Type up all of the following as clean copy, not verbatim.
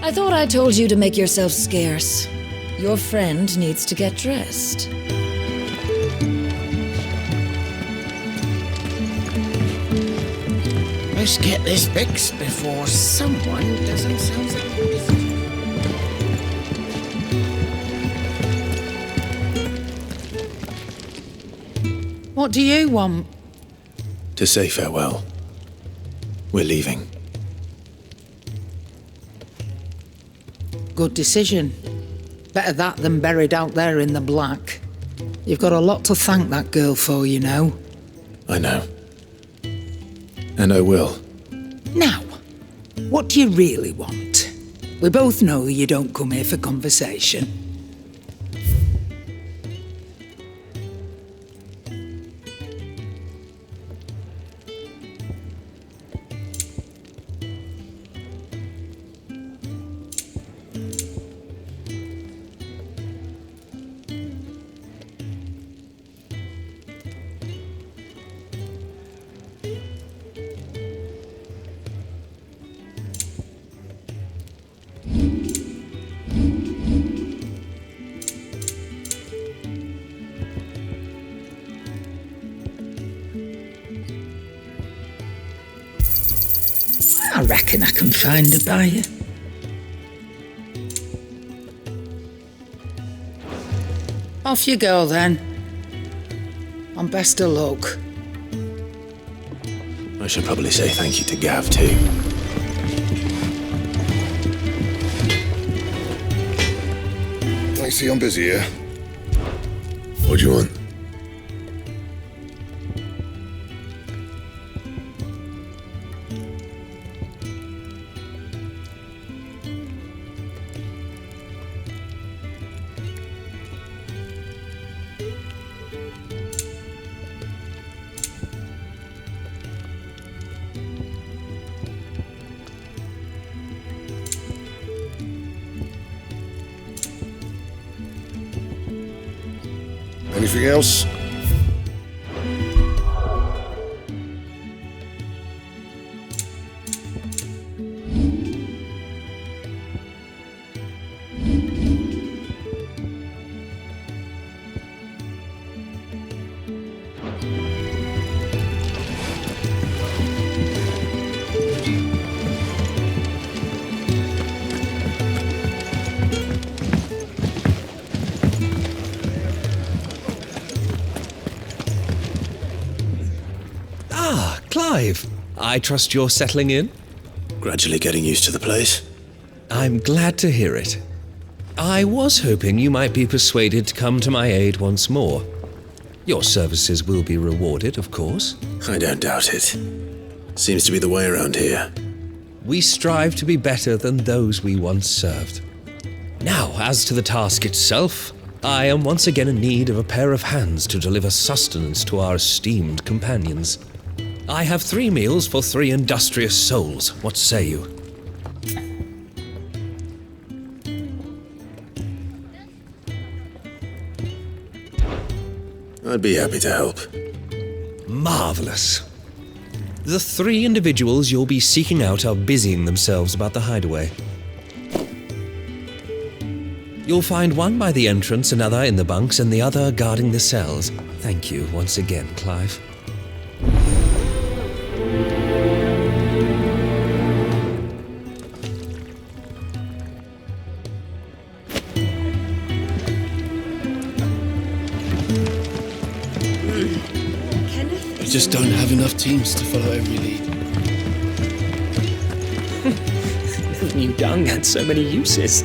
I thought I told you to make yourself scarce. Your friend needs to get dressed. Let's get this fixed before someone does themselves a What do you want? To say farewell. We're leaving. Good decision. Better that than buried out there in the black. You've got a lot to thank that girl for, you know. I know. And I will. Now, what do you really want? We both know you don't come here for conversation. I reckon I can find a buyer. Off you go then. And best of luck. I should probably say thank you to Gav too. I see I'm busy here. What do you want? Anything else? Clive, I trust you're settling in? Gradually getting used to the place. I'm glad to hear it. I was hoping you might be persuaded to come to my aid once more. Your services will be rewarded, of course. I don't doubt it. Seems to be the way around here. We strive to be better than those we once served. Now, as to the task itself, I am once again in need of a pair of hands to deliver sustenance to our esteemed companions. I have 3 meals for 3 industrious souls. What say you? I'd be happy to help. Marvelous. The 3 individuals you'll be seeking out are busying themselves about the hideaway. You'll find one by the entrance, another in the bunks, and the other guarding the cells. Thank you once again, Clive. We just don't have enough teams to follow every lead. Never knew dung had so many uses.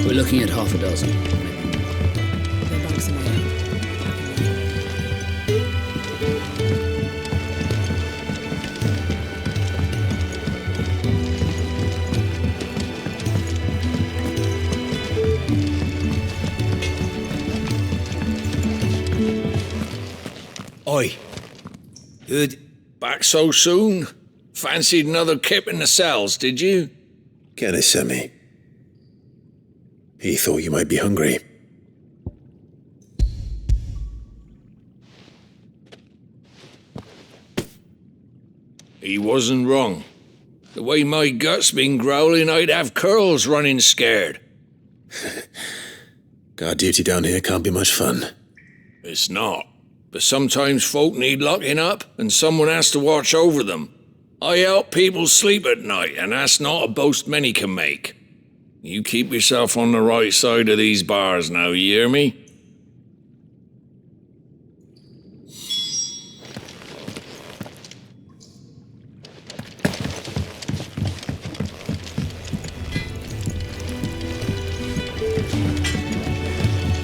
We're looking at half a dozen. Oi. Good. Back so soon? Fancied another kip in the cells, did you? Kenny sent me. He thought you might be hungry. He wasn't wrong. The way my gut's been growling, I'd have curls running scared. Guard duty down here can't be much fun. It's not. But sometimes folk need locking up, and someone has to watch over them. I help people sleep at night, and that's not a boast many can make. You keep yourself on the right side of these bars now, you hear me?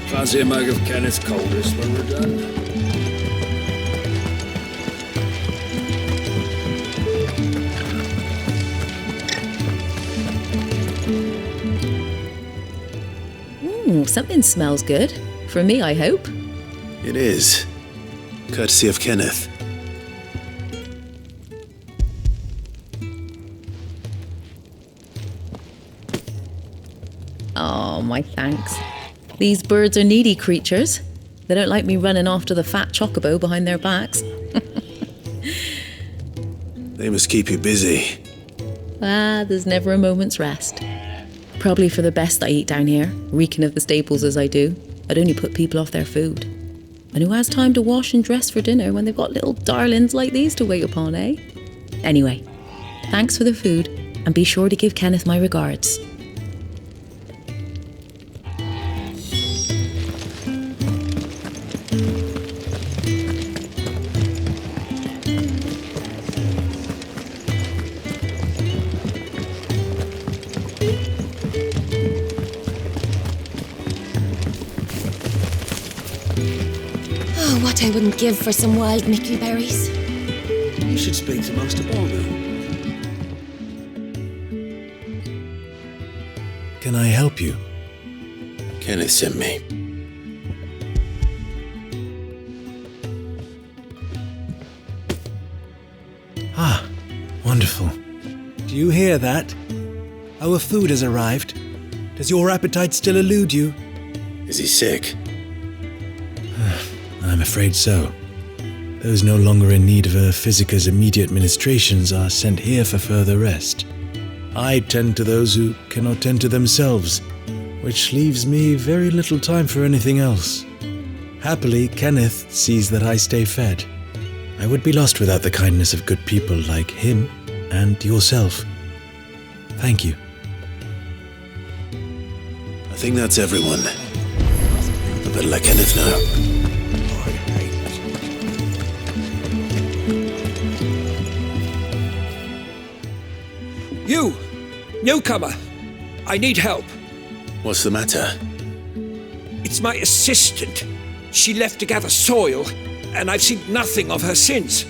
Fancy a mug of Kenneth's coldest when we're done? Something smells good. For me, I hope. It is. Courtesy of Kenneth. Oh, my thanks. These birds are needy creatures. They don't like me running after the fat chocobo behind their backs. They must keep you busy. There's never a moment's rest. Probably for the best I eat down here, reeking of the staples as I do. I'd only put people off their food. And who has time to wash and dress for dinner when they've got little darlings like these to wait upon, eh? Anyway, thanks for the food, and be sure to give Kenneth my regards. What I wouldn't give for some wild mickleberries. You should speak to Master Borgo. Can I help you? Kenneth sent me. Ah, wonderful. Do you hear that? Our food has arrived. Does your appetite still elude you? Is he sick? I'm afraid so. Those no longer in need of a physicker's immediate ministrations are sent here for further rest. I tend to those who cannot tend to themselves, which leaves me very little time for anything else. Happily, Kenneth sees that I stay fed. I would be lost without the kindness of good people like him and yourself. Thank you. I think that's everyone. I better let Kenneth know. You! Newcomer! I need help. What's the matter? It's my assistant. She left to gather soil, and I've seen nothing of her since.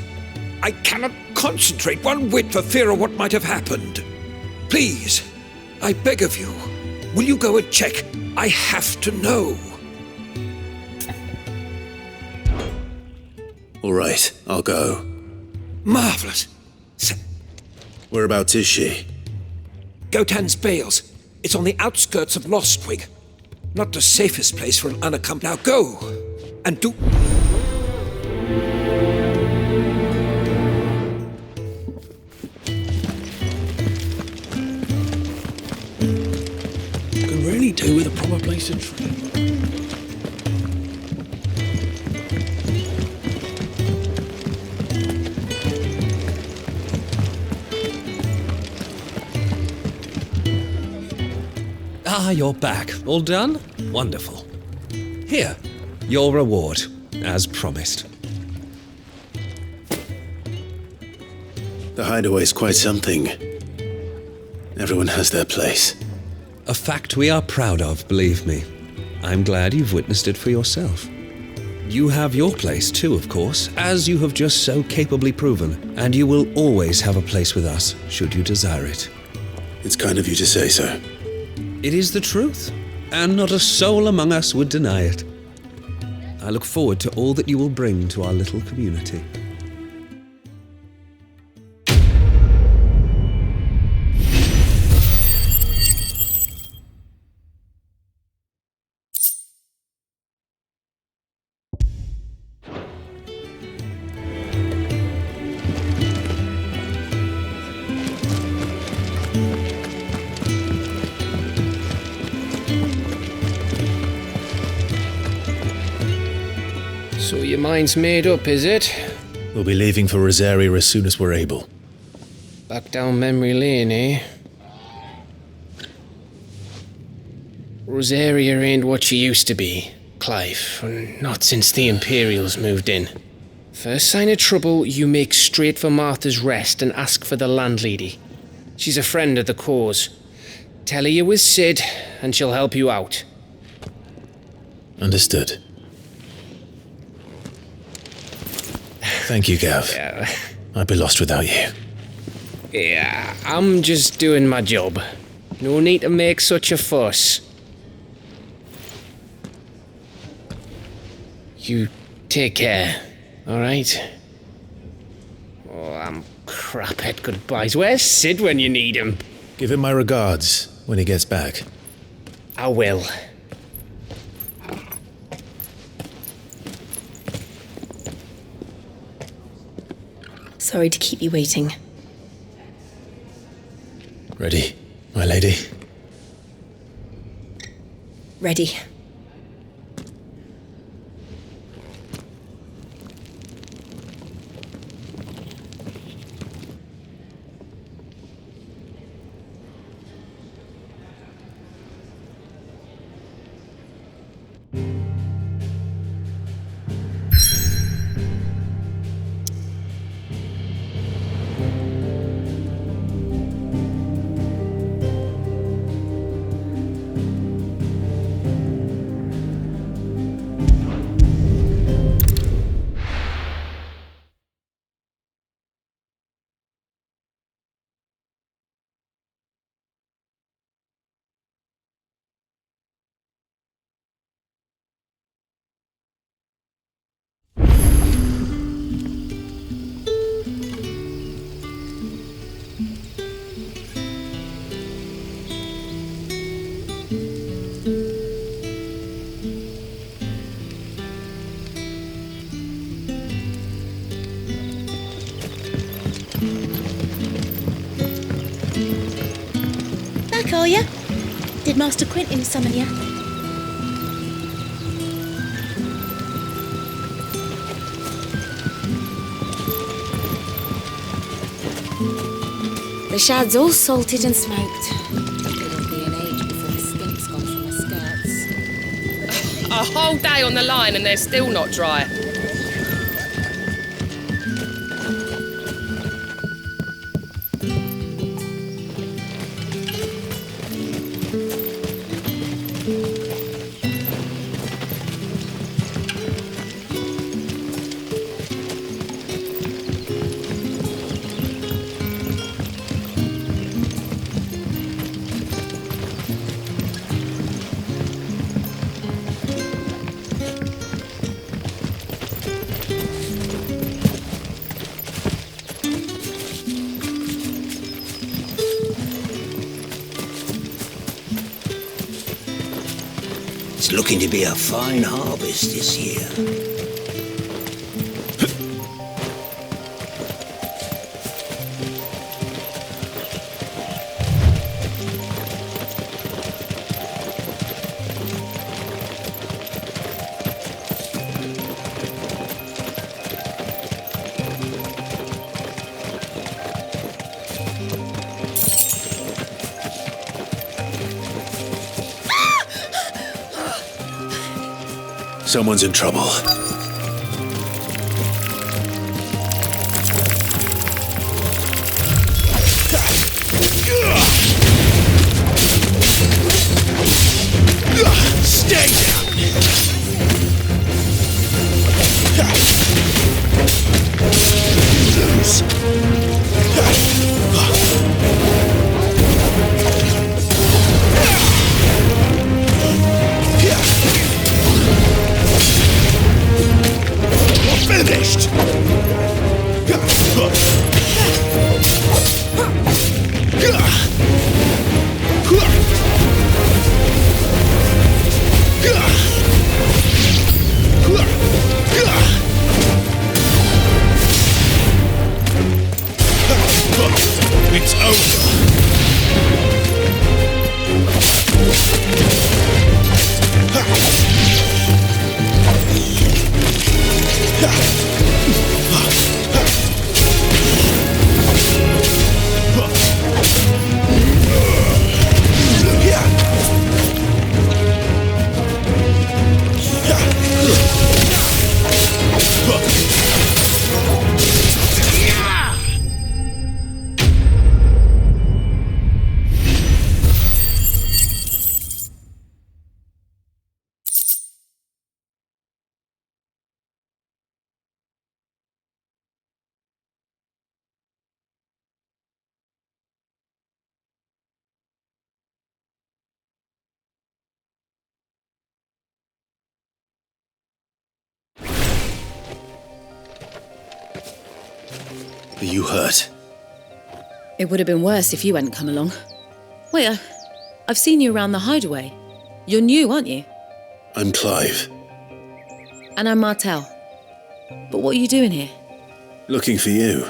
I cannot concentrate one whit for fear of what might have happened. Please, I beg of you, will you go and check? I have to know. All right, I'll go. Marvelous. Whereabouts is she? Gotan's Bales. It's on the outskirts of Lostwig. Not the safest place for an unaccompanied. Now go, and do... Can really do with a proper place to train. Ah, you're back. All done? Wonderful. Here, your reward, as promised. The hideaway's quite something. Everyone has their place. A fact we are proud of, believe me. I'm glad you've witnessed it for yourself. You have your place too, of course, as you have just so capably proven, and you will always have a place with us, should you desire it. It's kind of you to say so. It is the truth, and not a soul among us would deny it. I look forward to all that you will bring to our little community. So your mind's made up, is it? We'll be leaving for Rosaria as soon as we're able. Back down memory lane, eh? Rosaria ain't what she used to be, Clive. Not since the Imperials moved in. First sign of trouble, you make straight for Martha's Rest and ask for the landlady. She's a friend of the cause. Tell her you was Sid, and she'll help you out. Understood. Thank you, Gav. Yeah. I'd be lost without you. Yeah, I'm just doing my job. No need to make such a fuss. You take care, alright? Oh, I'm crap at goodbyes. Where's Sid when you need him? Give him my regards when he gets back. I will. Sorry to keep you waiting. Ready, my lady? Ready. Back, are ya? Did Master Quentin summon ya? The shad's all salted and smoked. It'll be an age before the stink's gone from my skirts. A whole day on the line and they're still not dry. It's looking to be a fine harvest this year. Someone's in trouble. Stay down! Lose. Finished! Are you hurt? It would have been worse if you hadn't come along. Wait, I've seen you around the hideaway. You're new, aren't you? I'm Clive. And I'm Martel. But what are you doing here? Looking for you.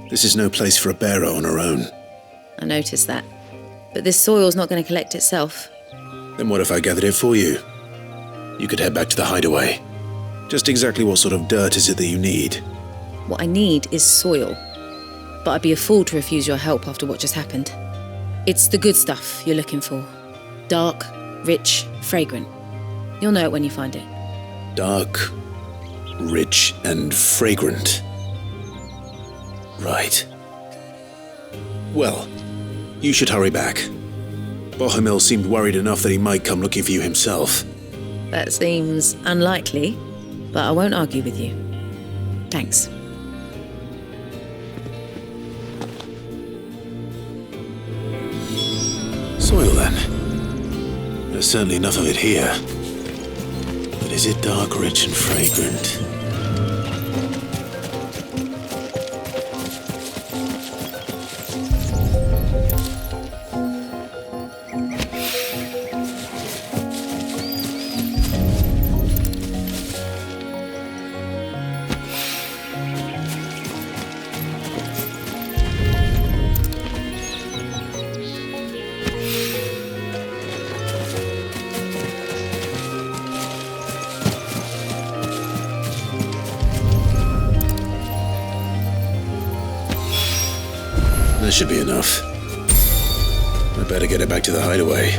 This is no place for a bearer on her own. I noticed that. But this soil's not going to collect itself. Then what if I gathered it for you? You could head back to the hideaway. Just exactly what sort of dirt is it that you need? What I need is soil. But I'd be a fool to refuse your help after what just happened. It's the good stuff you're looking for. Dark, rich, fragrant. You'll know it when you find it. Dark, rich, and fragrant. Right. Well, you should hurry back. Bohemil seemed worried enough that he might come looking for you himself. That seems unlikely, but I won't argue with you. Thanks. Soil, then. There's certainly enough of it here. But is it dark, rich, and fragrant? That should be enough. I better get it back to the hideaway.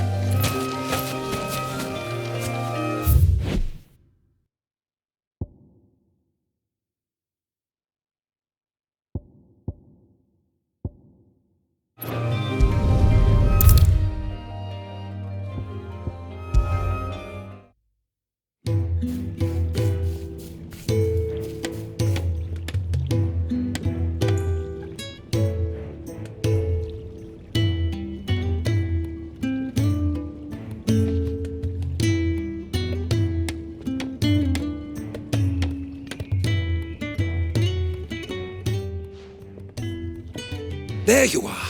There you are.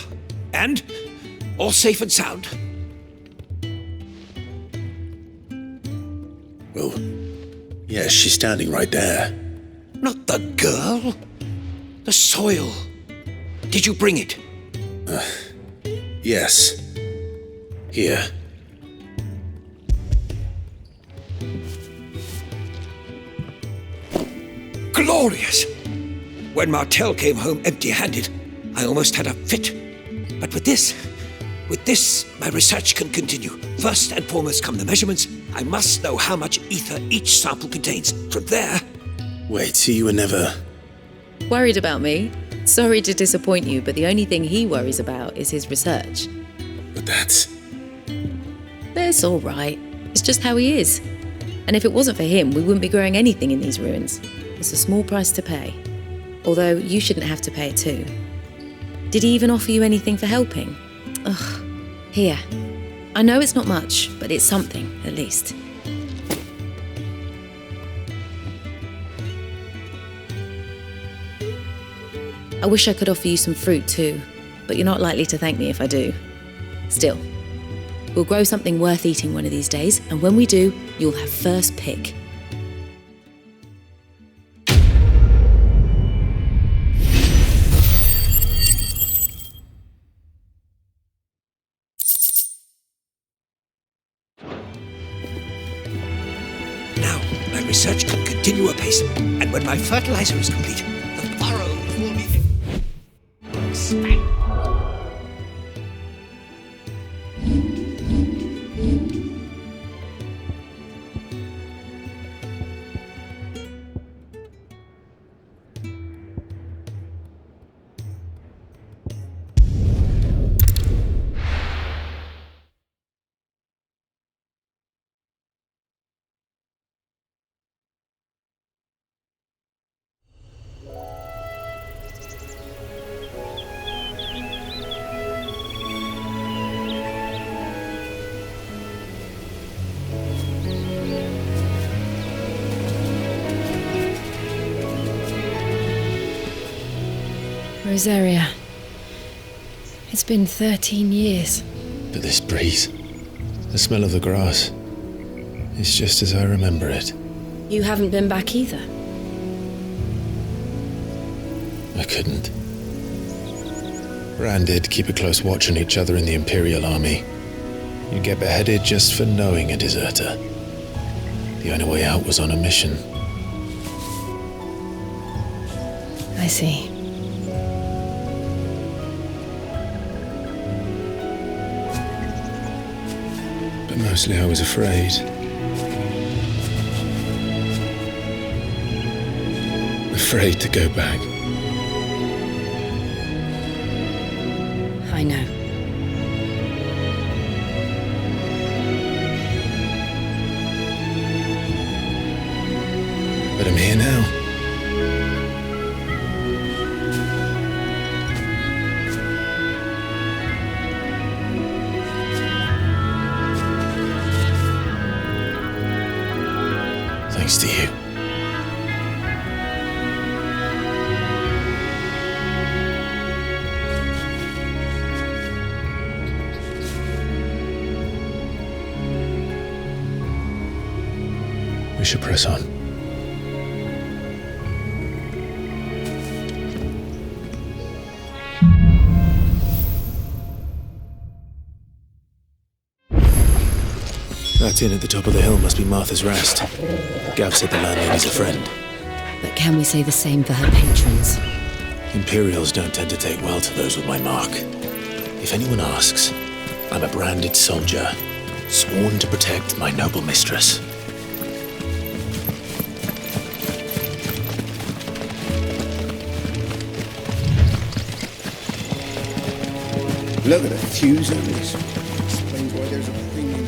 And? All safe and sound? Oh, yes, she's standing right there. Not the girl. The soil. Did you bring it? Yes. Here. Glorious! When Martel came home empty-handed, I almost had a fit. But with this, my research can continue. First and foremost come the measurements. I must know how much ether each sample contains. From there... Wait, so you were never... Worried about me? Sorry to disappoint you, but the only thing he worries about is his research. But that's... That's all right. It's just how he is. And if it wasn't for him, we wouldn't be growing anything in these ruins. It's a small price to pay. Although you shouldn't have to pay it too. Did he even offer you anything for helping? Ugh. Here. I know it's not much, but it's something, at least. I wish I could offer you some fruit too, but you're not likely to thank me if I do. Still, we'll grow something worth eating one of these days, and when we do, you'll have first pick. Now, my research can continue apace, and when my fertilizer is complete, the burrows will be... Rosaria. It's been 13 years. But this breeze, the smell of the grass, it's just as I remember it. You haven't been back either. I couldn't. Rand did keep a close watch on each other in the Imperial Army. You'd get beheaded just for knowing a deserter. The only way out was on a mission. I see. But mostly I was afraid. Afraid to go back. I know. But I'm here now. Thanks to you. We should press on. That inn at the top of the hill must be Martha's Rest. Gav said the landlady's a friend. But can we say the same for her patrons? Imperials don't tend to take well to those with my mark. If anyone asks, I'm a branded soldier, sworn to protect my noble mistress. Look at the fuse on this. Explains why there's a premium.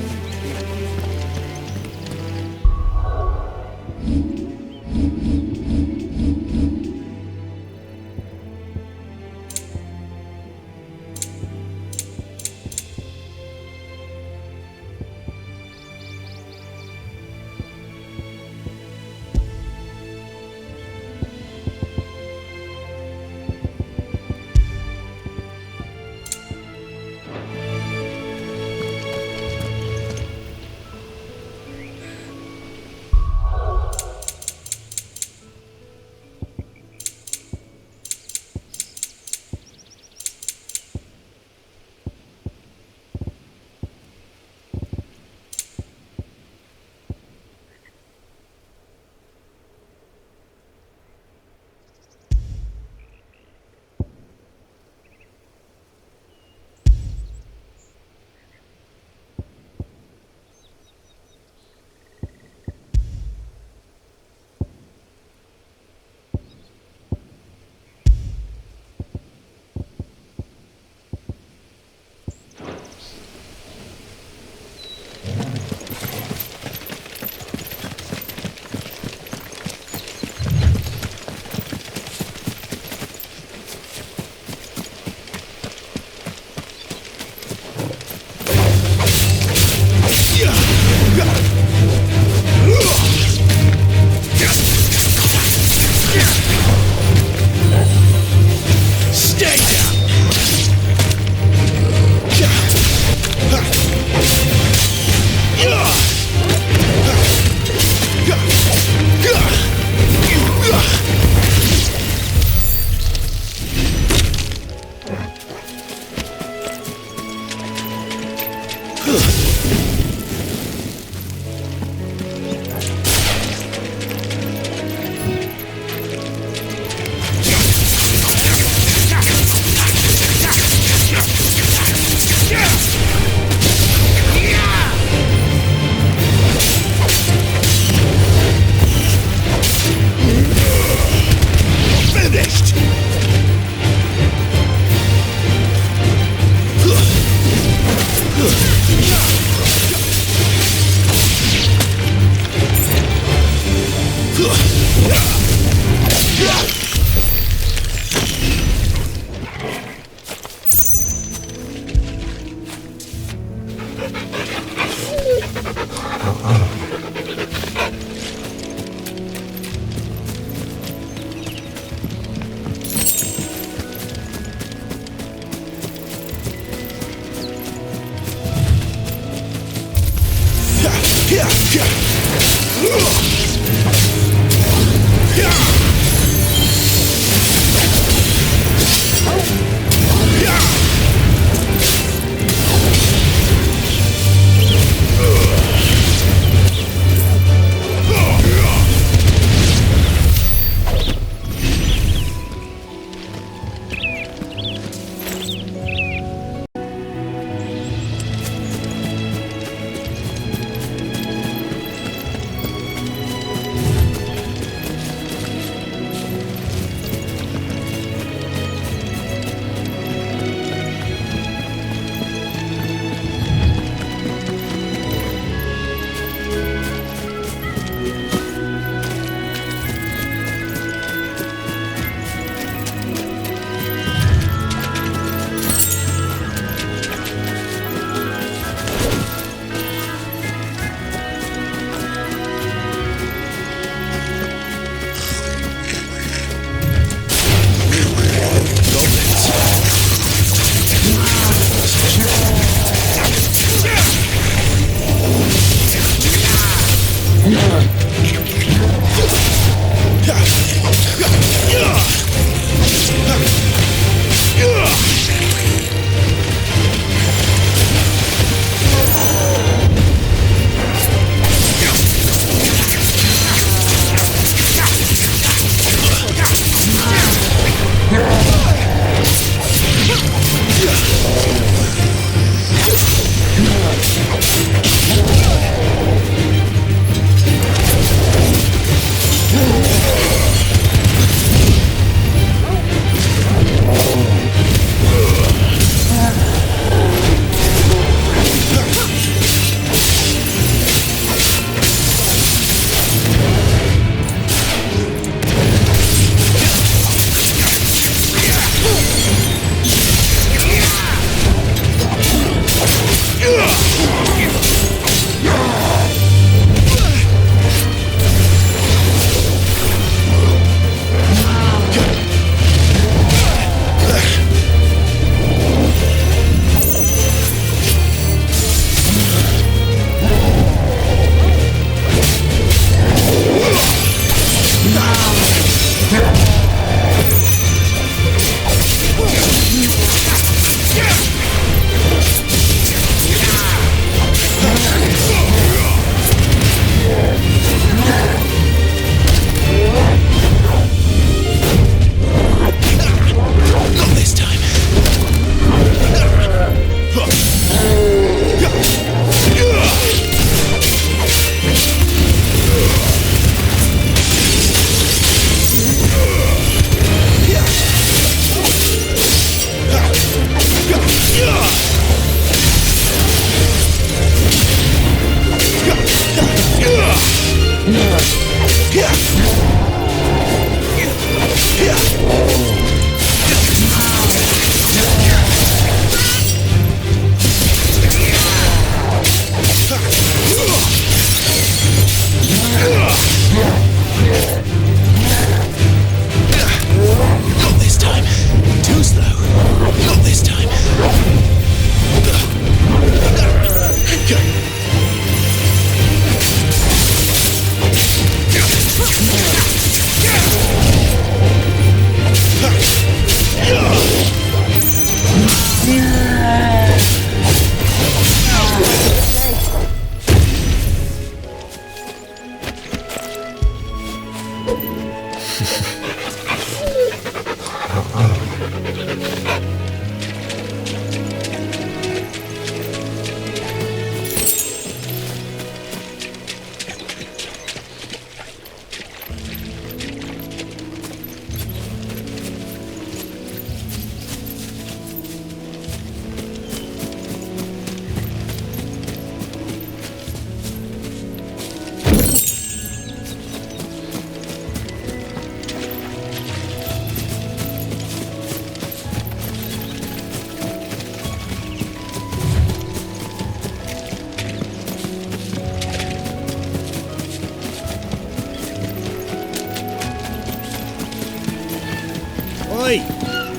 Oi!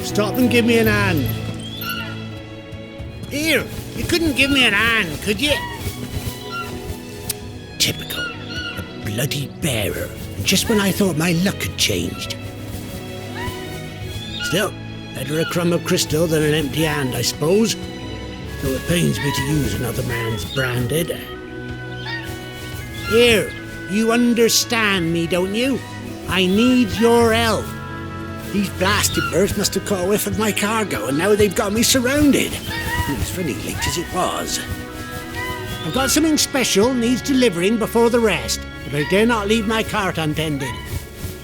Stop and give me an hand. Here, you couldn't give me an hand, could you? Typical. bloody bearer, just when I thought my luck had changed. Still, better a crumb of crystal than an empty hand, I suppose. Though it pains me to use another man's branded. Here, you understand me, don't you? I need your help. These blasted birds must have caught a whiff of my cargo, and now they've got me surrounded. It was pretty late as it was. I've got something special needs delivering before the rest, but I dare not leave my cart untended.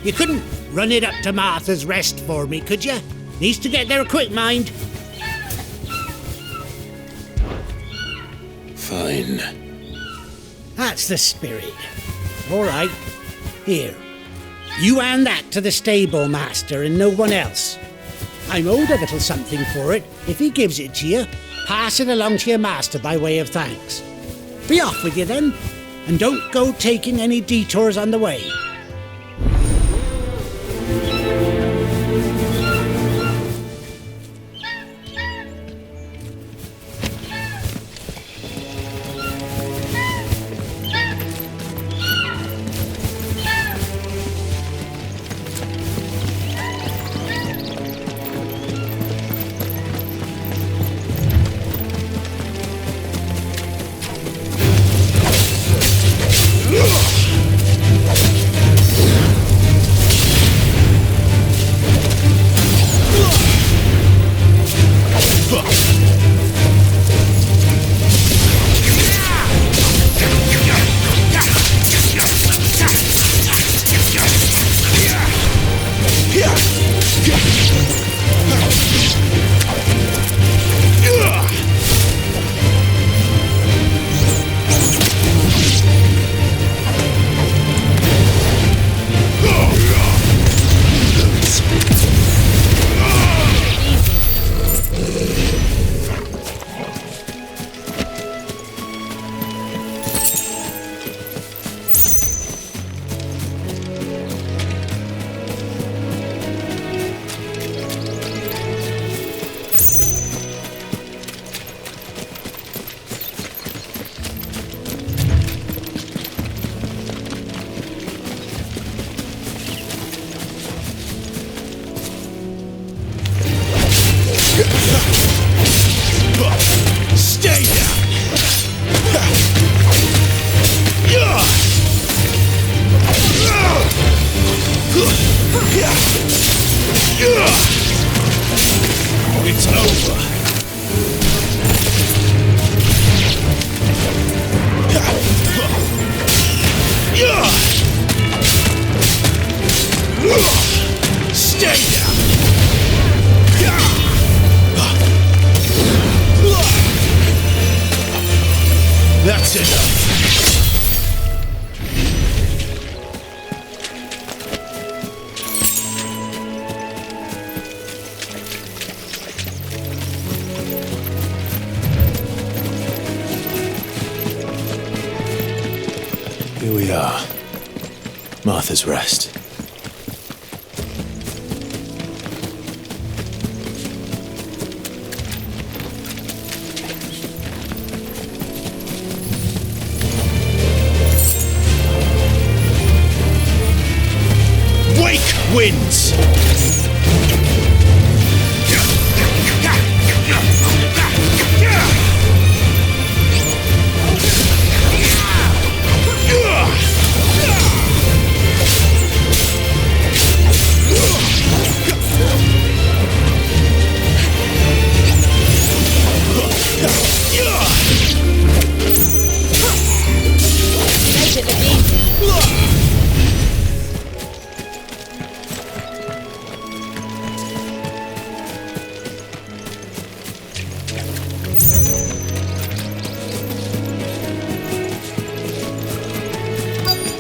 You couldn't run it up to Martha's Rest for me, could you? Needs to get there quick, mind. Fine. That's the spirit. All right. Here. You hand that to the stable master and no one else. I'm owed a little something for it. If he gives it to you, pass it along to your master by way of thanks. Be off with you then, and don't go taking any detours on the way. It's over. Stay down. That's enough. Here we are. Martha's Rest. Wake winds!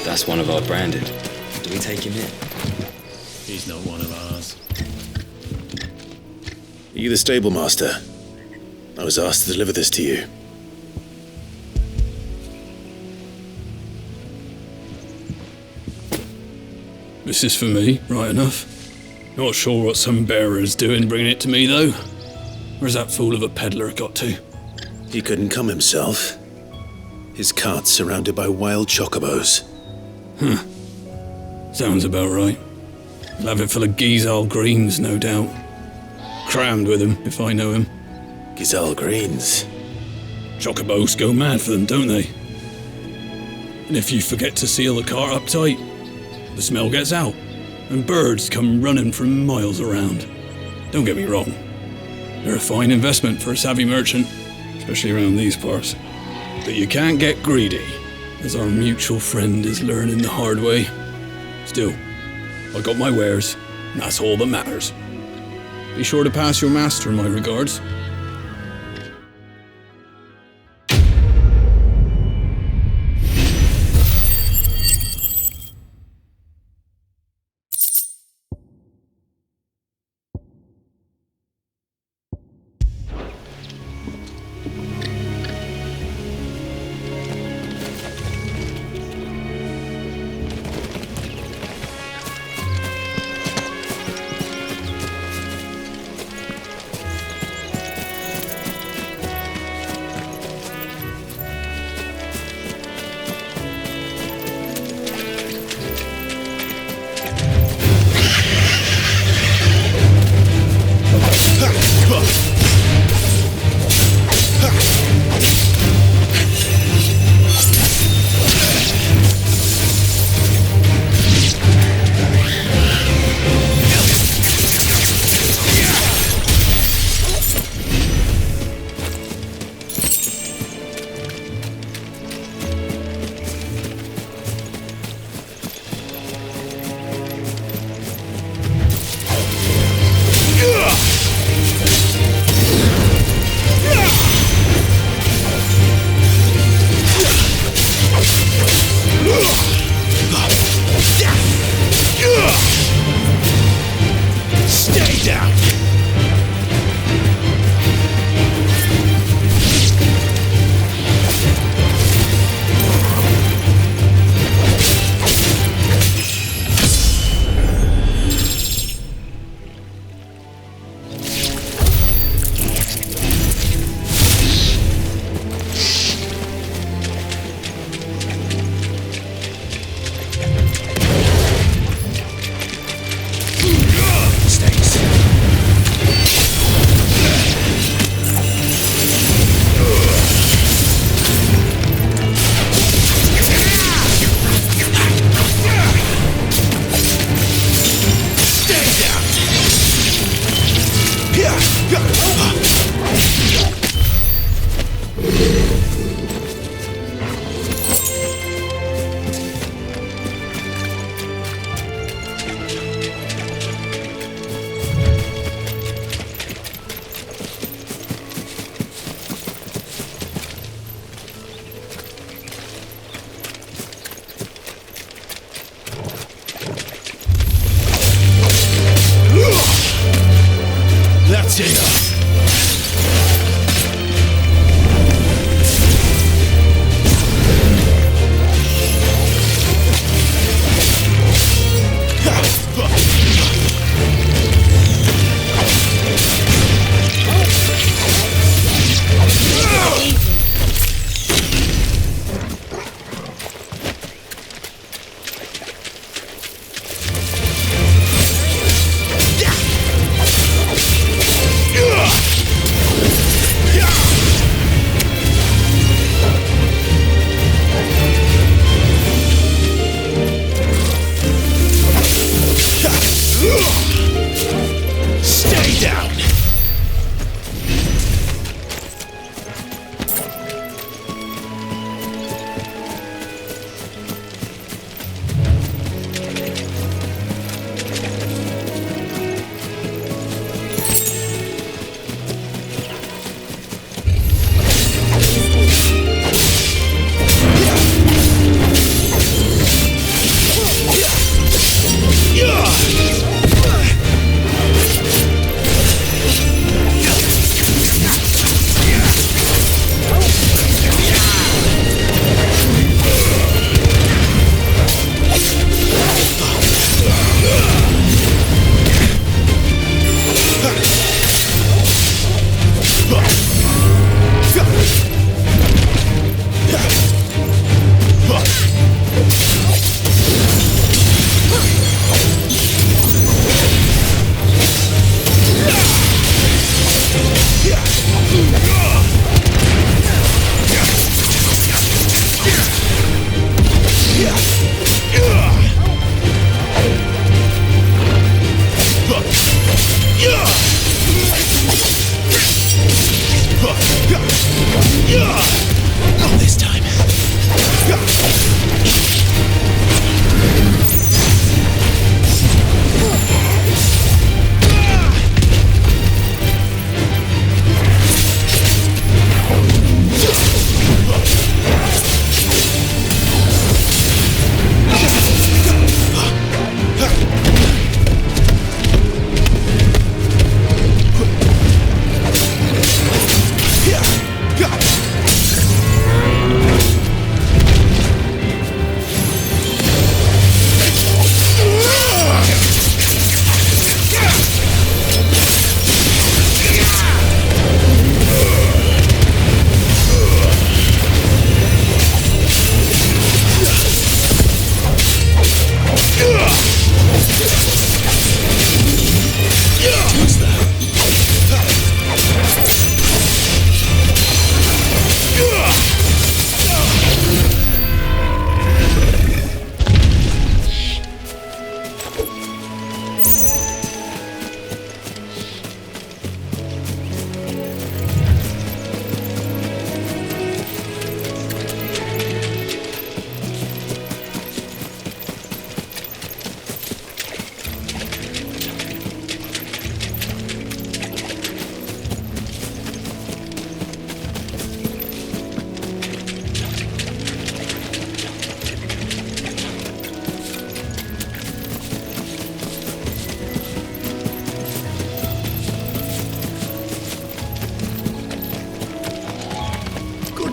That's one of our branded. Do we take him in? He's not one of ours. Are you the stable master? I was asked to deliver this to you. This is for me, right enough. Not sure what some bearer is doing bringing it to me, though. Where's that fool of a peddler got to? He couldn't come himself. His cart's surrounded by wild chocobos. Sounds about right. He'll have it full of Gizal greens, no doubt. Crammed with him, if I know him. Gizal greens? Chocobos go mad for them, don't they? And if you forget to seal the cart up tight, the smell gets out, and birds come running from miles around. Don't get me wrong. They're a fine investment for a savvy merchant, especially around these parts. But you can't get greedy, as our mutual friend is learning the hard way. Still, I got my wares, and that's all that matters. Be sure to pass your master my regards.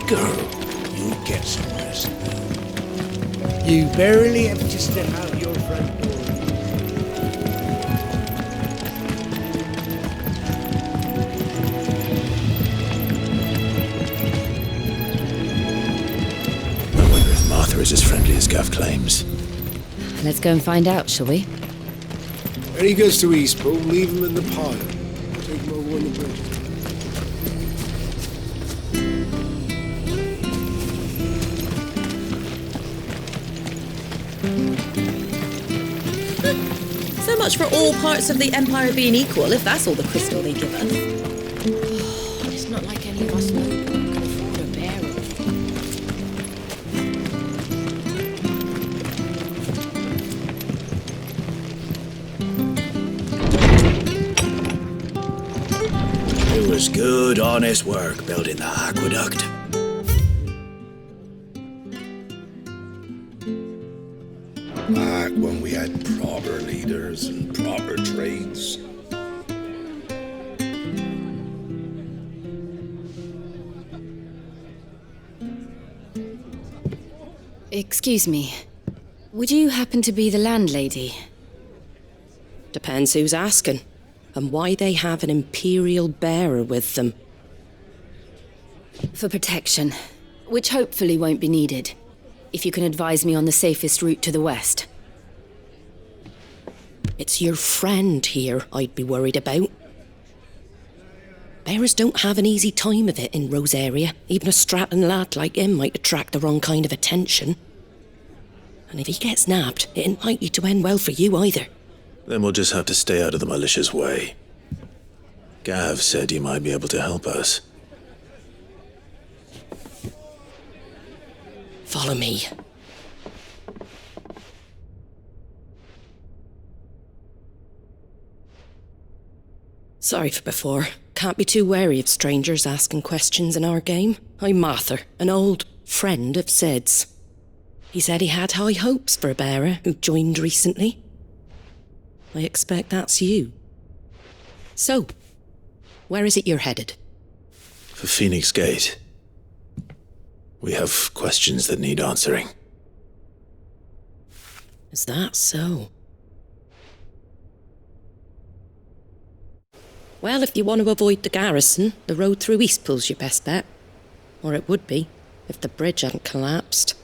girl, you'll get some rest now. You barely have to step out your front door. I wonder if Martha is as friendly as Gav claims. Let's go and find out, shall we? When he goes to Eastpool, leave him in the pile. Take him over on the bridge. So much for all parts of the Empire being equal, if that's all the crystal they give us. It's not like any of us know can afford a bearer. It was good, honest work building the aqueduct. Back when we had proper leaders and proper trades. Excuse me. Would you happen to be the landlady? Depends who's asking, and why they have an Imperial bearer with them. For protection, which hopefully won't be needed. If you can advise me on the safest route to the west. It's your friend here I'd be worried about. Bearers don't have an easy time of it in Rosaria. Even a Stratton lad like him might attract the wrong kind of attention. And if he gets nabbed, it ain't likely to end well for you either. Then we'll just have to stay out of the malicious way. Gav said you might be able to help us. Follow me. Sorry for before. Can't be too wary of strangers asking questions in our game. I'm Martha, an old friend of Sid's. He said he had high hopes for a bearer who joined recently. I expect that's you. So, where is it you're headed? For Phoenix Gate. We have questions that need answering. Is that so? Well, if you want to avoid the garrison, the road through Eastpool's your best bet. Or it would be, if the bridge hadn't collapsed.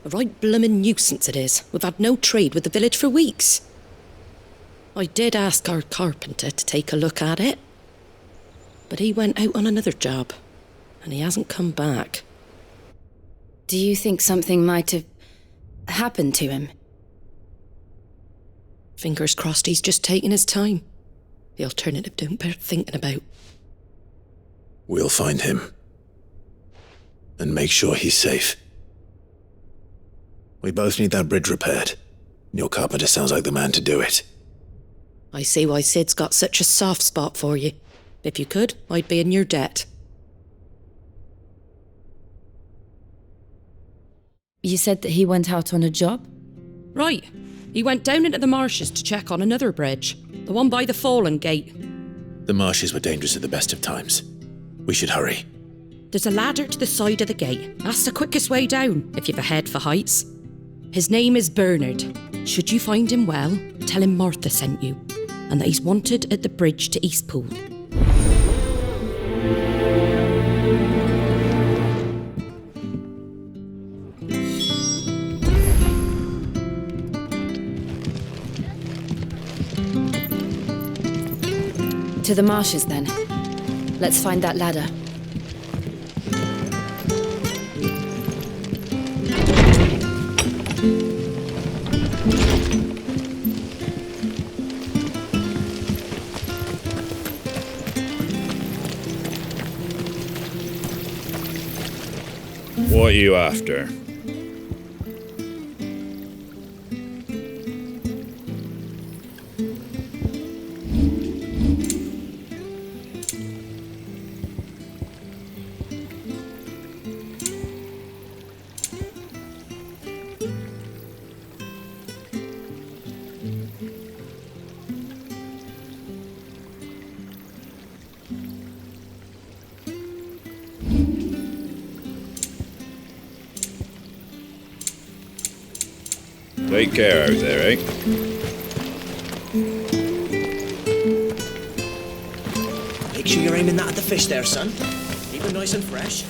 A right bloomin' nuisance it is. We've had no trade with the village for weeks. I did ask our carpenter to take a look at it. But he went out on another job, and he hasn't come back. Do you think something might have happened to him? Fingers crossed he's just taking his time. The alternative don't bear thinking about. We'll find him. And make sure he's safe. We both need that bridge repaired. Your carpenter sounds like the man to do it. I see why Sid's got such a soft spot for you. If you could, I'd be in your debt. You said that he went out on a job? Right. He went down into the marshes to check on another bridge. The one by the Fallen Gate. The marshes were dangerous at the best of times. We should hurry. There's a ladder to the side of the gate. That's the quickest way down, if you've a head for heights. His name is Bernard. Should you find him well, tell him Martha sent you, and that he's wanted at the bridge to Eastpool. To the marshes, then. Let's find that ladder. What are you after? Take care out there, eh? Make sure you're aiming that at the fish there, son. Keep them nice and fresh.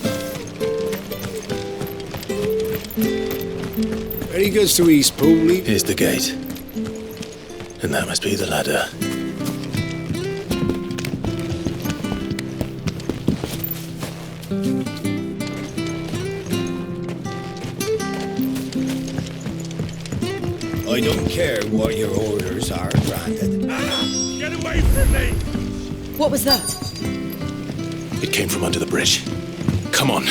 Ready goes to Eastpool. Here's the gate. And that must be the ladder. I don't care what your orders are, granted. Get away from me! What was that? It came from under the bridge. Come on.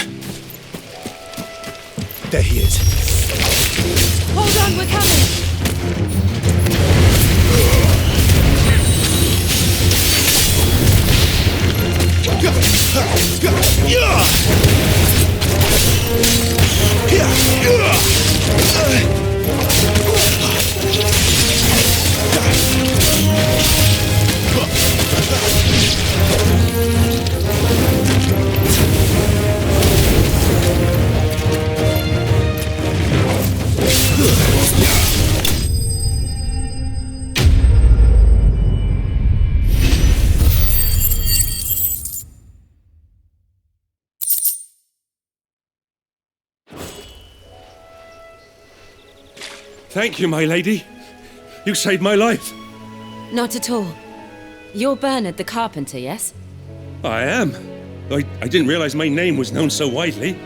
There he is. Hold on, we're coming! Thank you, my lady. You saved my life. Not at all. You're Bernard the carpenter, yes? I am. I didn't realize my name was known so widely.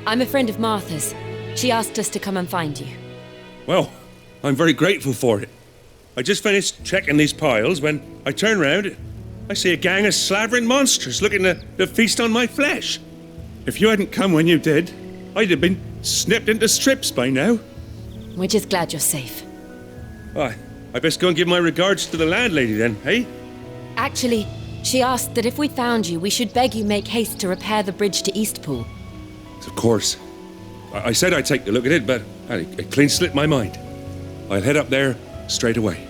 I'm a friend of Martha's. She asked us to come and find you. Well, I'm very grateful for it. I just finished checking these piles when I turn round. I see a gang of slavering monsters looking to feast on my flesh. If you hadn't come when you did, I'd have been snipped into strips by now. We're just glad you're safe. I best go and give my regards to the landlady then, eh? Actually, she asked that if we found you, we should beg you make haste to repair the bridge to Eastpool. Of course. I said I'd take a look at it, but it clean slipped my mind. I'll head up there straight away.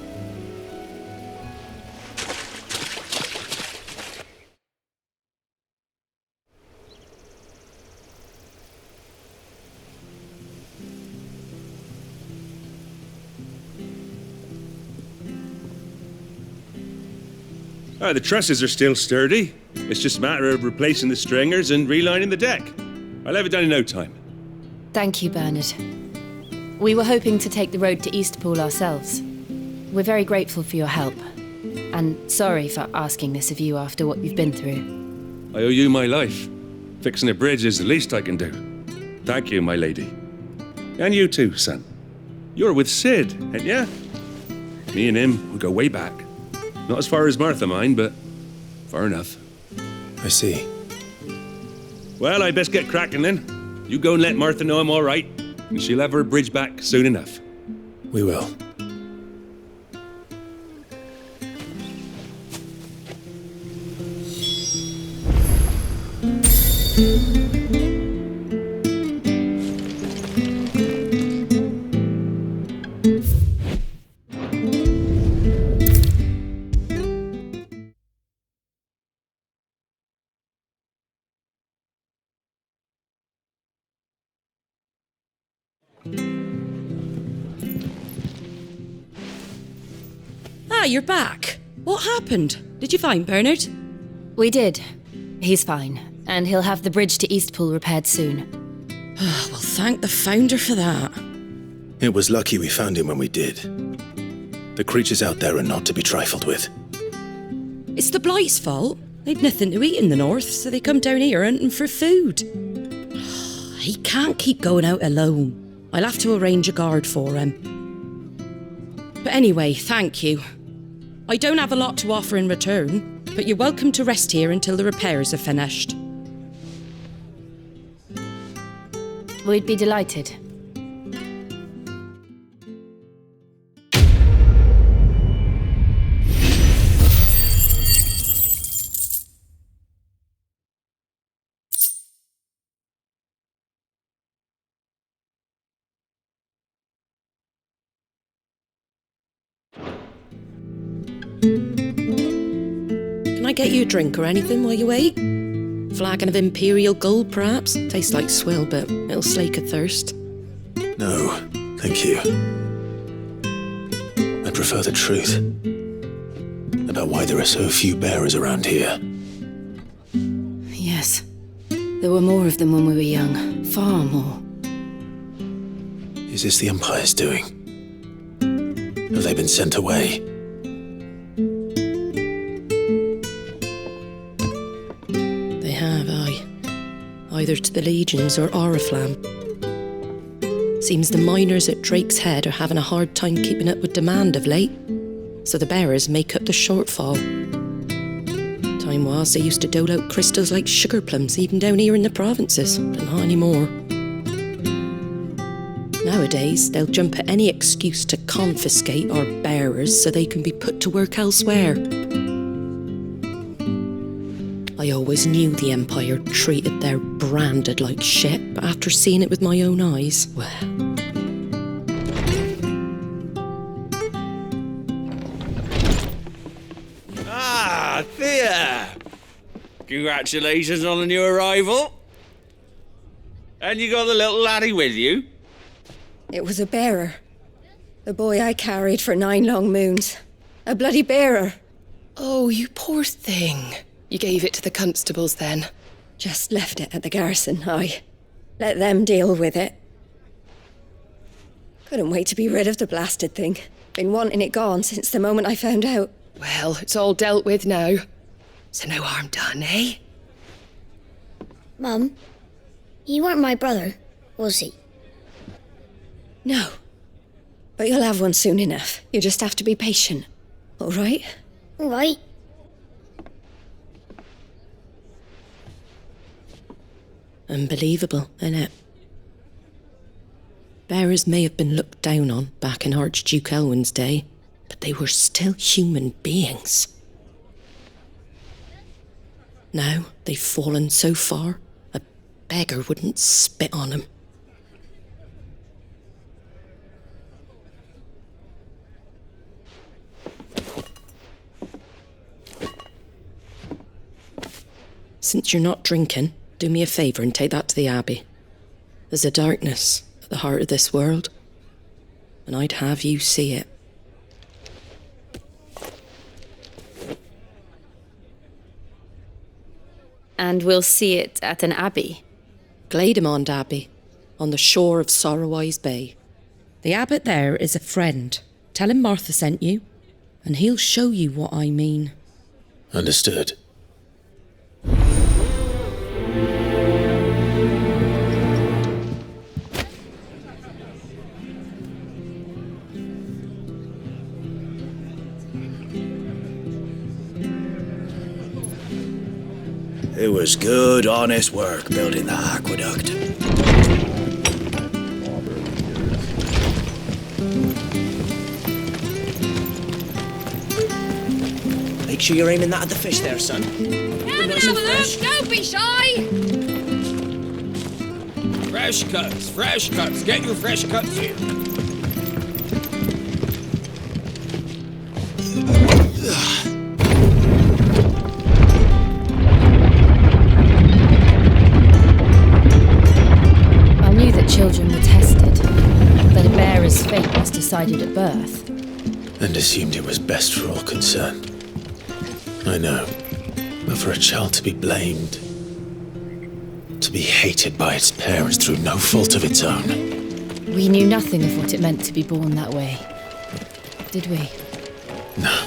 The trusses are still sturdy. It's just a matter of replacing the stringers and relining the deck. I'll have it done in no time. Thank you, Bernard. We were hoping to take the road to Eastpool ourselves. We're very grateful for your help. And sorry for asking this of you after what you've been through. I owe you my life. Fixing a bridge is the least I can do. Thank you, my lady. And you too, son. You're with Sid, ain't ya? Me and him, we go way back. Not as far as Martha, mind, but far enough. I see. Well, I best get cracking then. You go and let Martha know I'm all right, and she'll have her bridge back soon enough. We will. You're back. What happened? Did you find Bernard? We did. He's fine, and he'll have the bridge to Eastpool repaired soon. Well, thank the Founder for that. It was lucky we found him when we did. The creatures out there are not to be trifled with. It's the Blight's fault. They'd nothing to eat in the north, so they come down here hunting for food. He can't keep going out alone. I'll have to arrange a guard for him. But anyway, thank you. I don't have a lot to offer in return, but you're welcome to rest here until the repairs are finished. We'd be delighted. Can I get you a drink or anything while you wait? Flagon of Imperial Gold, perhaps? Tastes like swill, but it'll slake a thirst. No, thank you. prefer the truth about why there are so few bearers around here. Yes. There were more of them when we were young. Far more. Is this the Empire's doing? Have they been sent away? They have, aye. Either to the Legions or Oriflamme. Seems the miners at Drake's Head are having a hard time keeping up with demand of late, so the bearers make up the shortfall. Time was they used to dole out crystals like sugar plums even down here in the provinces, but not anymore. Nowadays, they'll jump at any excuse to confiscate our bearers so they can be put to work elsewhere. I always knew the Empire treated their branded like shit, but after seeing it with my own eyes, well... Ah, Thea! Congratulations on the new arrival. And you got the little laddie with you? It was a bearer. The boy I carried for 9 long moons. A bloody bearer. Oh, you poor thing. You gave it to the constables then? Just left it at the garrison, aye. Let them deal with it. Couldn't wait to be rid of the blasted thing. Been wanting it gone since the moment I found out. Well, it's all dealt with now. So no harm done, eh? Mum, he weren't my brother, was he? No. But you'll have one soon enough. You just have to be patient. All right? All right. Unbelievable, innit? Bearers may have been looked down on back in Archduke Elwin's day, but they were still human beings. Now they've fallen so far, a beggar wouldn't spit on them. Since you're not drinking, do me a favour and take that to the Abbey. There's a darkness at the heart of this world, and I'd have you see it. And we'll see it at an abbey? Glademond Abbey, on the shore of Sorrowwise Bay. The abbot there is a friend. Tell him Martha sent you, and he'll show you what I mean. Understood. It was good, honest work building the aqueduct. Make sure you're aiming that at the fish there, son. Come and have a look! Don't be shy! Fresh cuts, fresh cuts. Get your fresh cuts here. I knew that children were tested, that a bearer's fate was decided at birth. And assumed it was best for all concerned. I know. But for a child to be blamed, to be hated by its parents through no fault of its own. We knew nothing of what it meant to be born that way, did we? No.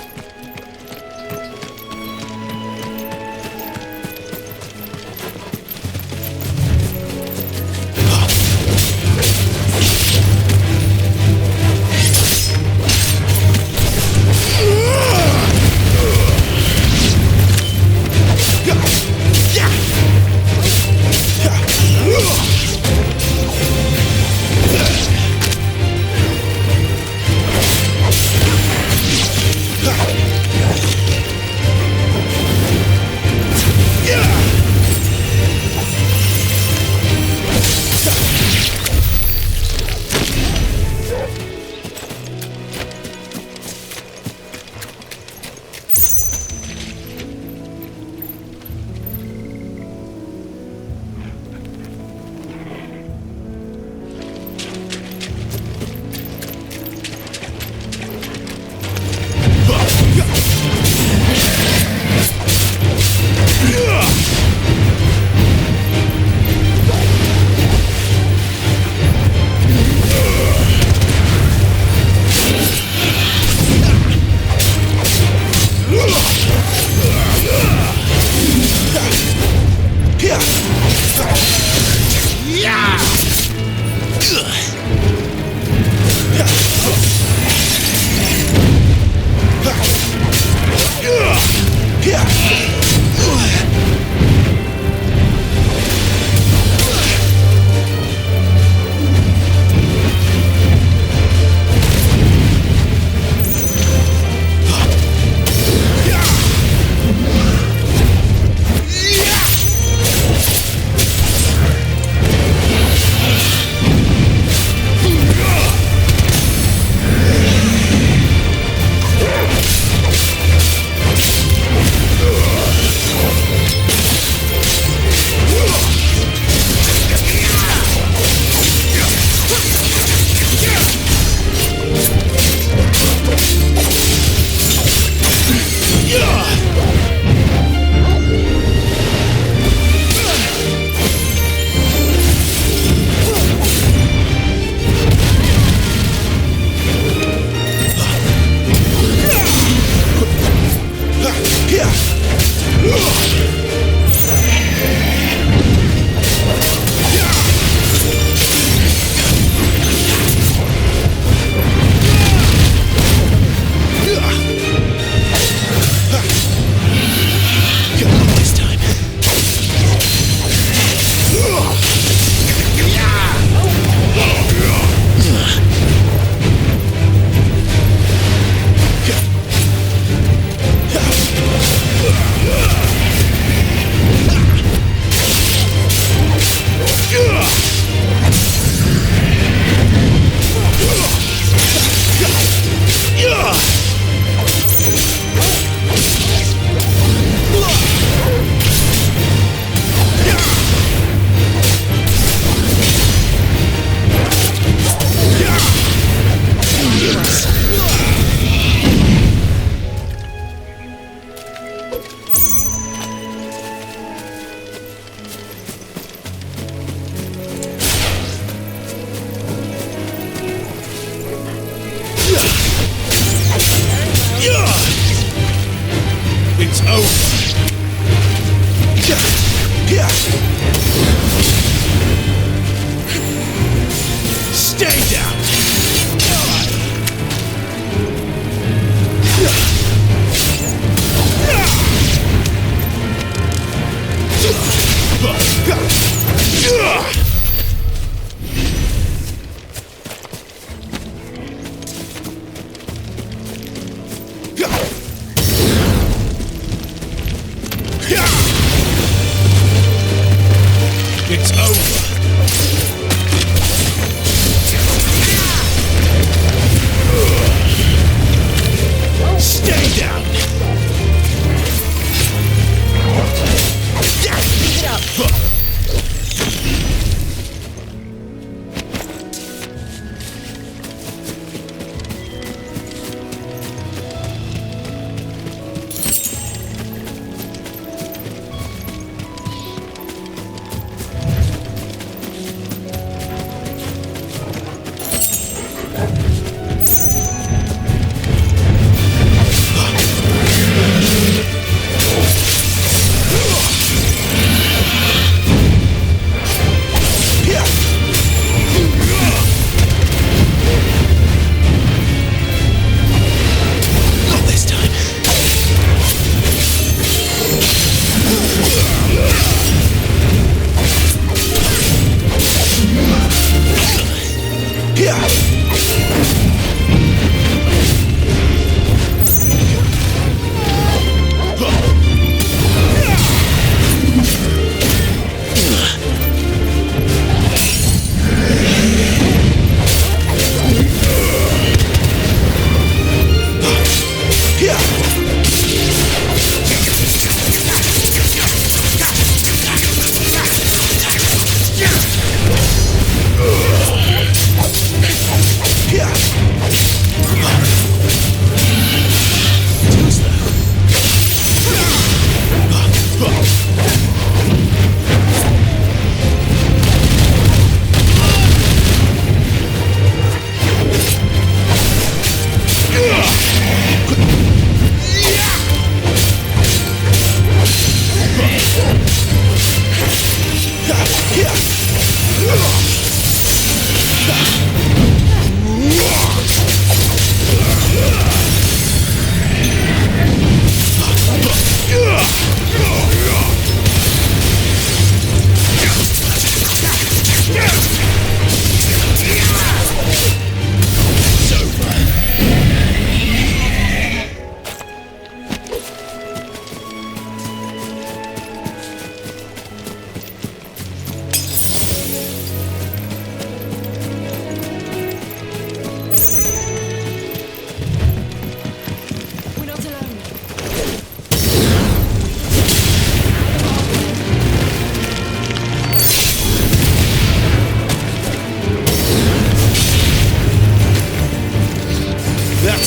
It's over. Stay down.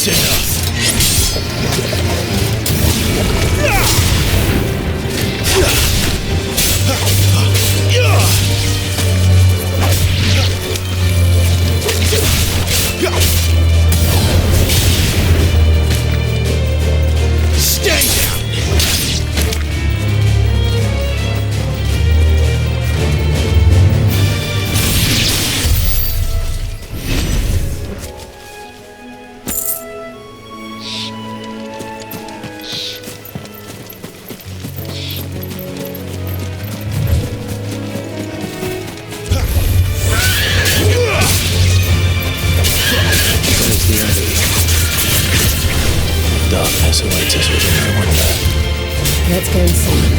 Keep it up. Darkness awaits us within the window. Let's go and see.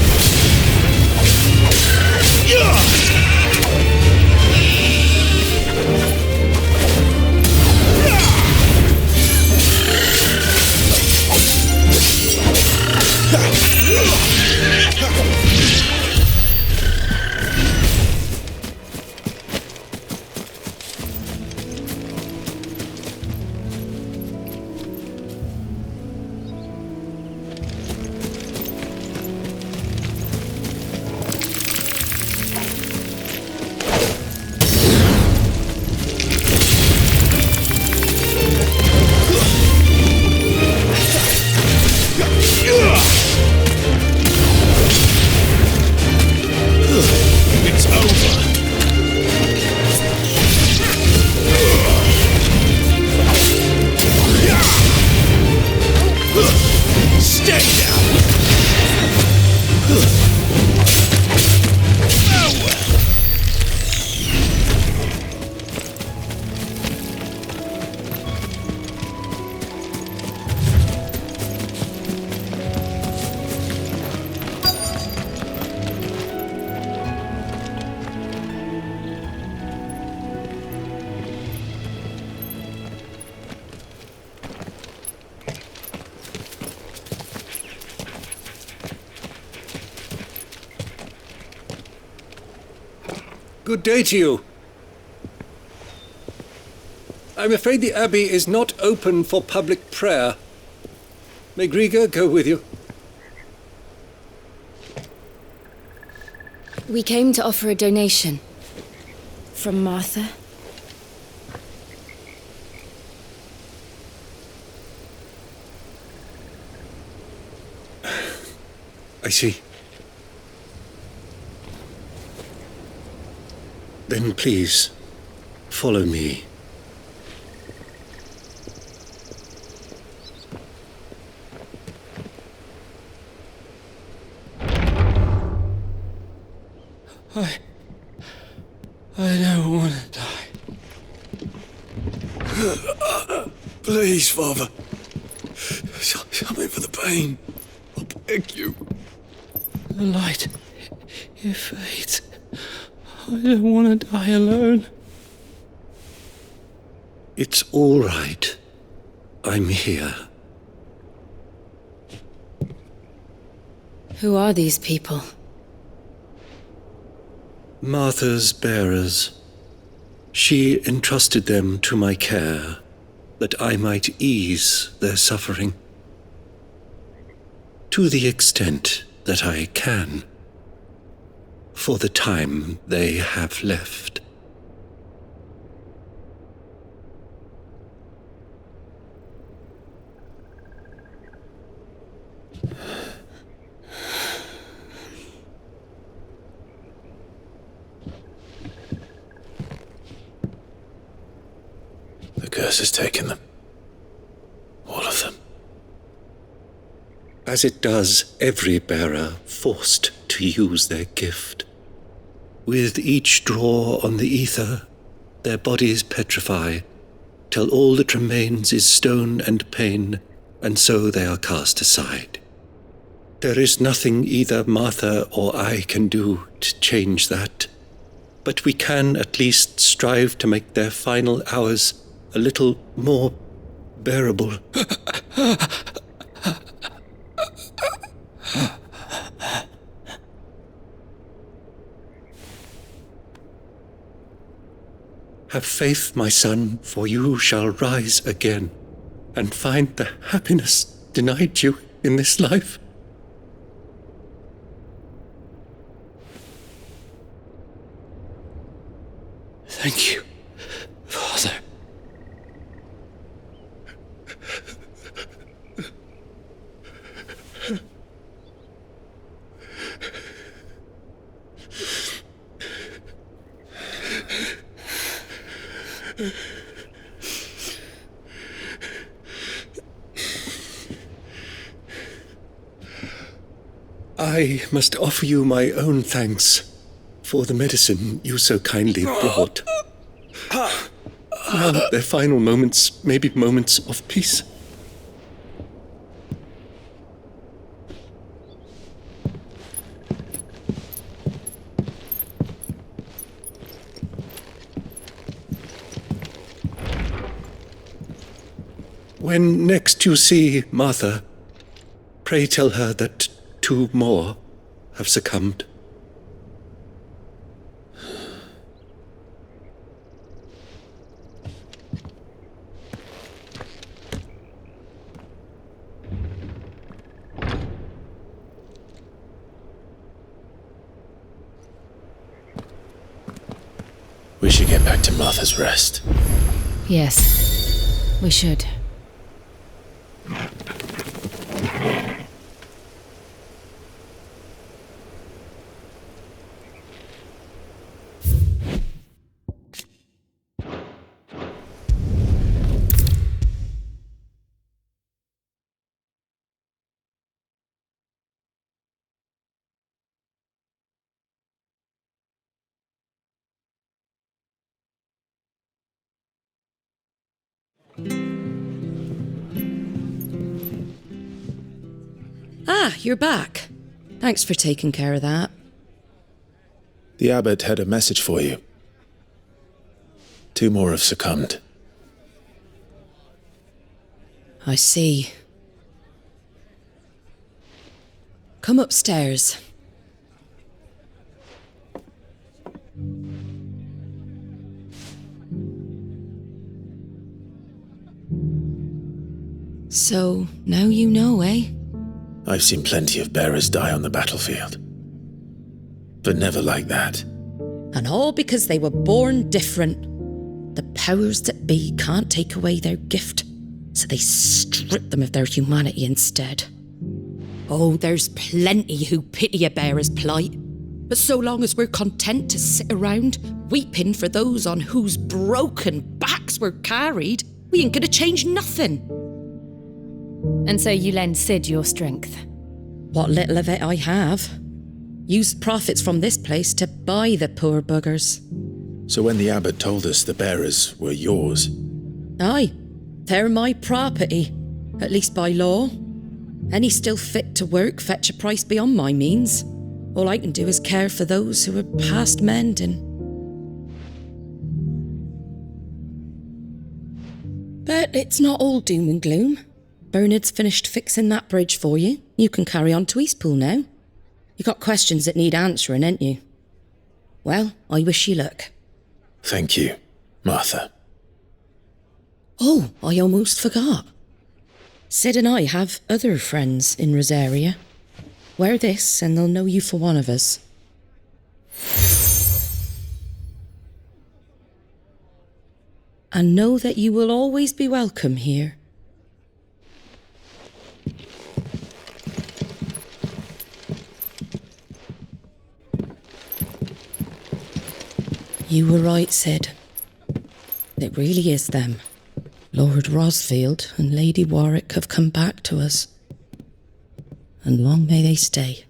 Good day to you. I'm afraid the Abbey is not open for public prayer. May Griga go with you? We came to offer a donation. From Martha. I see. Then please, follow me. I don't want to die. Please, Father. Something for the pain. I beg you. The light. It fades. I don't want to die alone. It's all right. I'm here. Who are these people? Martha's bearers. She entrusted them to my care, that I might ease their suffering. To the extent that I can, for the time they have left. The curse has taken them. All of them. As it does every bearer forced to use their gift. With each draw on the ether, their bodies petrify, till all that remains is stone and pain, and so they are cast aside. There is nothing either Martha or I can do to change that, but we can at least strive to make their final hours a little more bearable. Have faith, my son, for you shall rise again, and find the happiness denied you in this life. Thank you, Father. I must offer you my own thanks for the medicine you so kindly brought. Now their final moments may be moments of peace. When next you see Martha, pray tell her that 2 more have succumbed. We should get back to Martha's Rest. Yes, we should. Ah, you're back. Thanks for taking care of that. The abbot had a message for you. 2 more have succumbed. I see. Come upstairs. So, now you know, eh? I've seen plenty of bearers die on the battlefield. But never like that. And all because they were born different. The powers that be can't take away their gift, so they strip them of their humanity instead. Oh, there's plenty who pity a bearer's plight. But so long as we're content to sit around, weeping for those on whose broken backs we're carried, we ain't gonna change nothing. And so you lend Sid your strength? What little of it I have. Used profits from this place to buy the poor buggers. So when the abbot told us the bearers were yours... Aye, they're my property, at least by law. Any still fit to work fetch a price beyond my means. All I can do is care for those who are past mending. But it's not all doom and gloom. Bernard's finished fixing that bridge for you. You can carry on to Eastpool now. You got questions that need answering, ain't you? Well, I wish you luck. Thank you, Martha. Oh, I almost forgot. Sid and I have other friends in Rosaria. Wear this and they'll know you for one of us. And know that you will always be welcome here. You were right, Sid. It really is them. Lord Rosfield and Lady Warwick have come back to us. And long may they stay.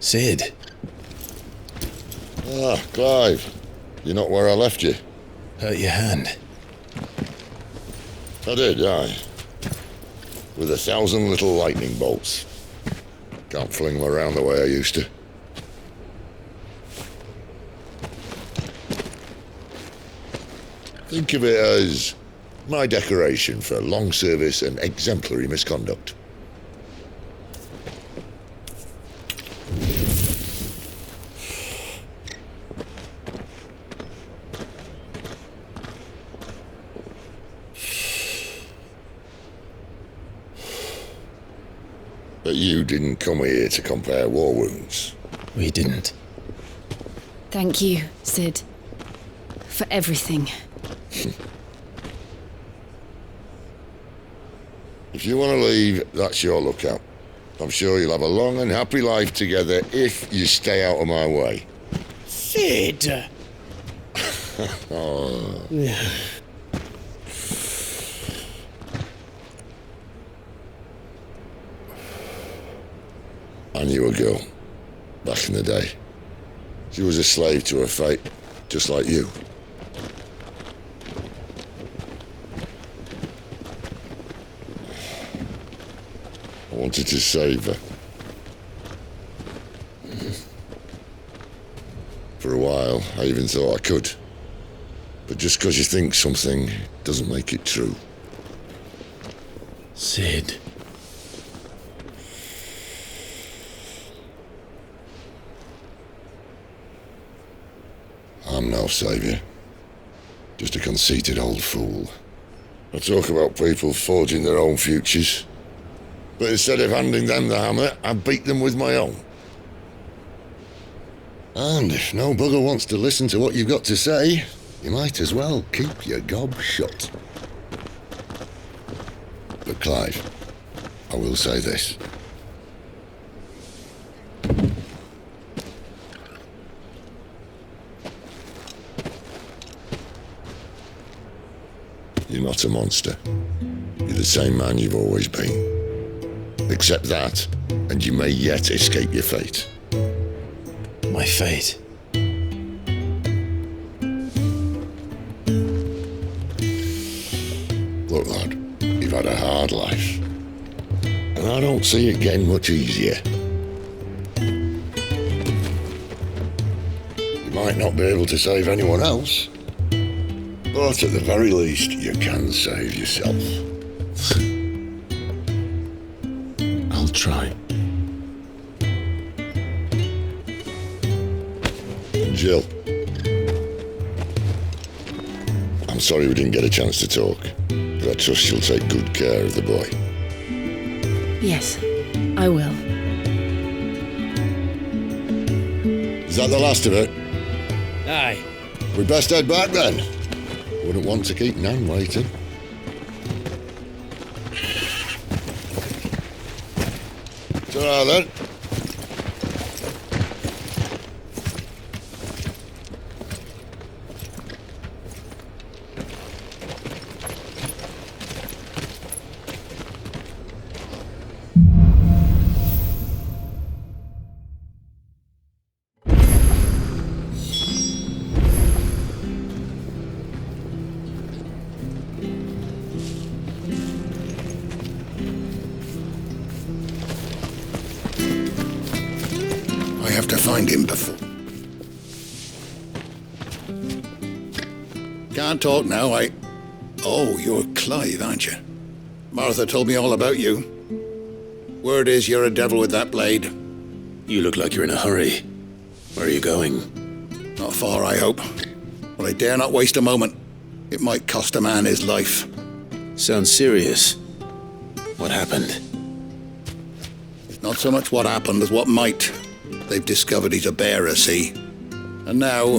Sid. Ah, Clive. You're not where I left you. Hurt your hand. I did, aye. With 1,000 little lightning bolts. Can't fling them around the way I used to. Think of it as my decoration for long service and exemplary misconduct. But you didn't come here to compare war wounds. We didn't. Thank you, Sid. For everything. If you want to leave, that's your lookout. I'm sure you'll have a long and happy life together if you stay out of my way. Sid! Oh. I knew a girl, back in the day. She was a slave to her fate, just like you. I wanted to save her. For a while, I even thought I could. But just because you think something doesn't make it true. Sid. I'm no saviour. Just a conceited old fool. I talk about people forging their own futures. But instead of handing them the hammer, I beat them with my own. And if no bugger wants to listen to what you've got to say, you might as well keep your gob shut. But Clive, I will say this. You're not a monster. You're the same man you've always been. Except that, and you may yet escape your fate. My fate? Look, lad, you've had a hard life, and I don't see it getting much easier. You might not be able to save anyone else, but at the very least, you can save yourself. I'll try. Jill, I'm sorry we didn't get a chance to talk, but I trust you'll take good care of the boy. Yes, I will. Is that the last of it? Aye. We best head back then. Wouldn't want to keep Nan waiting. Ta-ra then. I have to find him before. Can't talk now, Oh, you're Clive, aren't you? Martha told me all about you. Word is you're a devil with that blade. You look like you're in a hurry. Where are you going? Not far, I hope. But I dare not waste a moment. It might cost a man his life. Sounds serious. What happened? It's not so much what happened as what might. They've discovered he's a bearer, see? And now,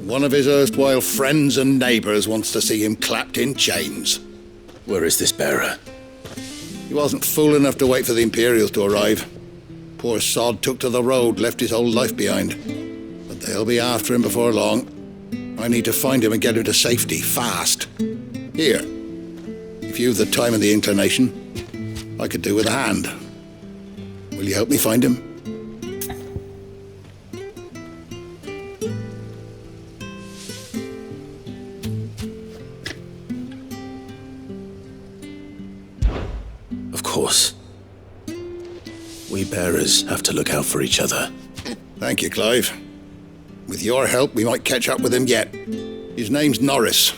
one of his erstwhile friends and neighbours wants to see him clapped in chains. Where is this bearer? He wasn't fool enough to wait for the Imperials to arrive. Poor sod took to the road, left his whole life behind. But they'll be after him before long. I need to find him and get him to safety, fast. Here, if you've the time and the inclination, I could do with a hand. Will you help me find him? Of course. We bearers have to look out for each other. Thank you, Clive. With your help, we might catch up with him yet. His name's Norris.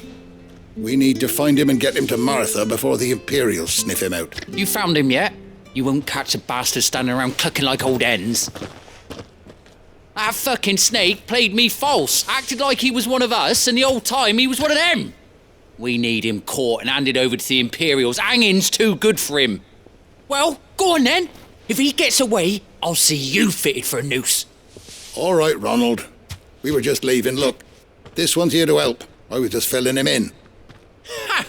We need to find him and get him to Martha before the Imperials sniff him out. You found him yet? You won't catch a bastard standing around clucking like old hens. That fucking snake played me false, acted like he was one of us, and the whole time he was one of them. We need him caught and handed over to the Imperials. Hanging's too good for him. Well, go on then. If he gets away, I'll see you fitted for a noose. All right, Ronald. We were just leaving. Look, this one's here to help. I was just filling him in. Ha!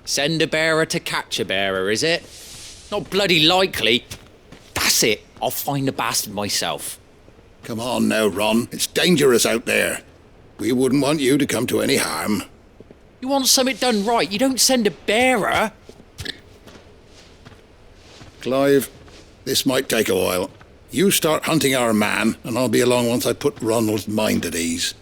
Send a bearer to catch a bearer, is it? Not bloody likely. That's it. I'll find the bastard myself. Come on now, Ron. It's dangerous out there. We wouldn't want you to come to any harm. You want something done right, you don't send a bearer. Clive, this might take a while. You start hunting our man, and I'll be along once I put Ronald's mind at ease.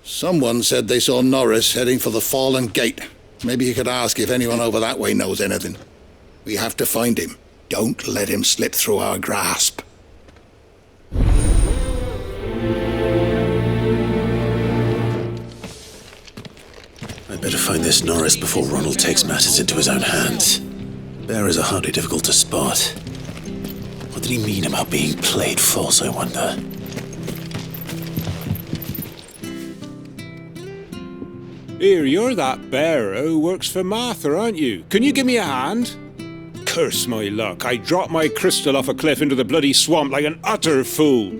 Someone said they saw Norris heading for the Fallen Gate. Maybe you could ask if anyone over that way knows anything. We have to find him. Don't let him slip through our grasp. I'd better find this Norris before Ronald takes matters into his own hands. Bearers are hardly difficult to spot. What did he mean about being played false, I wonder? Here, you're that bearer who works for Martha, aren't you? Can you give me a hand? Curse my luck, I dropped my crystal off a cliff into the bloody swamp like an utter fool.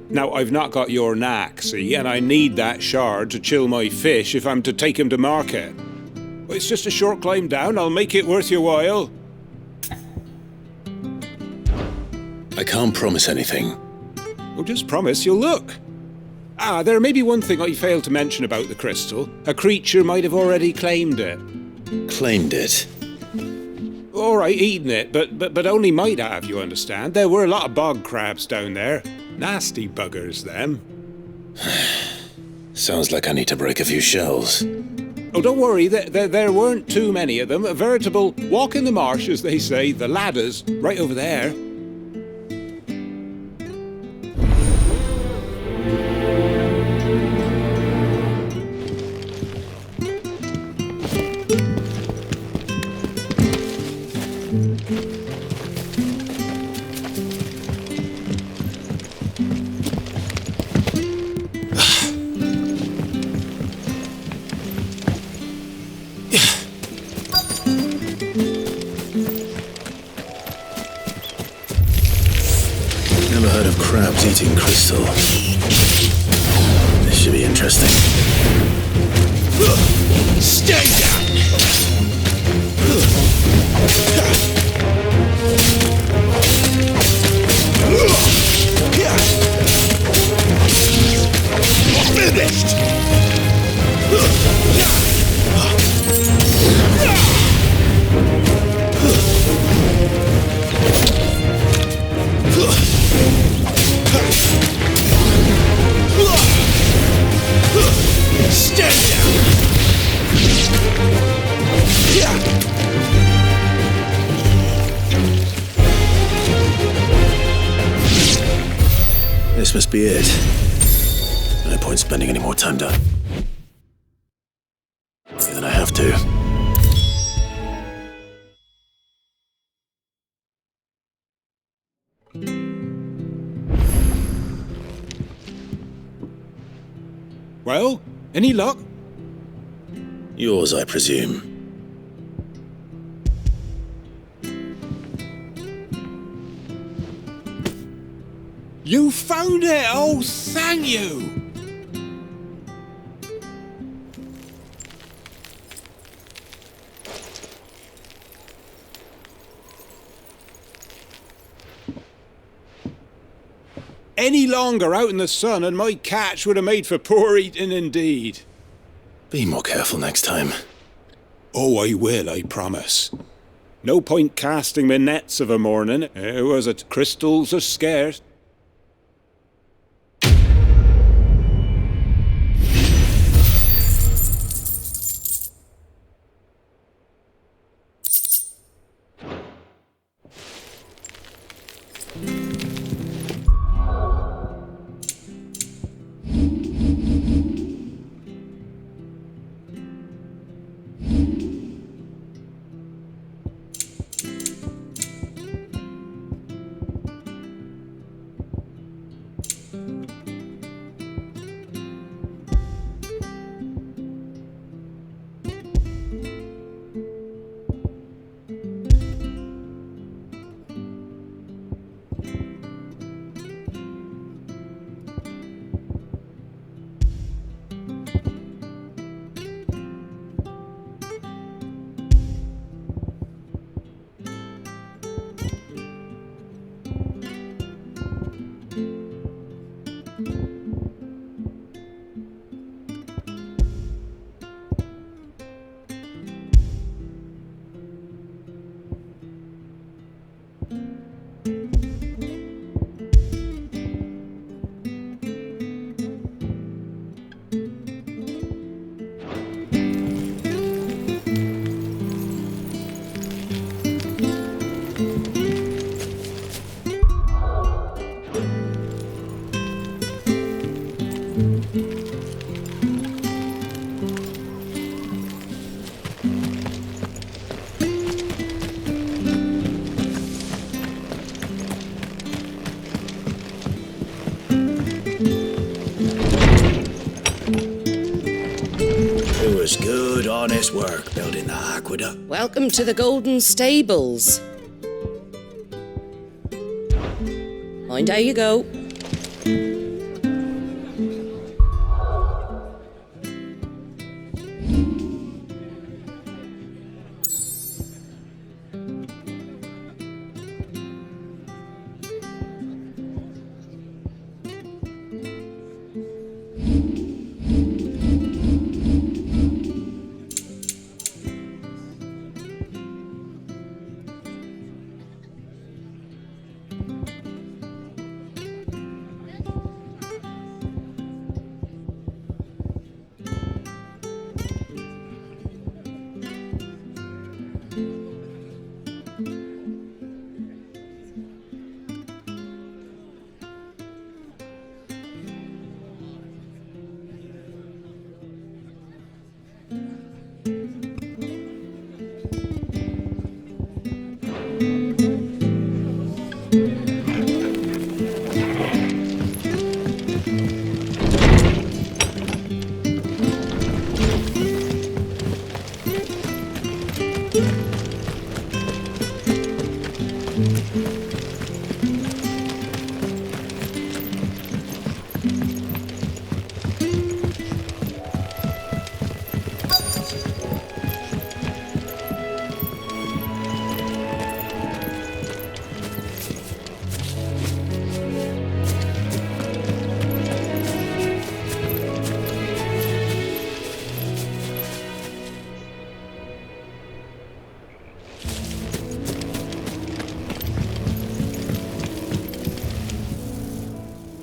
Now, I've not got your knack, see, and I need that shard to chill my fish if I'm to take him to market. Well, it's just a short climb down, I'll make it worth your while. I can't promise anything. Well, just promise you'll look. Ah, there may be one thing I failed to mention about the crystal. A creature might have already claimed it. Claimed it? all right eating it, but only might have, you understand. There were a lot of bog crabs down there. Nasty buggers, them. Sounds like I need to break a few shells. Oh, don't worry, there weren't too many of them. A veritable walk in the marsh, as they say, the ladders, right over there. Never heard of crabs eating crystal. This should be interesting. Stay down! Finished! Stay down! This must be it. No point spending any more time down. Okay, then I have to. Well, any luck? Yours, I presume. You found it! Oh, thank you! Any longer out in the sun and my catch would have made for poor eating indeed. Be more careful next time. Oh, I will, I promise. No point casting my nets of a morning. Was it crystals are scarce? Good, honest work building the aqueduct. Welcome to the Golden Stables. Mind how you go.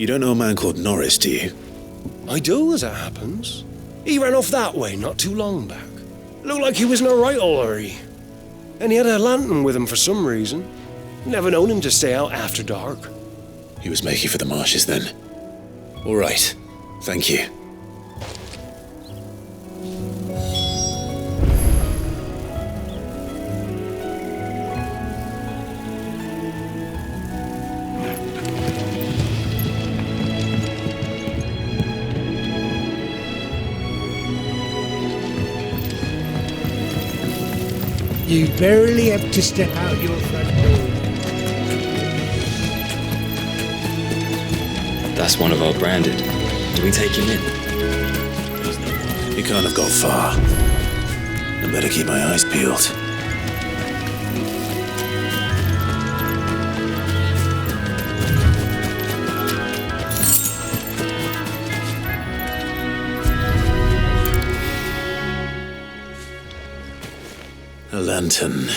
You don't know a man called Norris, do you? I do, as it happens. He ran off that way not too long back. Looked like he was in a right old hurry. And he had a lantern with him for some reason. Never known him to stay out after dark. He was making for the marshes then. All right. Thank you. You barely have to step out your front door. That's one of our branded. Do we take him in? He can't have gone far. I better keep my eyes peeled. A lantern.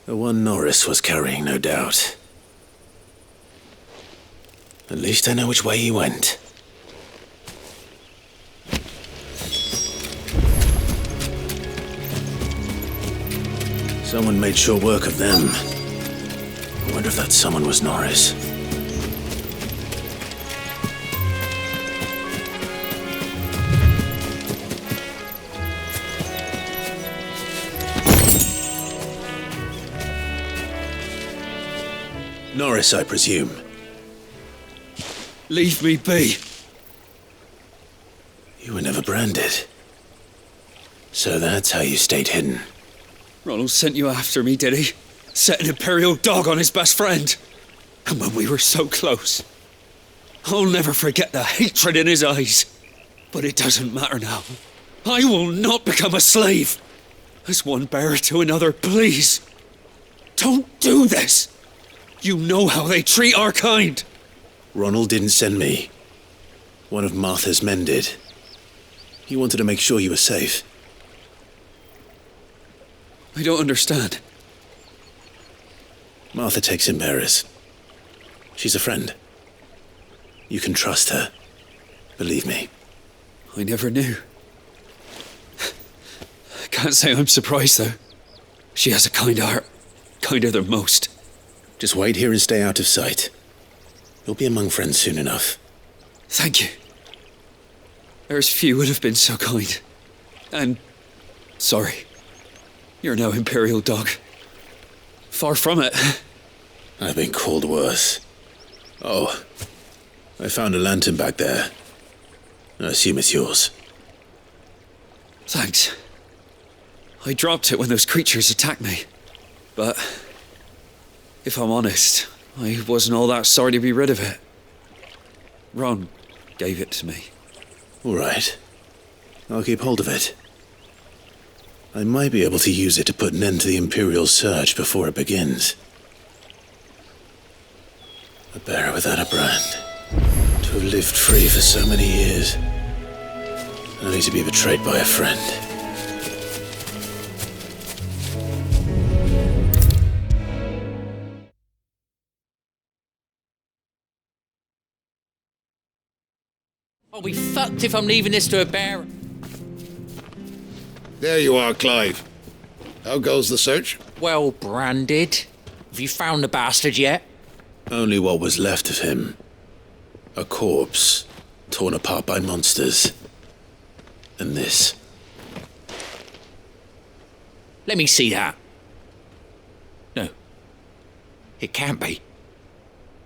The one Norris was carrying, no doubt. At least I know which way he went. Someone made sure work of them. I wonder if that someone was Norris. Norris, I presume. Leave me be. You were never branded. So that's how you stayed hidden. Ronald sent you after me, did he? Set an Imperial dog on his best friend. And when we were so close. I'll never forget the hatred in his eyes. But it doesn't matter now. I will not become a slave. As one bearer to another, please. Don't do this. You know how they treat our kind. Ronald didn't send me. One of Martha's men did. He wanted to make sure you were safe. I don't understand. Martha takes in bearers. She's a friend. You can trust her. Believe me. I never knew. I can't say I'm surprised, though. She has a kind heart. Kinder than most. Just wait here and stay out of sight. You'll be among friends soon enough. Thank you. There's few would have been so kind. And sorry. You're no Imperial dog. Far from it. I've been called worse. Oh, I found a lantern back there. I assume it's yours. Thanks. I dropped it when those creatures attacked me. But if I'm honest, I wasn't all that sorry to be rid of it. Ron gave it to me. All right. I'll keep hold of it. I might be able to use it to put an end to the Imperial search before it begins. A bearer without a brand. To have lived free for so many years. Only to be betrayed by a friend. I'll be fucked if I'm leaving this to a bearer. There you are, Clive. How goes the search? Well branded. Have you found the bastard yet? Only what was left of him. A corpse, torn apart by monsters. And this. Let me see that. No. It can't be.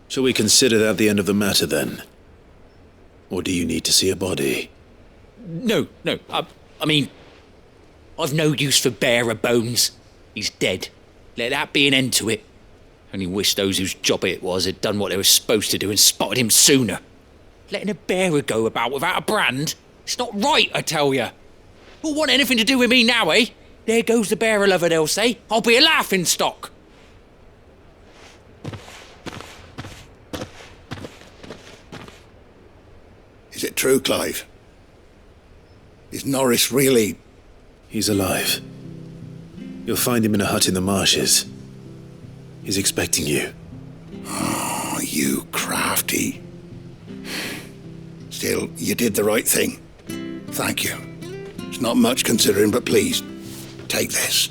Shall we consider that the end of the matter, then? Or do you need to see a body? No. I mean, I've no use for bearer bones. He's dead. Let that be an end to it. Only wish those whose job it was had done what they were supposed to do and spotted him sooner. Letting a bearer go about without a brand? It's not right, I tell you. Who'll want anything to do with me now, eh? There goes the bearer lover, they'll say. I'll be a laughing stock. Is it true, Clive? Is Norris really... He's alive. You'll find him in a hut in the marshes. He's expecting you. Oh, you crafty. Still, you did the right thing. Thank you. It's not much considering, but please, take this.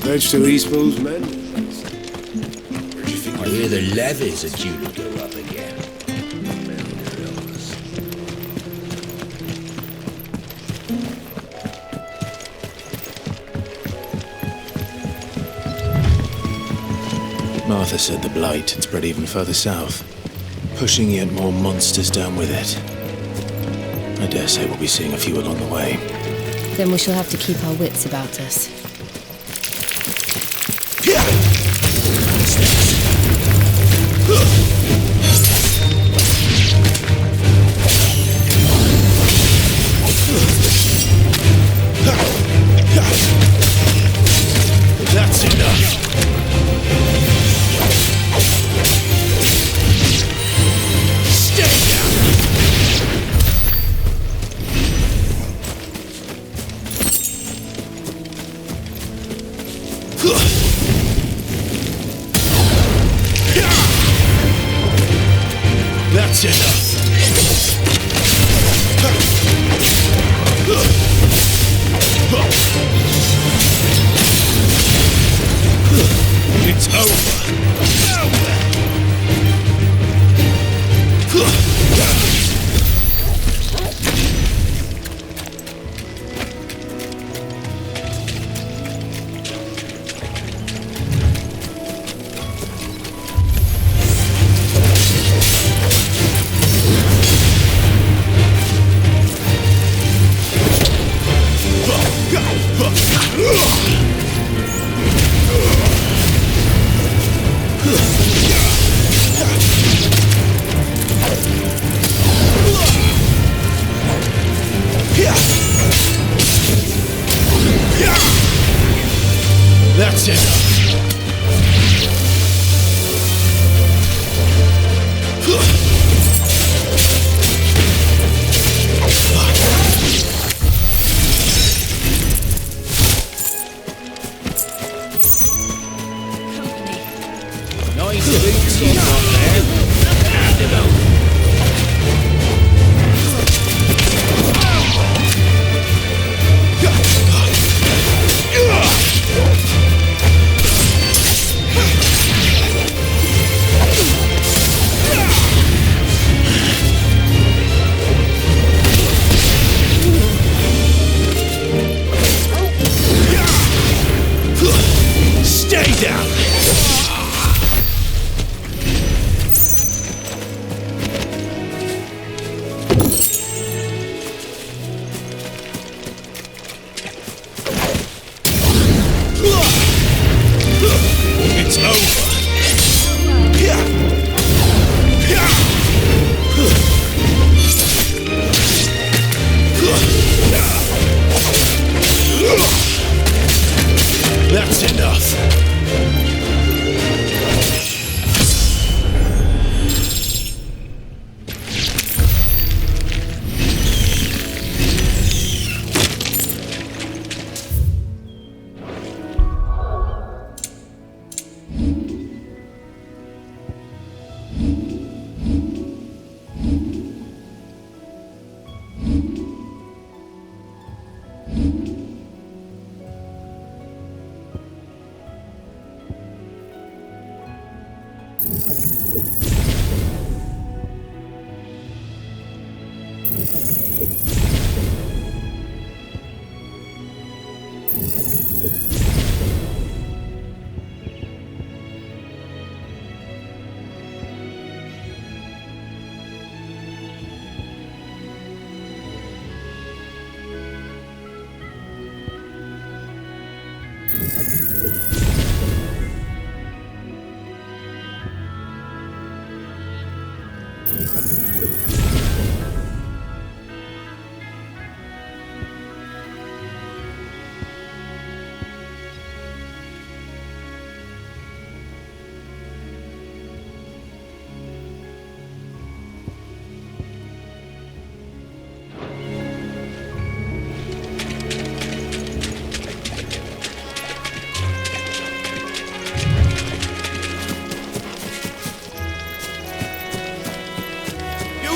Pledge to Eastpool's men. I hear the levies are due to go up again. Martha said the blight had spread even further south, pushing yet more monsters down with it. I dare say we'll be seeing a few along the way. Then we shall have to keep our wits about us. That's enough. Stay down. That's enough. It's over. That's enough. Nice boots you've got there. Hand him over. Stay down. It's over. That's enough.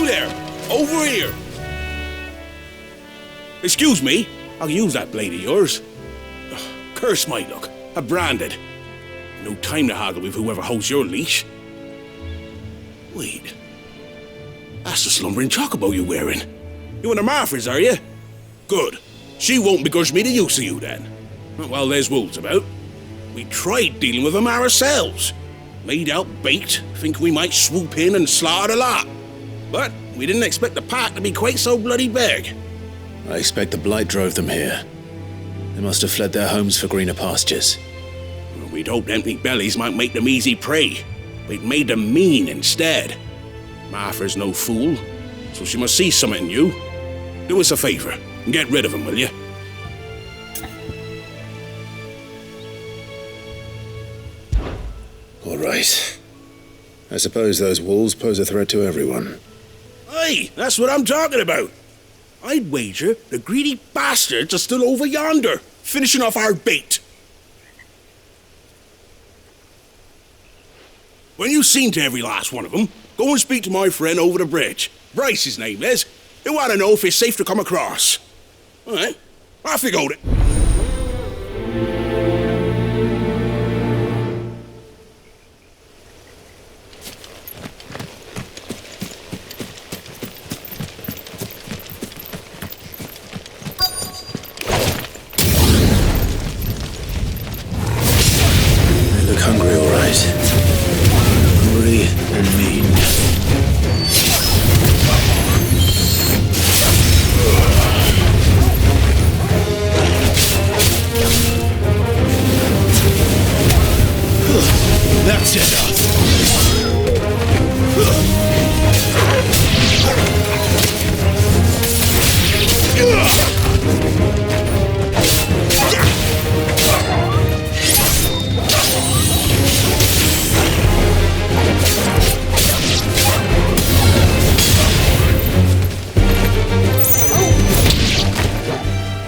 You there! Over here! Excuse me, I'll use that blade of yours. Ugh, curse my luck. I'm branded. No time to haggle with whoever holds your leash. Wait. That's the slumbering chocobo you're wearing. You one of Martha's, are you? Good. She won't begrudge me the use of you then. Well, there's wolves about. We tried dealing with them ourselves. Laid out bait, thinking we might swoop in and slaughter the lot. But we didn't expect the pack to be quite so bloody big. I expect the blight drove them here. They must have fled their homes for greener pastures. Well, we'd hoped empty bellies might make them easy prey. We'd made them mean instead. Martha's no fool, so she must see something in you. Do us a favour and get rid of them, will you? All right. I suppose those wolves pose a threat to everyone. Aye, that's what I'm talking about. I'd wager the greedy bastards are still over yonder, finishing off our bait. When you've seen to every last one of them, go and speak to my friend over the bridge. Bryce, his name is. He want to know if it's safe to come across. All right, off you go then. Hungry, all right. Hungry and mean. That's enough.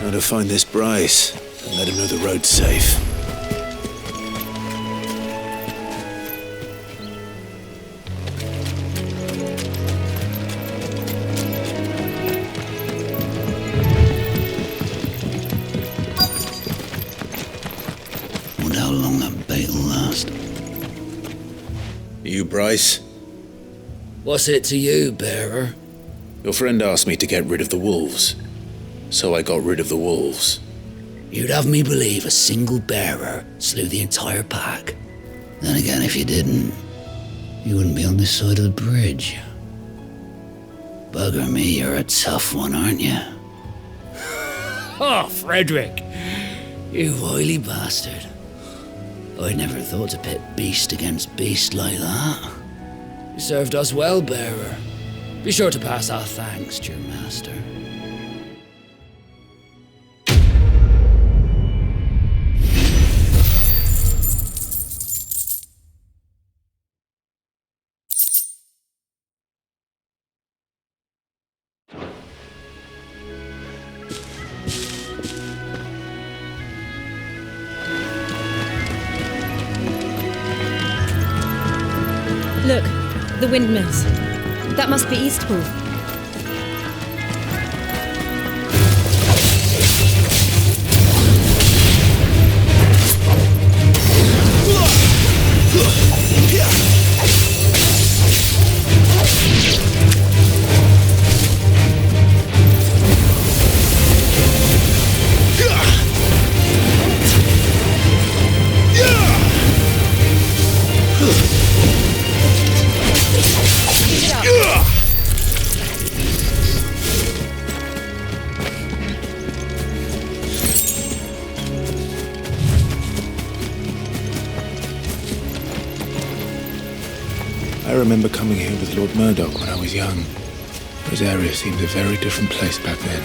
Now to find this Bryce and let him know the road's safe. Wonder how long that bait'll last. You, Bryce? What's it to you, bearer? Your friend asked me to get rid of the wolves. So I got rid of the wolves. You'd have me believe a single bearer slew the entire pack. Then again, if you didn't, you wouldn't be on this side of the bridge. Bugger me, you're a tough one, aren't you? Oh, Frederick! You wily bastard. I never thought to pit beast against beast like that. You served us well, bearer. Be sure to pass our thanks to your master. Look, the windmills. That must be Eastpool. I remember coming here with Lord Murdoch when I was young. This area seemed a very different place back then.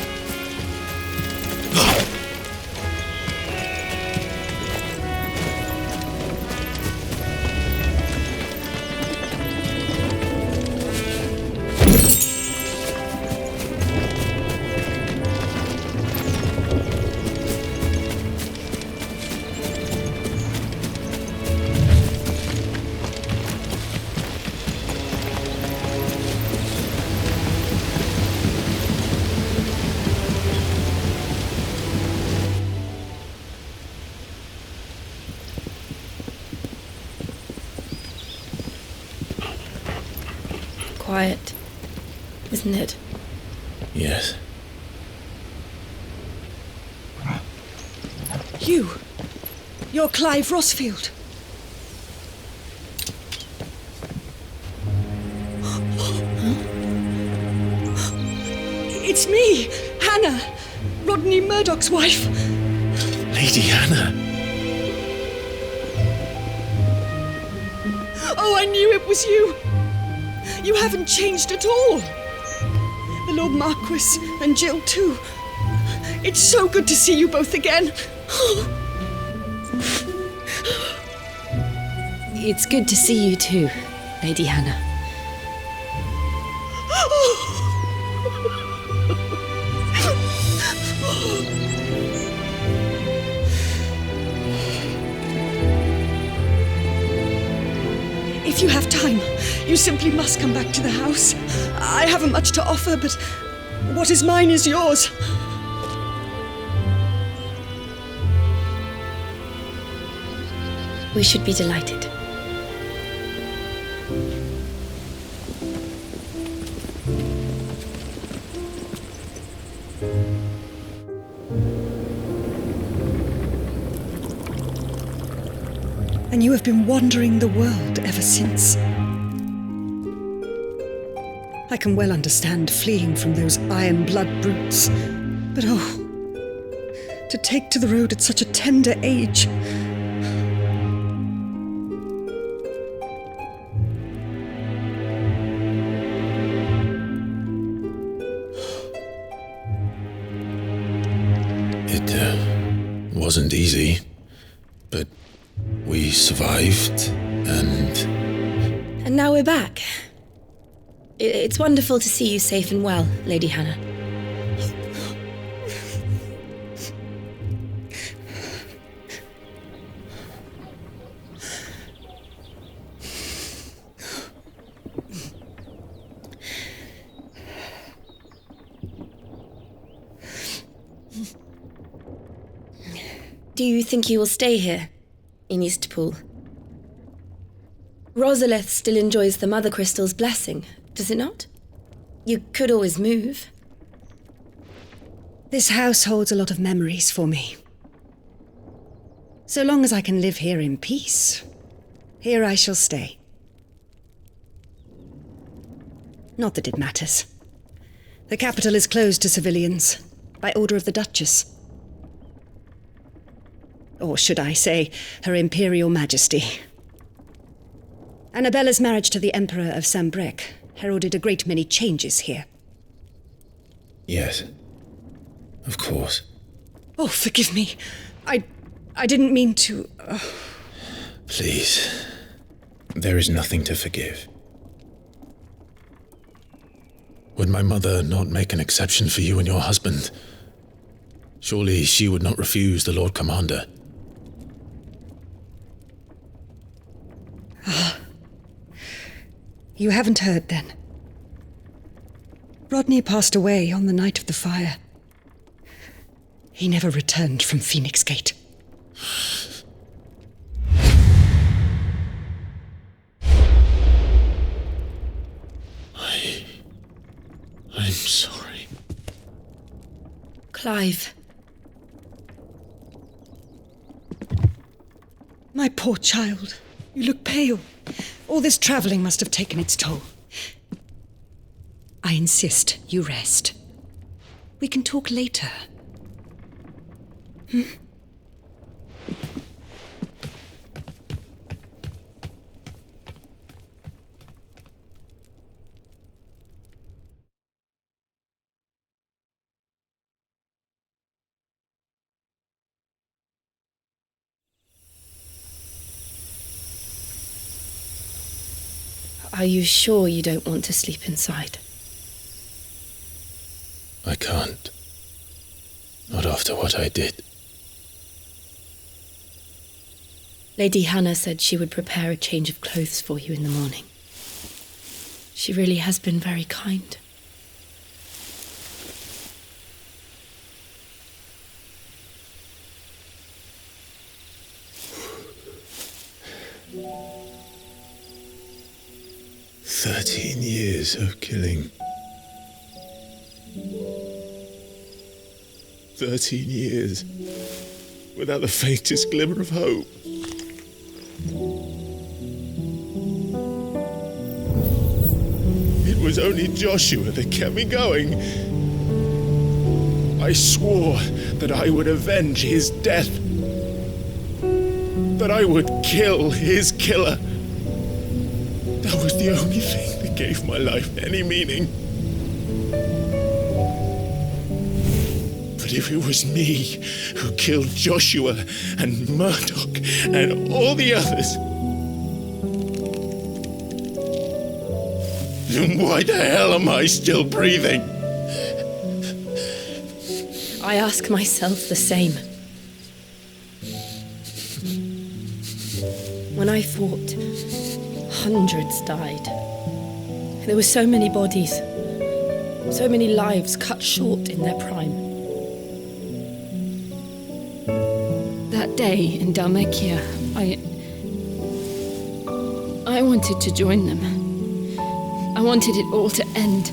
quiet, isn't it? Yes. You're Clive Rosfield. It's me, Hannah, Rodney Murdoch's wife. Lady Hannah. Oh, I knew it was you. You haven't changed at all. The Lord Marquis and Jill too. It's so good to see you both again. It's good to see you too, Lady Hannah. If you have time, you simply must come back to the house. I haven't much to offer, but what is mine is yours. We should be delighted. And you have been wandering the world ever since. I can well understand fleeing from those iron blood brutes, but oh, to take to the road at such a tender age. It wasn't easy, but we survived, and... And now we're back. It's wonderful to see you safe and well, Lady Hannah. Do you think you will stay here, in Eastpool? Rosalith still enjoys the Mother Crystal's blessing, does it not? You could always move. This house holds a lot of memories for me. So long as I can live here in peace, here I shall stay. Not that it matters. The capital is closed to civilians, by order of the Duchess. Or should I say, Her Imperial Majesty. Annabella's marriage to the Emperor of Sambrec heralded a great many changes here. Yes. Of course. Oh, forgive me. I didn't mean to... Please. There is nothing to forgive. Would my mother not make an exception for you and your husband? Surely she would not refuse the Lord Commander. You haven't heard, then. Rodney passed away on the night of the fire. He never returned from Phoenix Gate. I'm sorry. Clive. My poor child. You look pale. All this traveling must have taken its toll. I insist you rest. We can talk later. Are you sure you don't want to sleep inside? I can't. Not after what I did. Lady Hannah said she would prepare a change of clothes for you in the morning. She really has been very kind. "13 years of killing. 13 years without the faintest glimmer of hope. It was only Joshua that kept me going. I swore that I would avenge his death, that I would kill his killer. That was the only thing that gave my life any meaning. But if it was me who killed Joshua and Murdoch and all the others, then why the hell am I still breathing? I ask myself the same. When I fought, hundreds died. There were so many bodies, so many lives cut short in their prime. That day in Dalmatia, I wanted to join them. I wanted it all to end.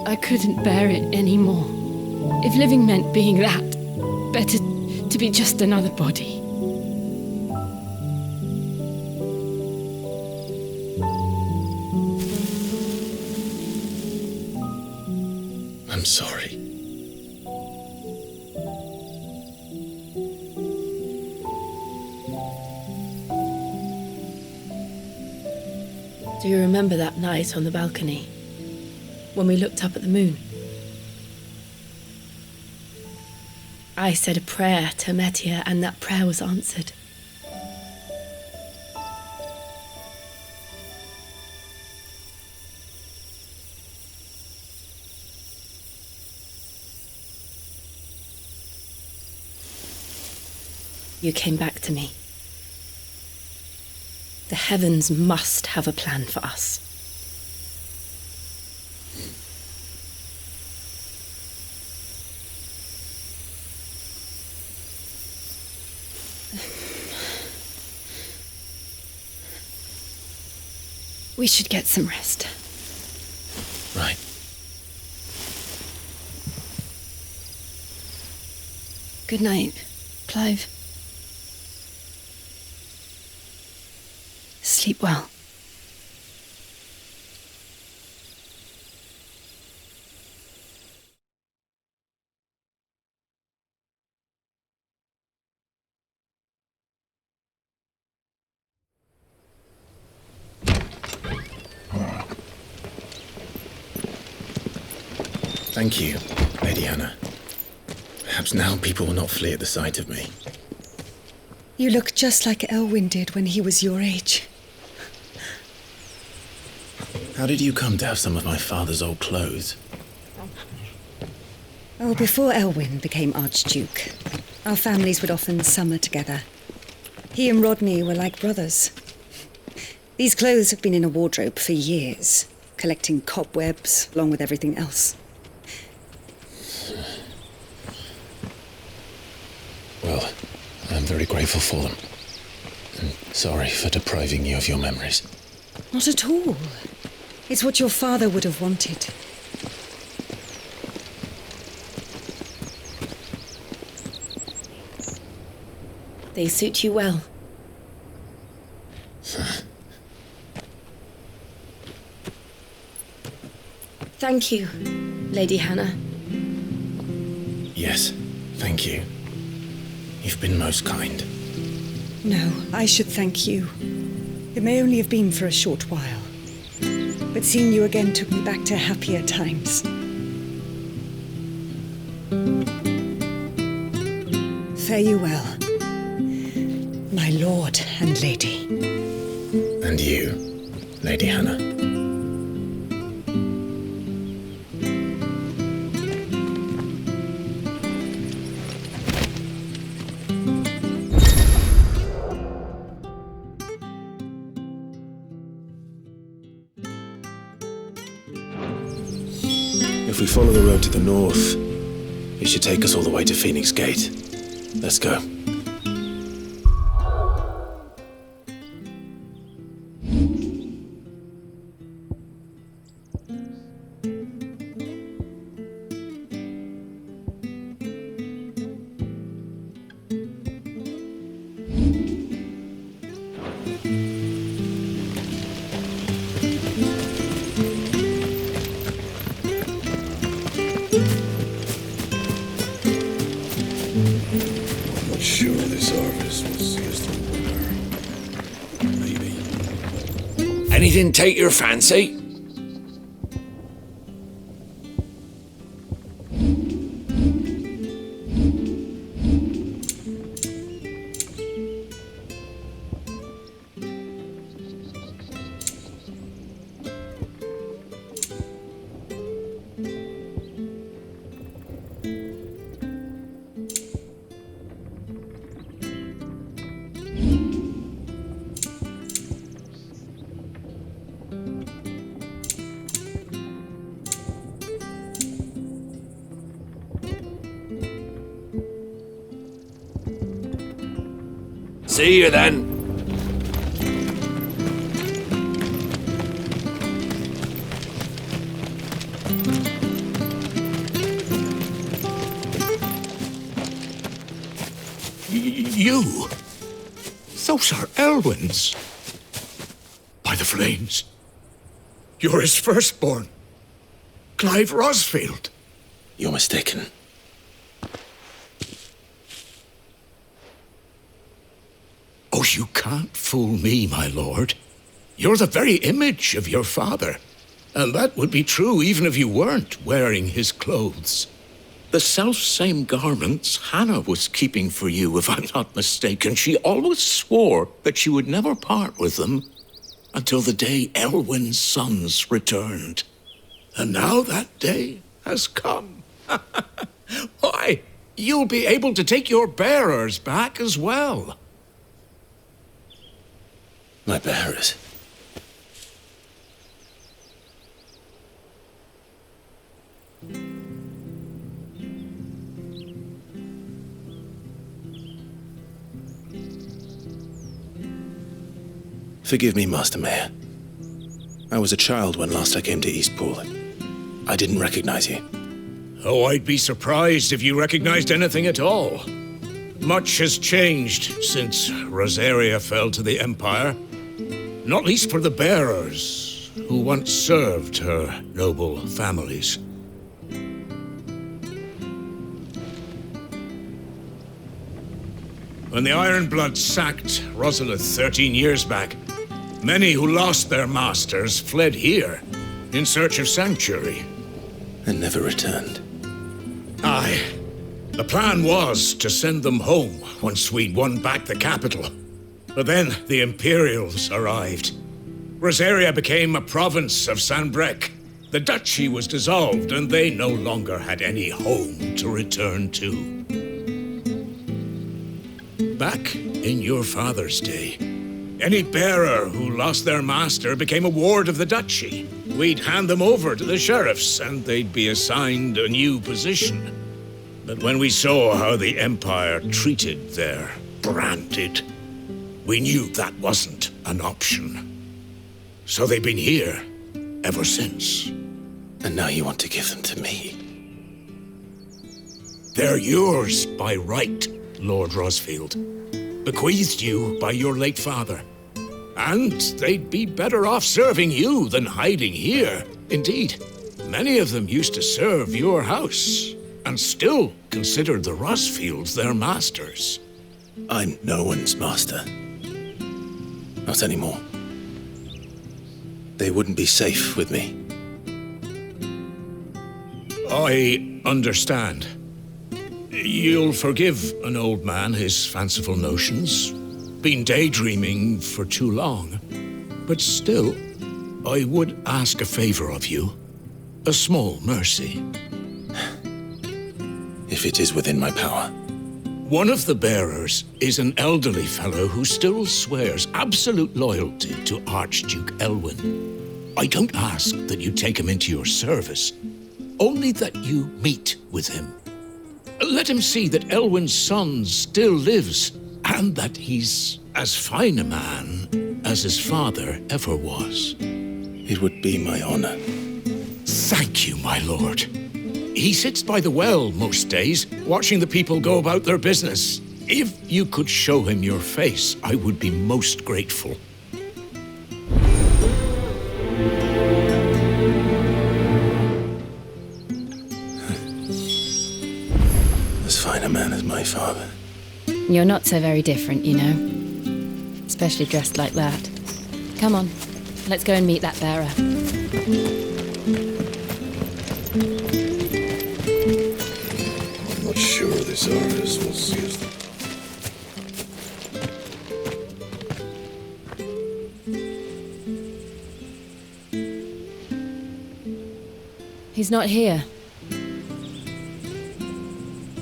I couldn't bear it anymore. If living meant being that, better to be just another body. I'm sorry. Do you remember that night on the balcony, when we looked up at the moon? I said a prayer to Metia, and that prayer was answered. You came back to me. The heavens must have a plan for us. We should get some rest. Right. Good night, Clive. Sleep well. Thank you, Lady Hannah. Perhaps now people will not flee at the sight of me. You look just like Elwyn did when he was your age. How did you come to have some of my father's old clothes? Oh, before Elwyn became Archduke, our families would often summer together. He and Rodney were like brothers. These clothes have been in a wardrobe for years, collecting cobwebs along with everything else. Well, I'm very grateful for them. And sorry for depriving you of your memories. Not at all. It's what your father would have wanted. They suit you well. Thank you, Lady Hannah. Yes, thank you. You've been most kind. No, I should thank you. It may only have been for a short while, but seeing you again took me back to happier times. Fare you well, my lord and lady. And you, Lady Hannah. If we follow the road to the north, it should take us all the way to Phoenix Gate. Let's go. I'm not sure this harvest will see us through winter. Maybe. Anything take your fancy? See you then. You? Those are Elwin's. By the flames. You're his firstborn. Clive Rosfield. You're mistaken. Oh, you can't fool me, my lord. You're the very image of your father. And that would be true even if you weren't wearing his clothes. The self-same garments Hannah was keeping for you, if I'm not mistaken. She always swore that she would never part with them until the day Elwin's sons returned. And now that day has come. Why, you'll be able to take your bearers back as well. My bearers? Forgive me, Master Mayor. I was a child when last I came to Eastpool. I didn't recognize you. Oh, I'd be surprised if you recognized anything at all. Much has changed since Rosaria fell to the Empire. Not least for the bearers, who once served her noble families. When the Ironbloods sacked Rosalith 13 years back, many who lost their masters fled here in search of sanctuary. And never returned. Aye. The plan was to send them home once we'd won back the capital. But then the Imperials arrived. Rosaria became a province of Sanbreque. The duchy was dissolved, and they no longer had any home to return to. Back in your father's day, any bearer who lost their master became a ward of the duchy. We'd hand them over to the sheriffs, and they'd be assigned a new position. But when we saw how the Empire treated their branded, we knew that wasn't an option. So they've been here ever since. And now you want to give them to me? They're yours by right, Lord Rosfield. Bequeathed you by your late father. And they'd be better off serving you than hiding here. Indeed, many of them used to serve your house, and still considered the Rosfields their masters. I'm no one's master. Not anymore. They wouldn't be safe with me. I understand. You'll forgive an old man his fanciful notions. Been daydreaming for too long. But still, I would ask a favor of you. A small mercy. If it is within my power. One of the bearers is an elderly fellow who still swears absolute loyalty to Archduke Elwin. I don't ask that you take him into your service, only that you meet with him. Let him see that Elwin's son still lives, and that he's as fine a man as his father ever was. It would be my honor. Thank you, my lord. He sits by the well most days, watching the people go about their business. If you could show him your face, I would be most grateful. As fine a man as my father. You're not so very different, you know. Especially dressed like that. Come on, let's go and meet that bearer. I'm not sure this artist will see us. He's not here.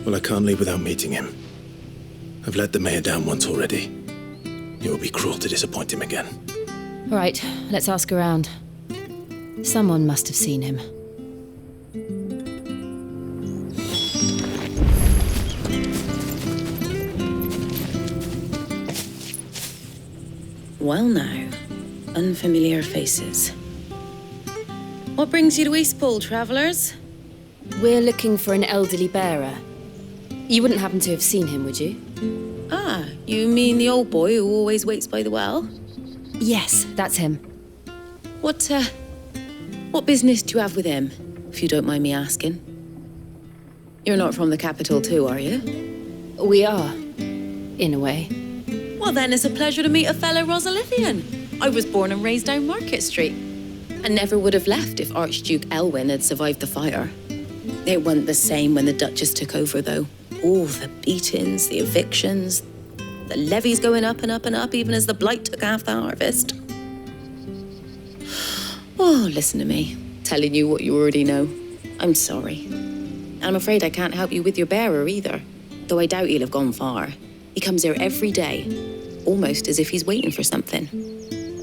Well, I can't leave without meeting him. I've let the mayor down once already. It would be cruel to disappoint him again. All right, let's ask around. Someone must have seen him. Well now, unfamiliar faces. What brings you to Eastpool, travellers? We're looking for an elderly bearer. You wouldn't happen to have seen him, would you? Ah, you mean the old boy who always waits by the well? Yes, that's him. What business do you have with him, if you don't mind me asking? You're not from the capital too, are you? We are, in a way. Well then, it's a pleasure to meet a fellow Rosalithian. I was born and raised down Market Street, and never would have left if Archduke Elwyn had survived the fire. It wasn't the same when the Duchess took over, though. All the beatings, the evictions, the levies going up and up and up, even as the blight took half the harvest. Oh, listen to me, telling you what you already know. I'm sorry. I'm afraid I can't help you with your bearer either, though I doubt he'll have gone far. He comes here every day, almost as if he's waiting for something.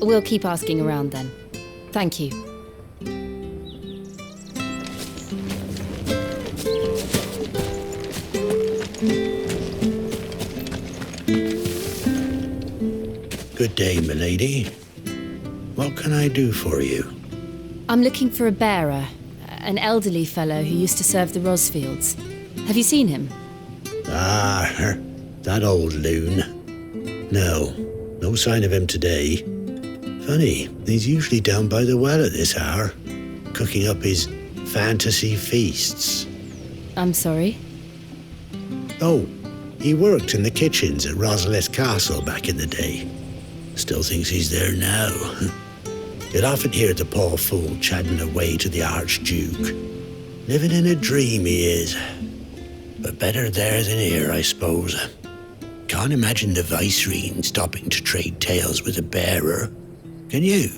We'll keep asking around then. Thank you. Good day, milady. What can I do for you? I'm looking for a bearer, an elderly fellow who used to serve the Rosfields. Have you seen him? Ah, that old loon. No sign of him today. Funny, he's usually down by the well at this hour, cooking up his fantasy feasts. I'm sorry? Oh, he worked in the kitchens at Rosalith Castle back in the day. Still thinks he's there now. You'd often hear the poor fool chatting away to the Archduke. Living in a dream he is. But better there than here, I suppose. Can't imagine the Vicereine stopping to trade tales with a bearer. Can you?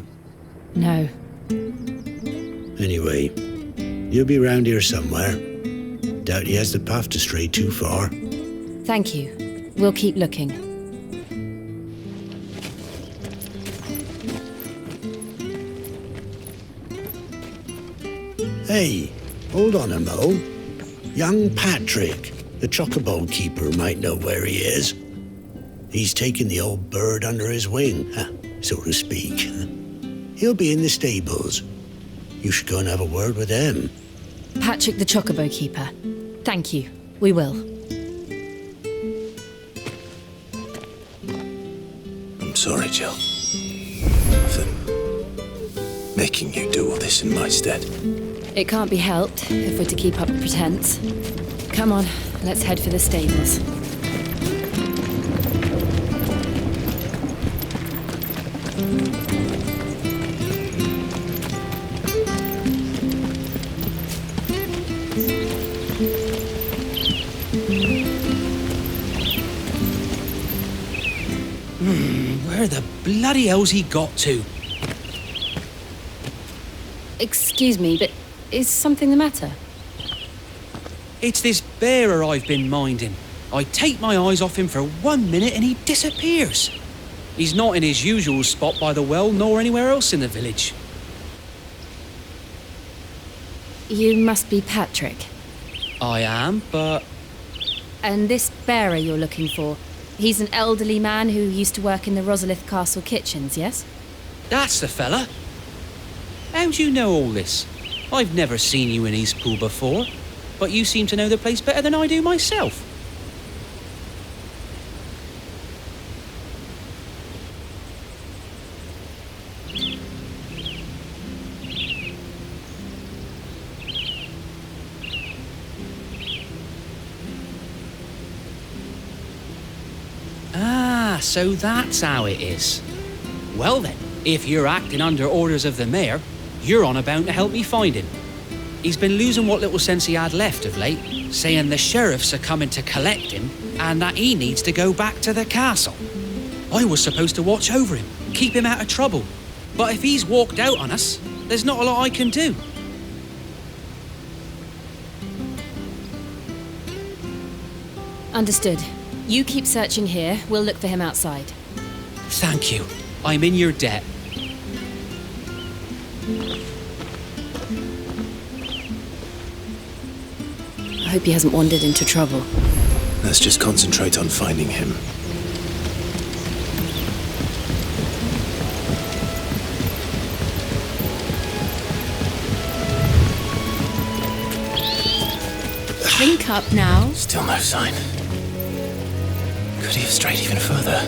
No. Anyway, you'll be round here somewhere. Doubt he has the path to stray too far. Thank you. We'll keep looking. Hey, hold on a mo. Young Patrick, the chocobo keeper, might know where he is. He's taken the old bird under his wing, so to speak. He'll be in the stables. You should go and have a word with him. Patrick the chocobo keeper. Thank you. We will. I'm sorry, Jill. For making you do all this in my stead. It can't be helped if we're to keep up the pretense. Come on, let's head for the stables. Where the bloody hell's he got to? Excuse me, but is something the matter? It's this bearer I've been minding. I take my eyes off him for 1 minute and he disappears. He's not in his usual spot by the well, nor anywhere else in the village. You must be Patrick. I am, but... And this bearer you're looking for, he's an elderly man who used to work in the Rosalith Castle kitchens, yes? That's the fella. How do you know all this? I've never seen you in Eastpool before, but you seem to know the place better than I do myself. Ah, so that's how it is. Well then, if you're acting under orders of the mayor, you're on about to help me find him. He's been losing what little sense he had left of late, saying the sheriffs are coming to collect him and that he needs to go back to the castle. I was supposed to watch over him, keep him out of trouble. But if he's walked out on us, there's not a lot I can do. Understood. You keep searching here, we'll look for him outside. Thank you. I'm in your debt. I hope he hasn't wandered into trouble. Let's just concentrate on finding him. Drink up now. Still no sign. Could he have strayed even further?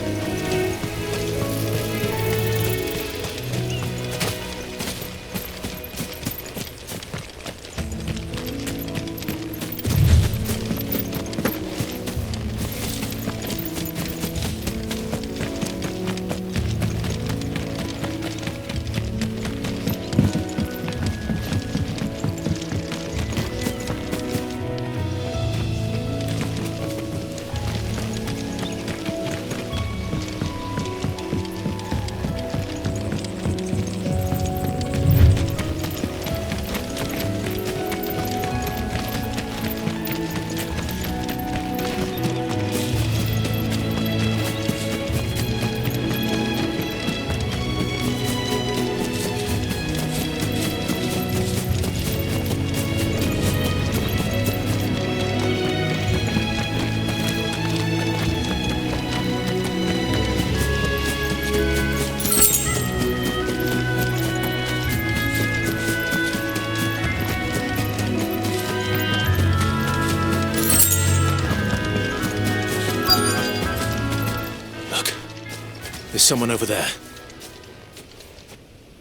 There's someone over there.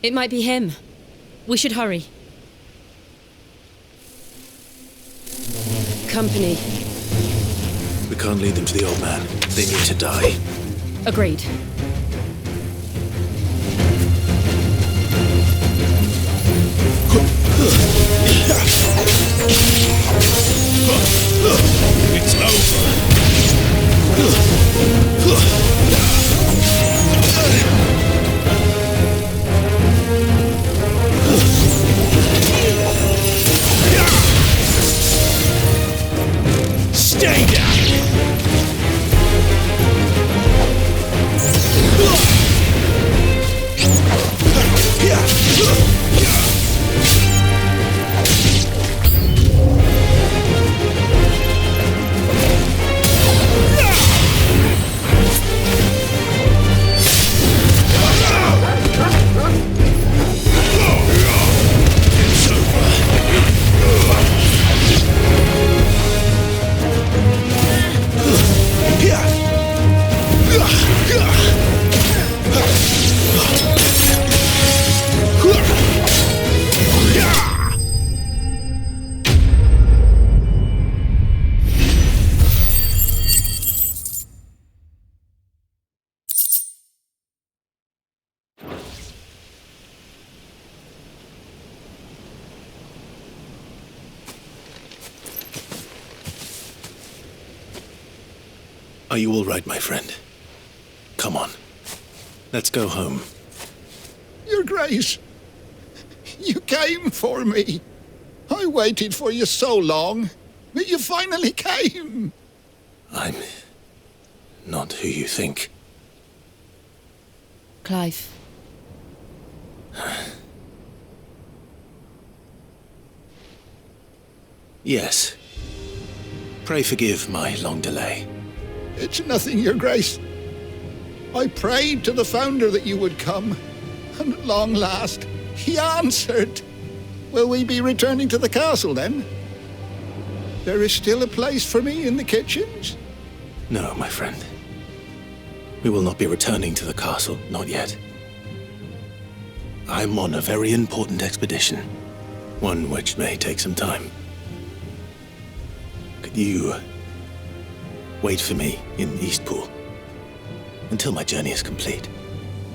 It might be him. We should hurry. Company. We can't lead them to the old man. They need to die. Agreed. It's over. Stay down! Are you all right, my friend? Come on. Let's go home. Your Grace, you came for me. I waited for you so long, but you finally came. I'm not who you think. Clive. Yes. Pray forgive my long delay. It's nothing, Your Grace. I prayed to the Founder that you would come, and at long last, he answered. Will we be returning to the castle then? There is still a place for me in the kitchens? No, my friend. We will not be returning to the castle, not yet. I'm on a very important expedition, one which may take some time. Could you wait for me in Eastpool until my journey is complete?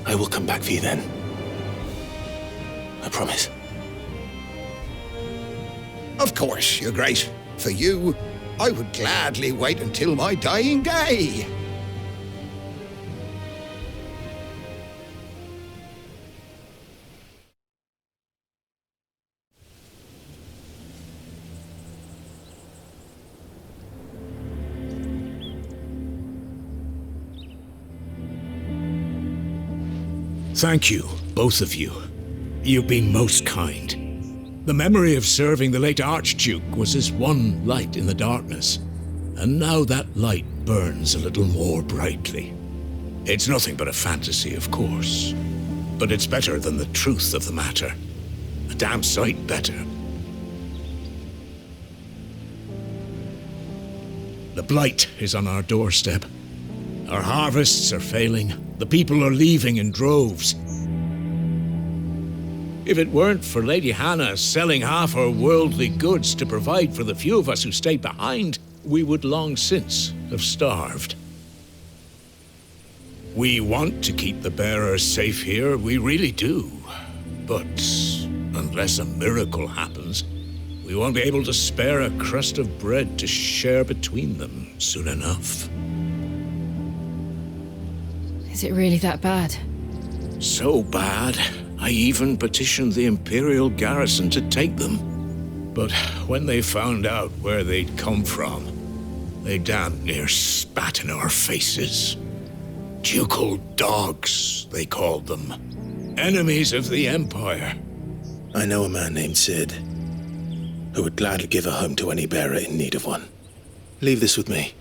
I will come back for you then. I promise. Of course, Your Grace. For you, I would gladly wait until my dying day. Thank you, both of you. You've been most kind. The memory of serving the late Archduke was as one light in the darkness, and now that light burns a little more brightly. It's nothing but a fantasy, of course, but it's better than the truth of the matter. A damn sight better. The blight is on our doorstep. Our harvests are failing. The people are leaving in droves. If it weren't for Lady Hannah selling half her worldly goods to provide for the few of us who stayed behind, we would long since have starved. We want to keep the bearers safe here, we really do. But unless a miracle happens, we won't be able to spare a crust of bread to share between them soon enough. Is it really that bad? So bad, I even petitioned the Imperial garrison to take them. But when they found out where they'd come from, they damn near spat in our faces. Ducal dogs, they called them. Enemies of the Empire. I know a man named Sid, who would gladly give a home to any bearer in need of one. Leave this with me.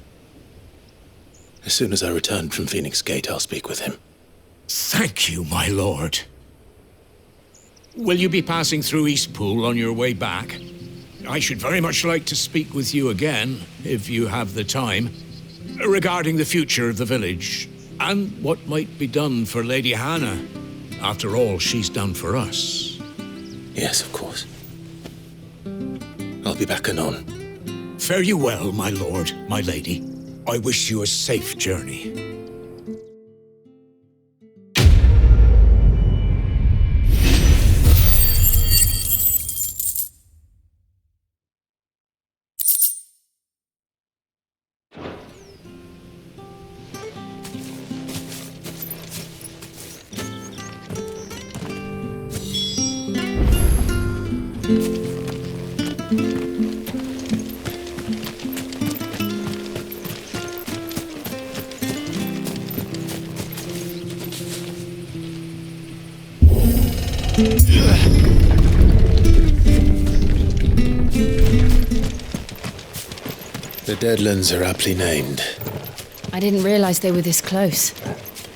As soon as I return from Phoenix Gate, I'll speak with him. Thank you, my lord. Will you be passing through Eastpool on your way back? I should very much like to speak with you again, if you have the time, regarding the future of the village, and what might be done for Lady Hannah. After all she's done for us. Yes, of course. I'll be back anon. Fare you well, my lord, my lady. I wish you a safe journey. The Deadlands are aptly named. I didn't realize they were this close.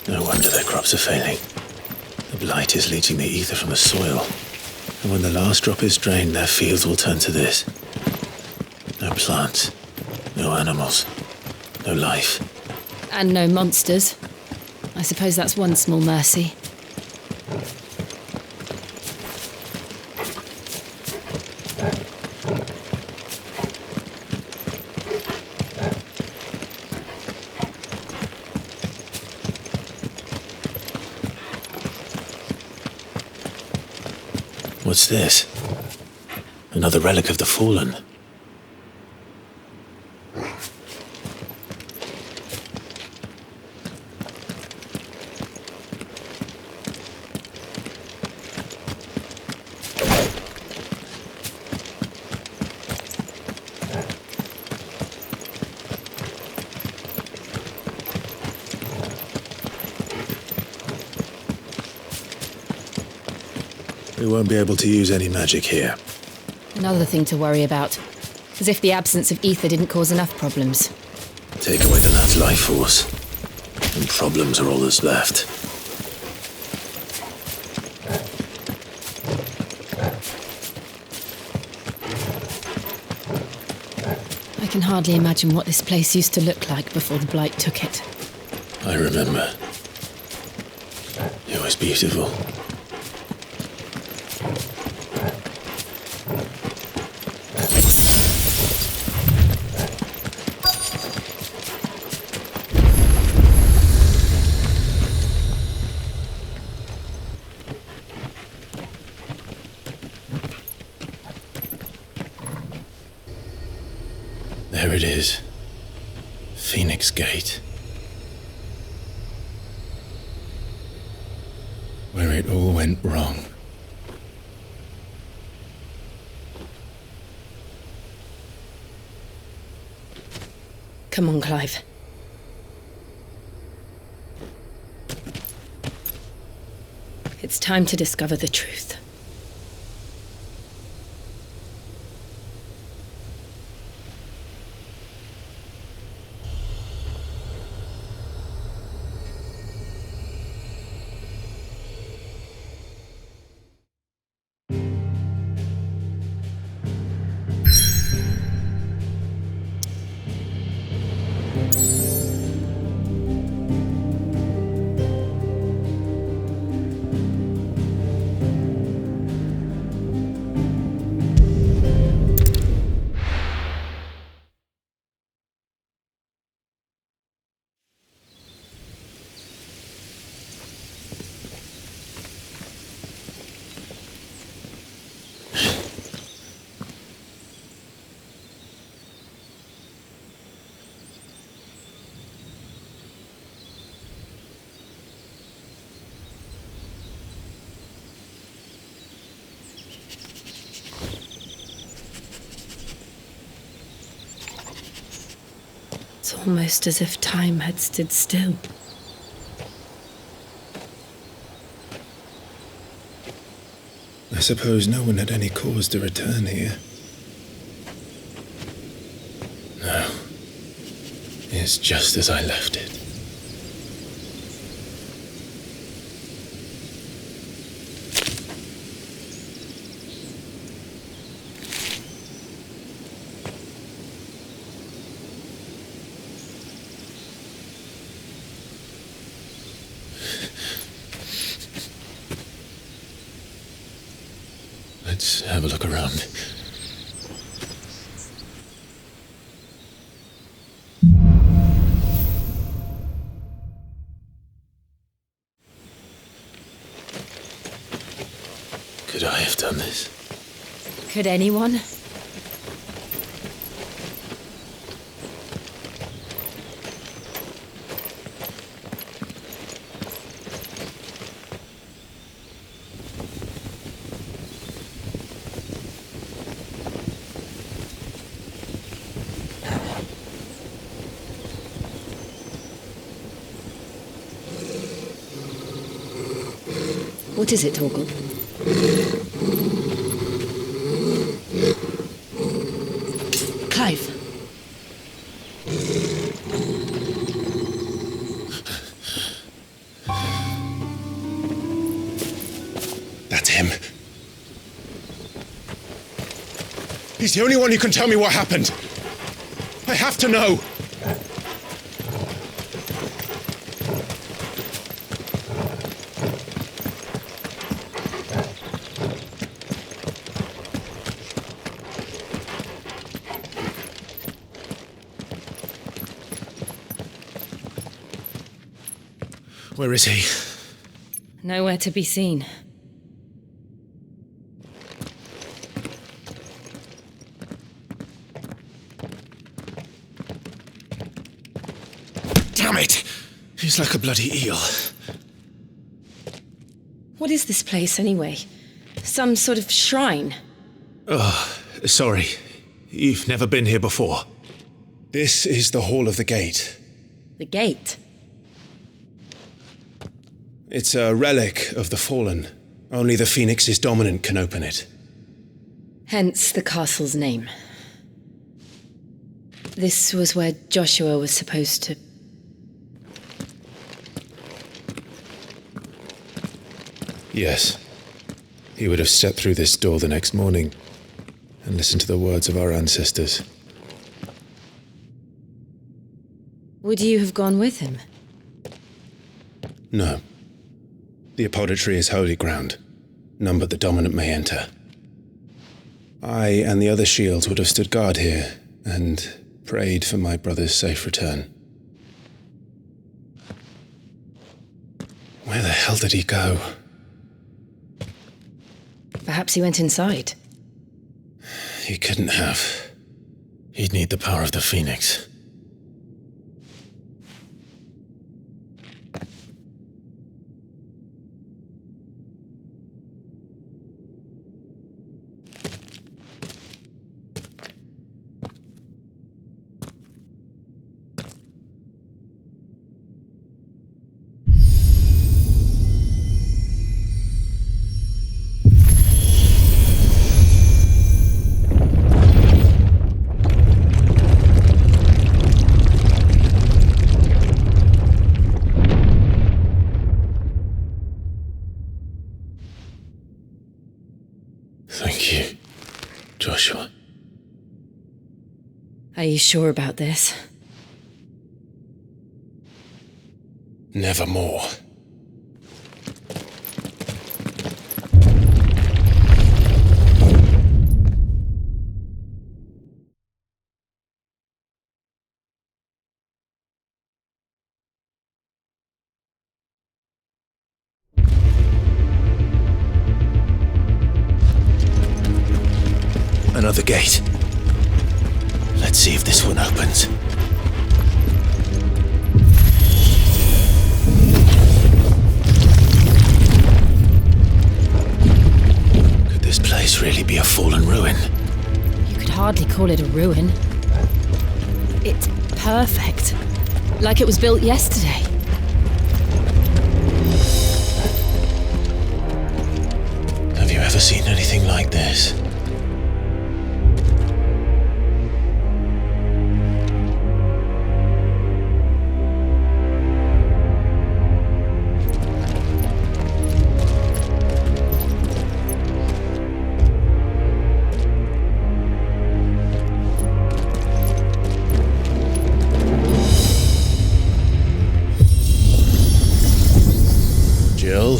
No wonder their crops are failing. The blight is leaching the ether from the soil. And when the last drop is drained, their fields will turn to this. No plants, no animals, no life. And no monsters. I suppose that's one small mercy. What's this? Another relic of the fallen. We won't be able to use any magic here. Another thing to worry about. As if the absence of ether didn't cause enough problems. Take away the lad's life force, and problems are all that's left. can hardly imagine what this place used to look like before the Blight took it. I remember. It was beautiful. There it is. Phoenix Gate. Where it all went wrong. Come on, Clive. It's time to discover the truth. It's almost as if time had stood still. I suppose no one had any cause to return here. No. It's just as I left it. Let's have a look around. Could I have done this? Could anyone? What is it, Torgal? Clive. That's him. He's the only one who can tell me what happened. I have to know. Where is he? Nowhere to be seen. Damn it! He's like a bloody eel. What is this place, anyway? Some sort of shrine? Oh, sorry. You've never been here before. This is the Hall of the Gate. The gate? It's a relic of the Fallen. Only the Phoenix's dominant can open it. Hence the castle's name. This was where Joshua was supposed to... Yes. He would have stepped through this door the next morning and listened to the words of our ancestors. Would you have gone with him? No. The apodatory is holy ground. None but the dominant may enter. I and the other shields would have stood guard here, and prayed for my brother's safe return. Where the hell did he go? Perhaps he went inside. He couldn't have. He'd need the power of the Phoenix. Thank you, Joshua. Are you sure about this? Nevermore. Another gate. Let's see if this one opens. Could this place really be a fallen ruin? You could hardly call it a ruin. It's perfect. Like it was built yesterday. Have you ever seen anything like this? Jill?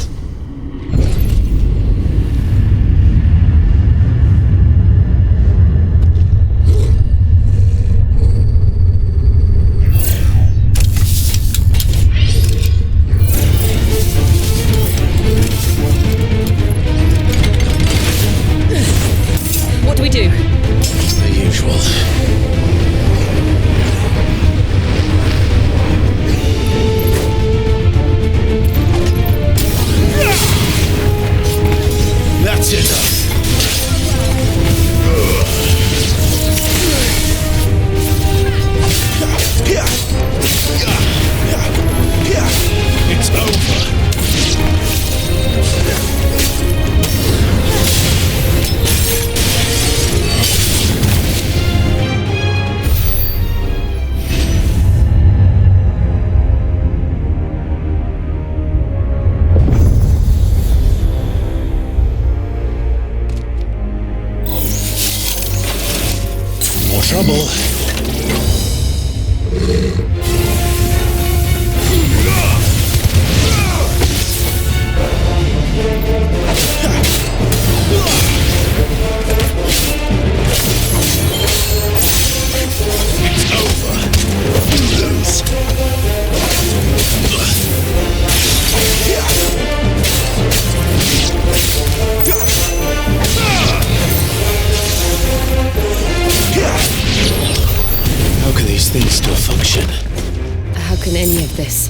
What do we do? The usual. That's enough. It's over. More trouble. It's over. You lose. How can these things still function? How can any of this?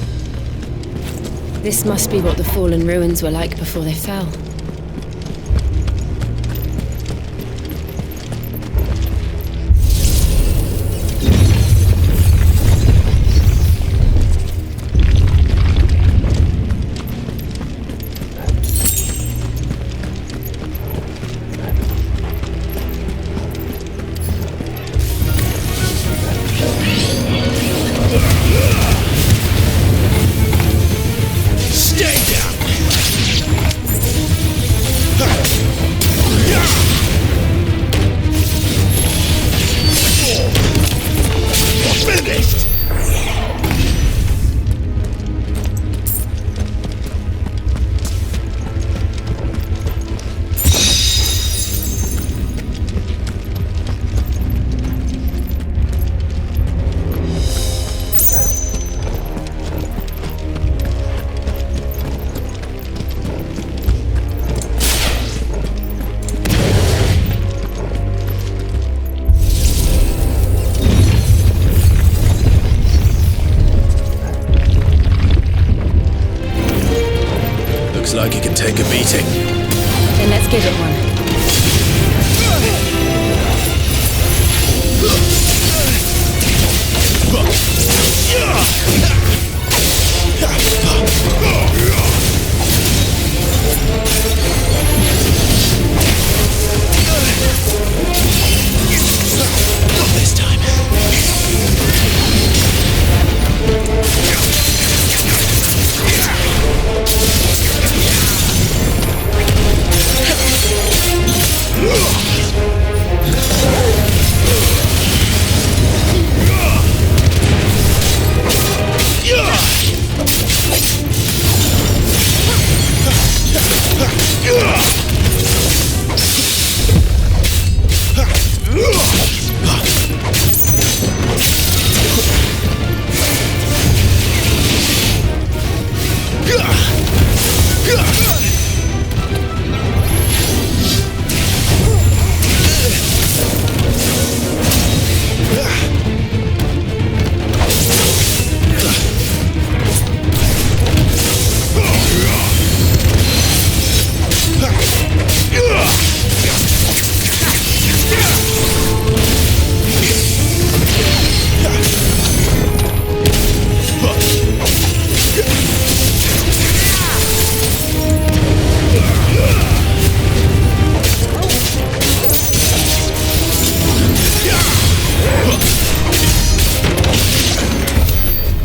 This must be what the fallen ruins were like before they fell. Stay down! meeting. Then let's give it one. Not this time.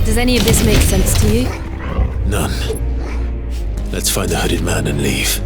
Does any of this make sense to you? None. Let's find the hooded man and leave.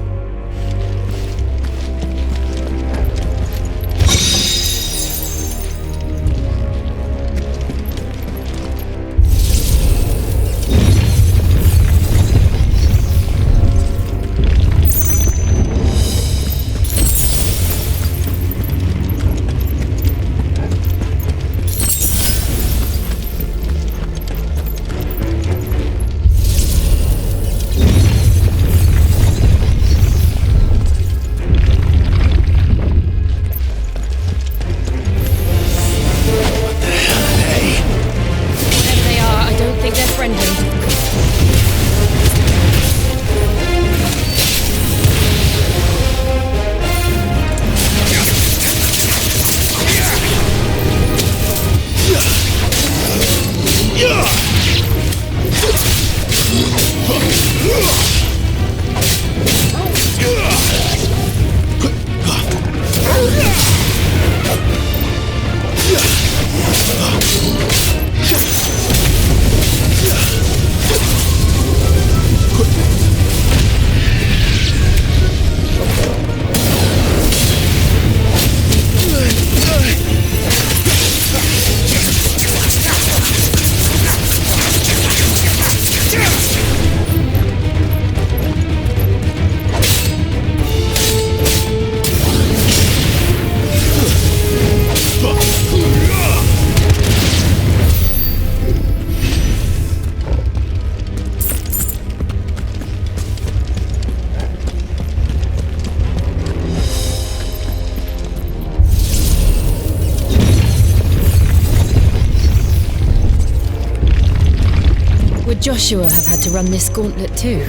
Joshua have had to run this gauntlet too?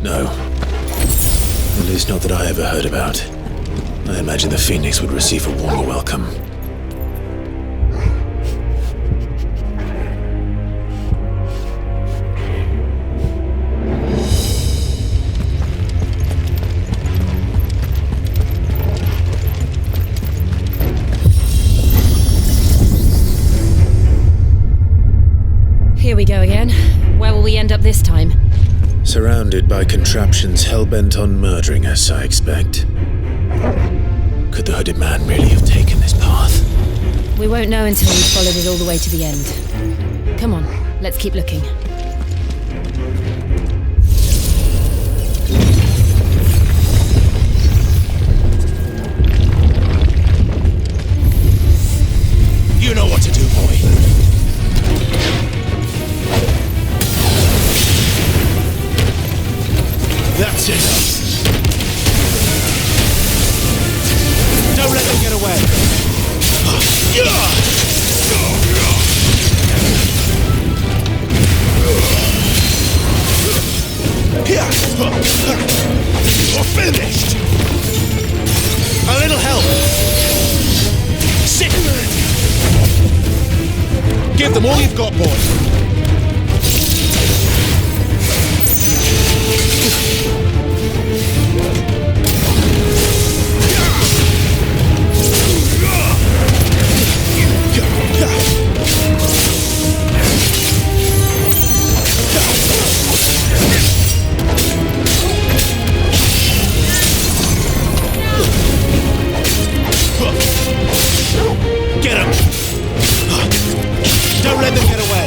No. At least not that I ever heard about. I imagine the Phoenix would receive a warmer welcome. Here we go again. Where will we end up this time? Surrounded by contraptions hell-bent on murdering us, I expect. Could the hooded man really have taken this path? We won't know until we've followed it all the way to the end. Come on, let's keep looking. You know what to do, boy. That's enough. Don't let them get away. finished! A little help! Sit! Give them all you've got, boy! Get him! Don't let them get away!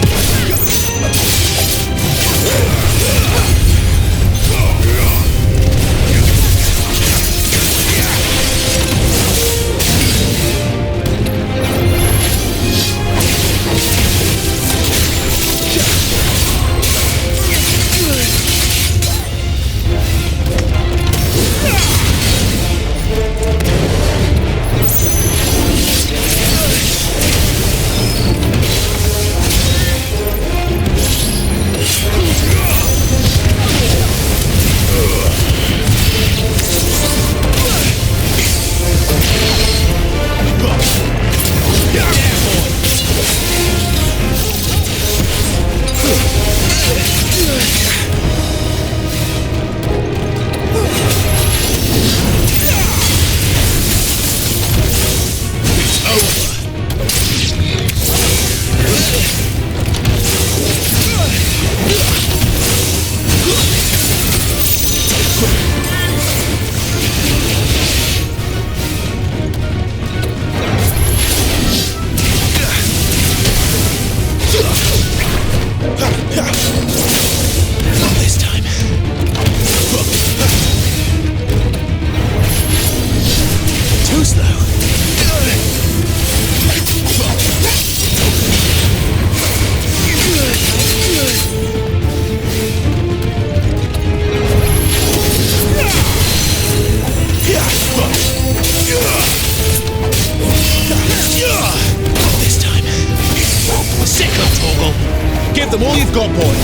Give them all you've got, boy!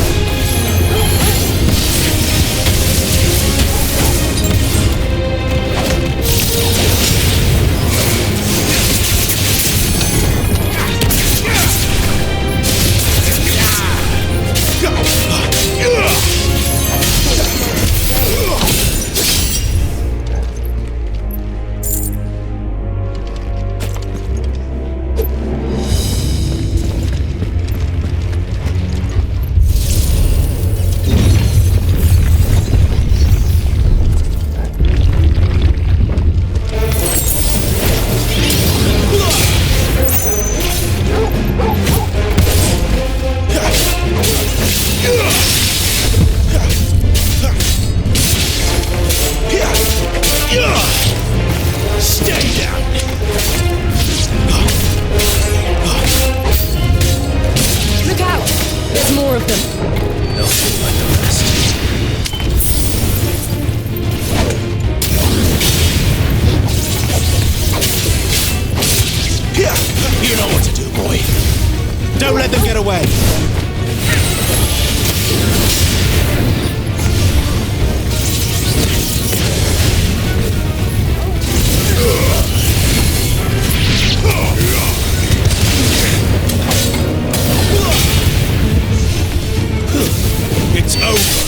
You know what to do, boy. Don't let them get away. It's over.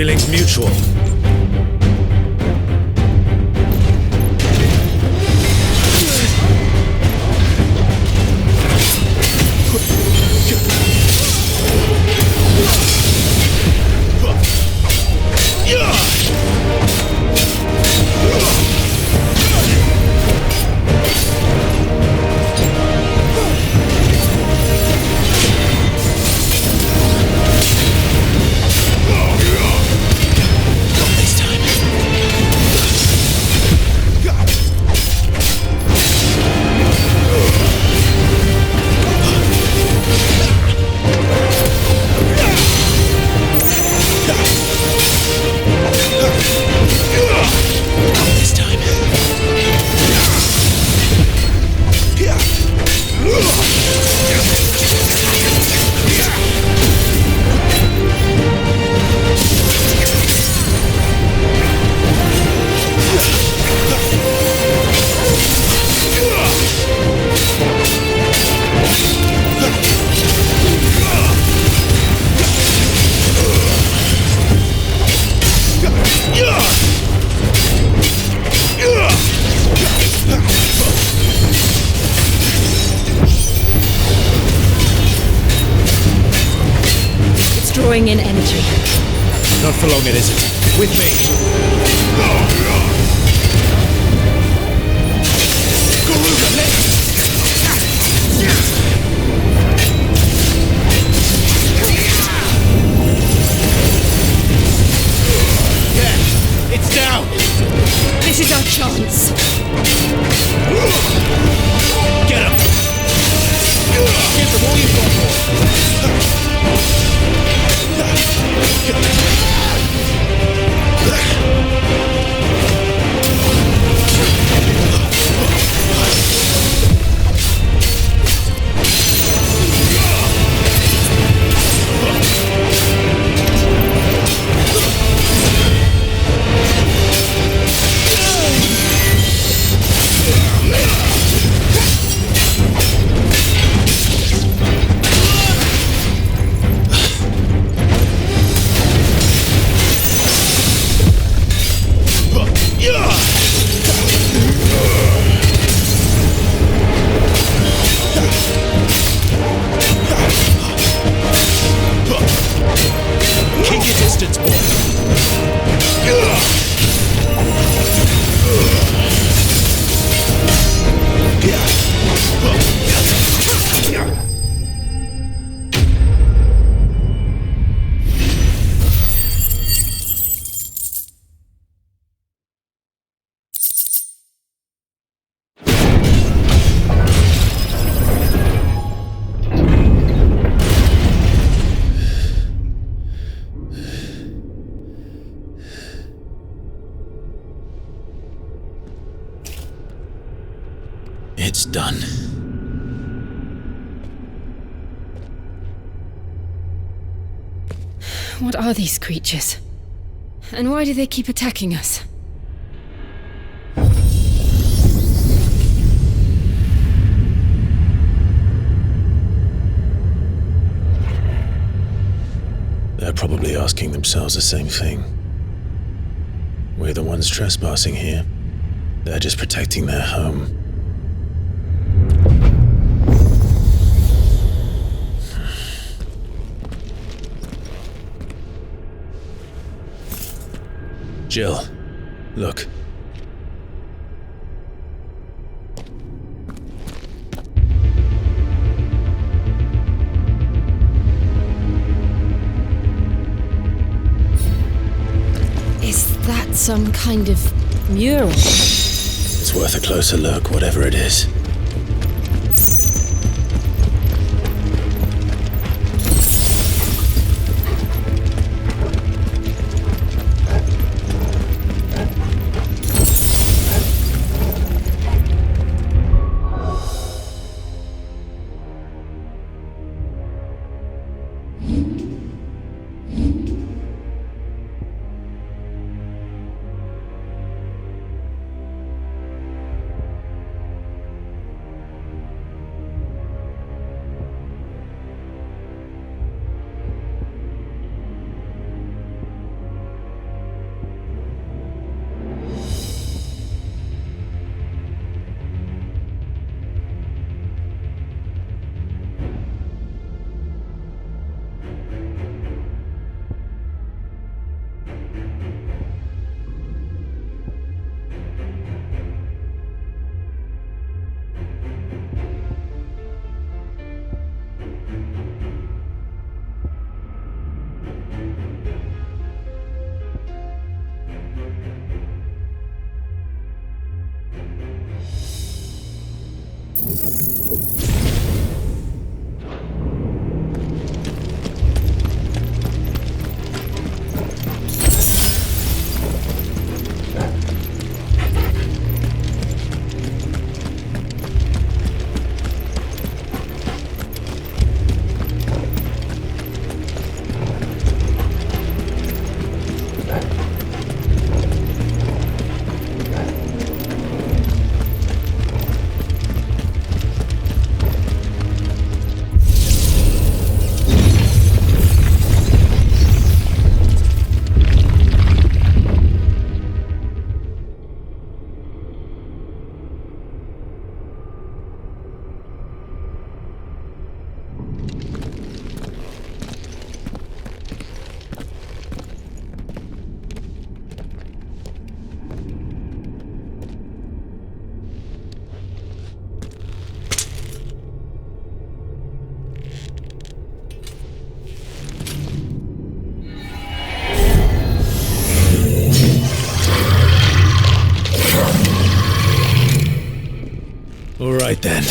Feelings mutual. Drawing in energy. Not for long, it isn't. With me. Yeah, it's down. This is our chance. Get him. Give them all you've got for. It's done. What are these creatures? And why do they keep attacking us? They're probably asking themselves the same thing. We're the ones trespassing here. They're just protecting their home. Jill, look. Is that some kind of mural? It's worth a closer look, whatever it is. All right then.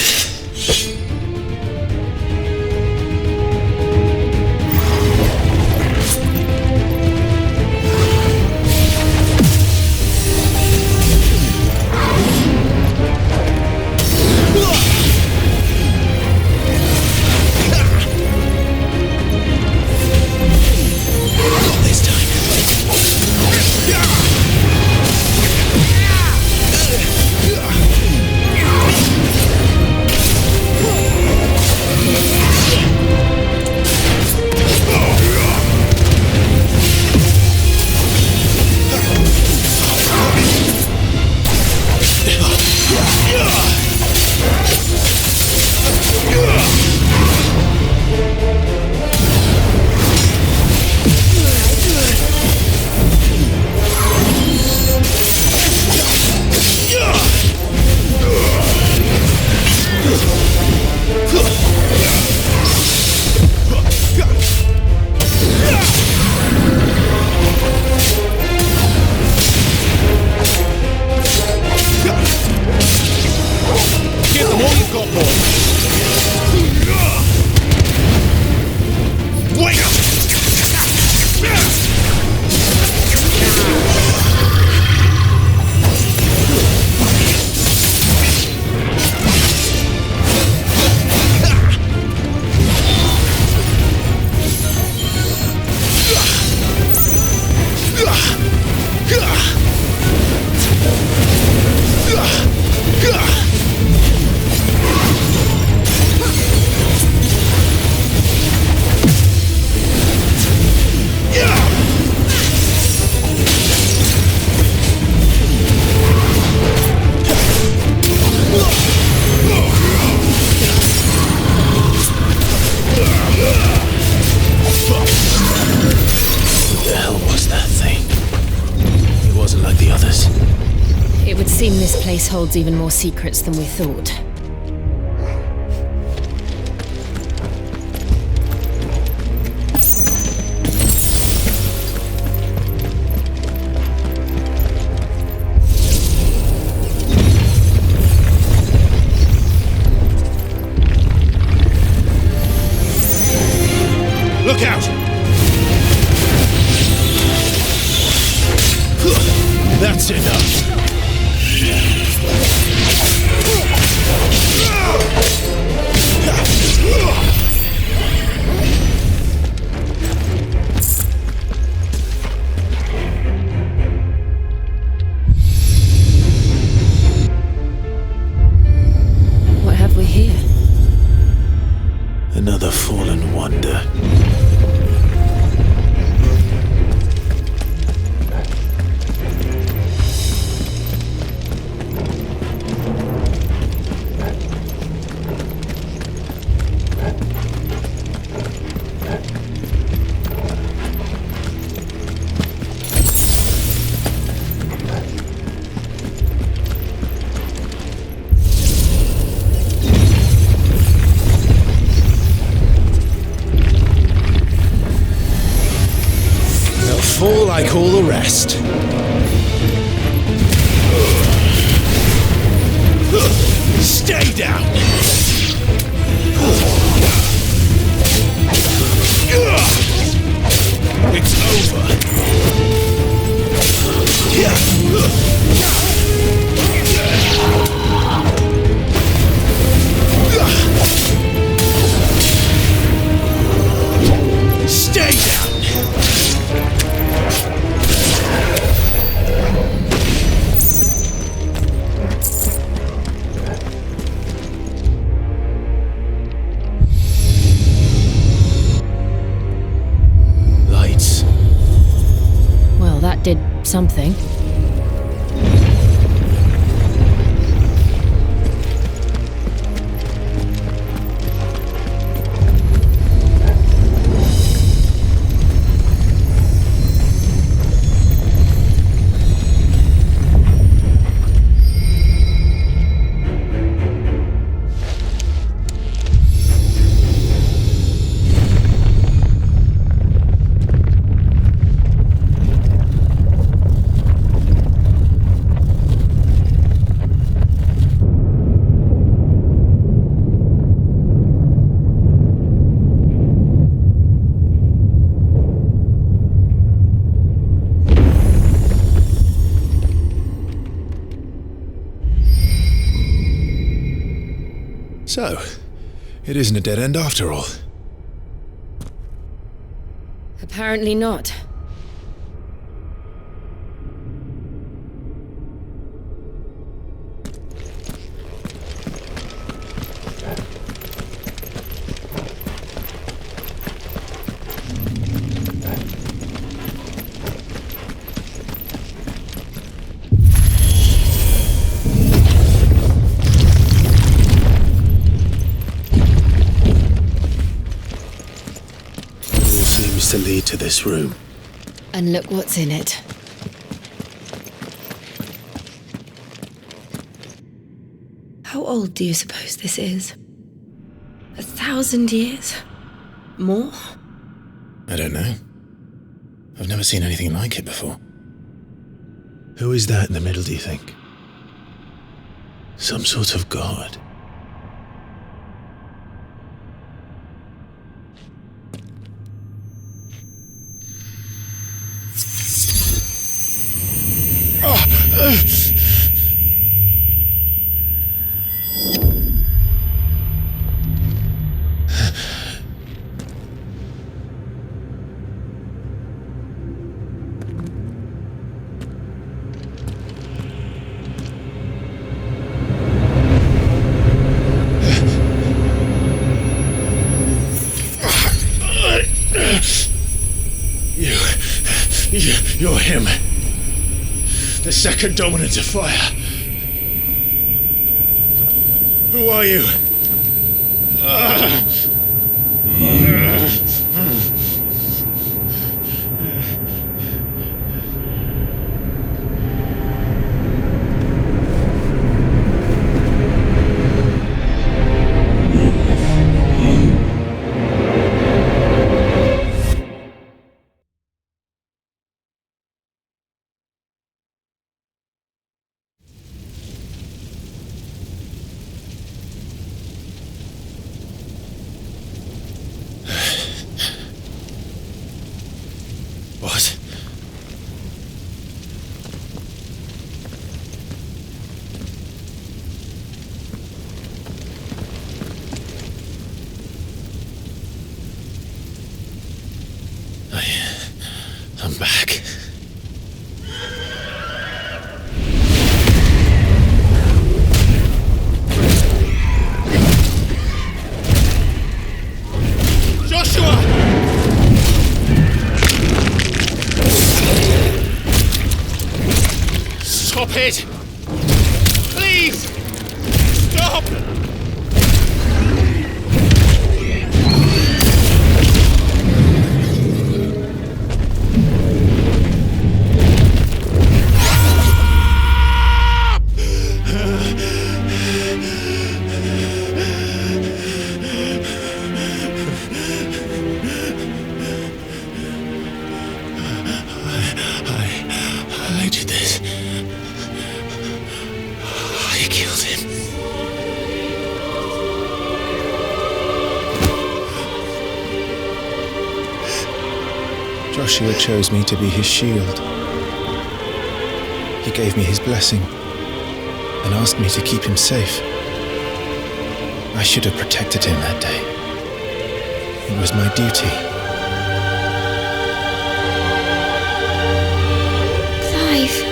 This place holds even more secrets than we thought. Look out! That's enough. What have we here? Another fallen wonder. Fall like all the rest. Stay down! something. So, it isn't a dead end after all. Apparently not. To lead to this room. And look what's in it. How old do you suppose this is? 1,000 years? More? I don't know. I've never seen anything like it before. Who is that in the middle, do you think? Some sort of god? You're him. The second dominant of fire. Who are you? What? I'm back. Joshua! Stop it! Please! Stop! I did this. I killed him. Joshua chose me to be his shield. He gave me his blessing and asked me to keep him safe. I should have protected him that day. It was my duty. Clive.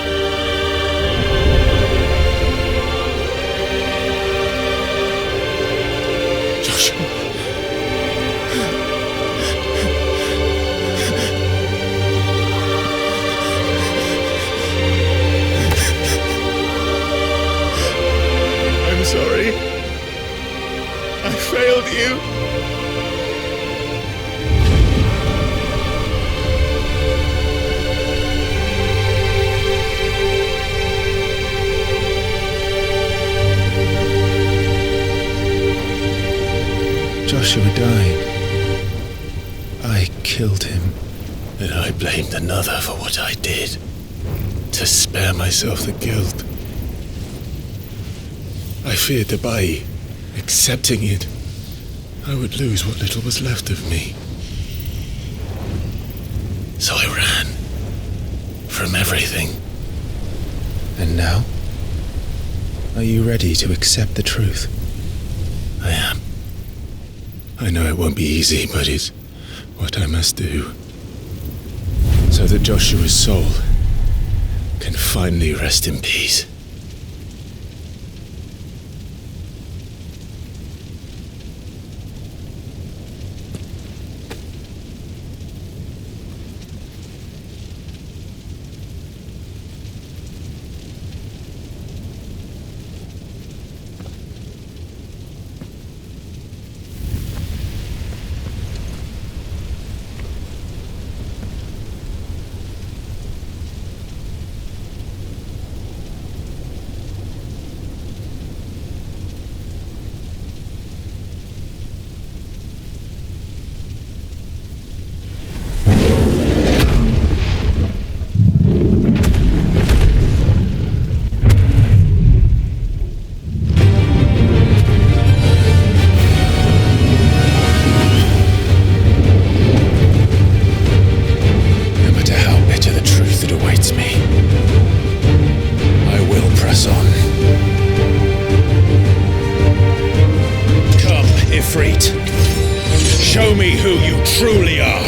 sorry. I failed you. Joshua died. I killed him. And I blamed another for what I did, to spare myself the guilt. I feared that by accepting it, I would lose what little was left of me. So I ran from everything. And now? Are you ready to accept the truth? I am. I know it won't be easy, but it's what I must do. So that Joshua's soul can finally rest in peace. Ifrit. Show me who you truly are.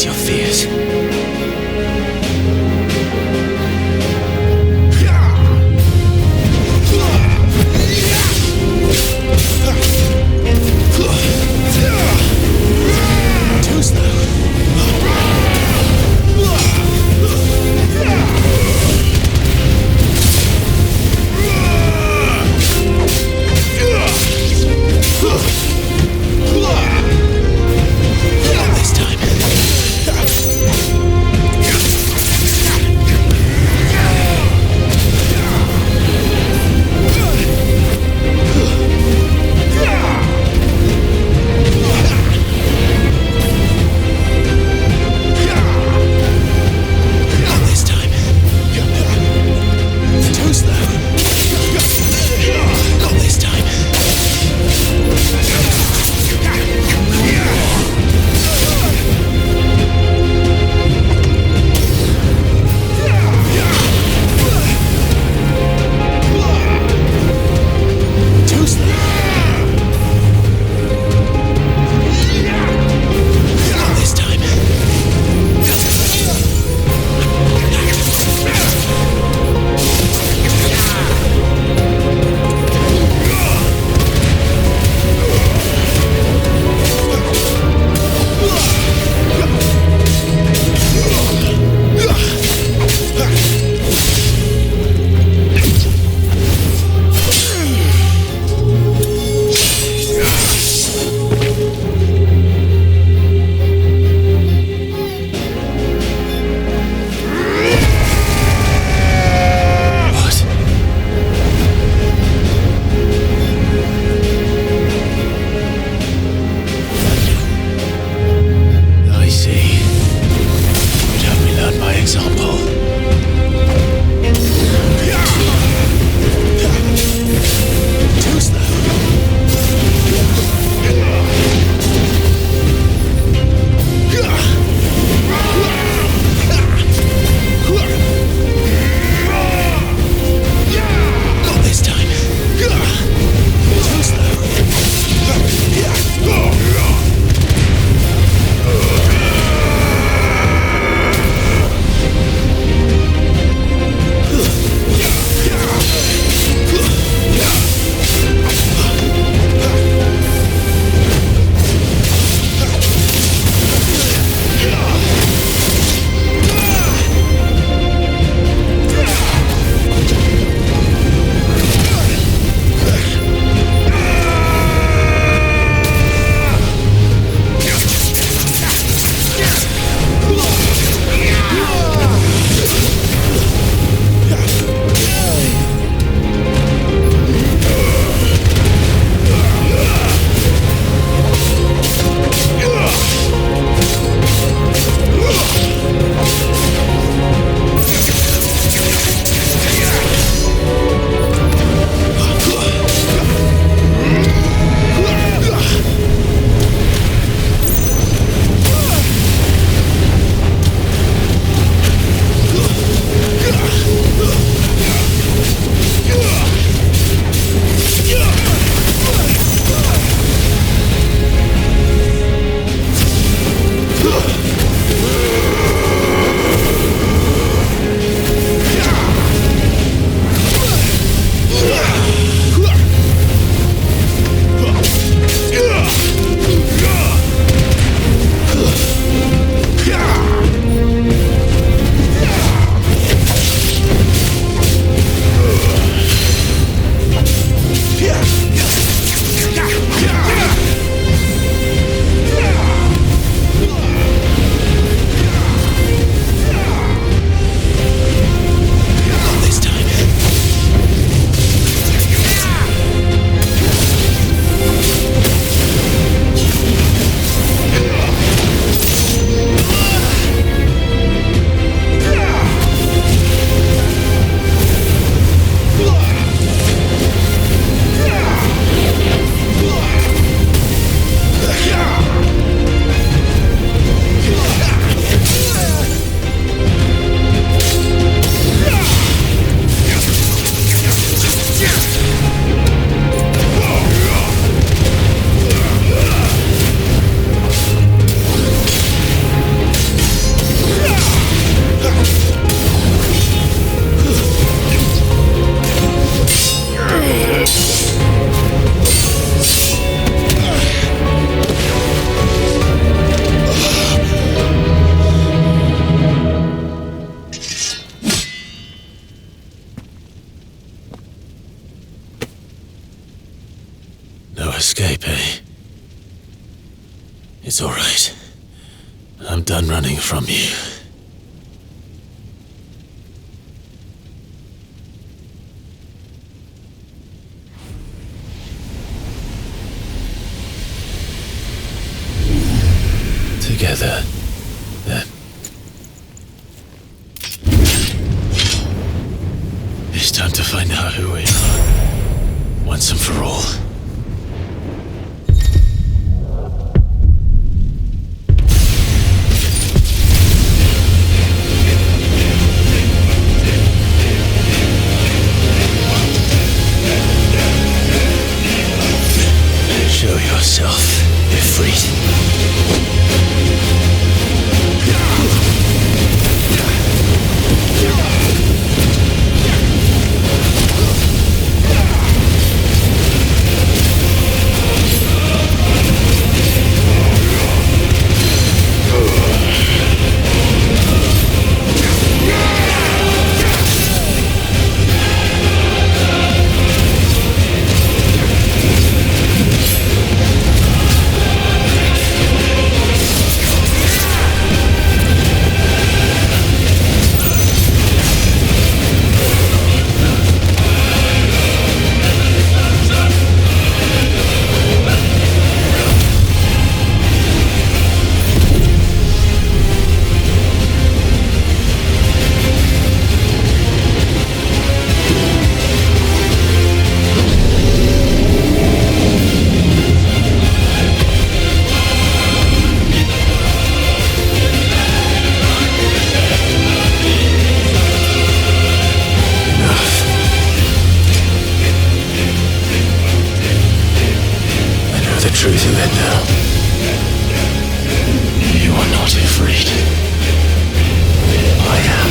your fears. Too slow. Not this time. It's all right. I'm done running from you. Together, then. It's time to find out who we are, once and for all. Show yourself, Ifrit. Truth of it now. You are not Ifrit. I am.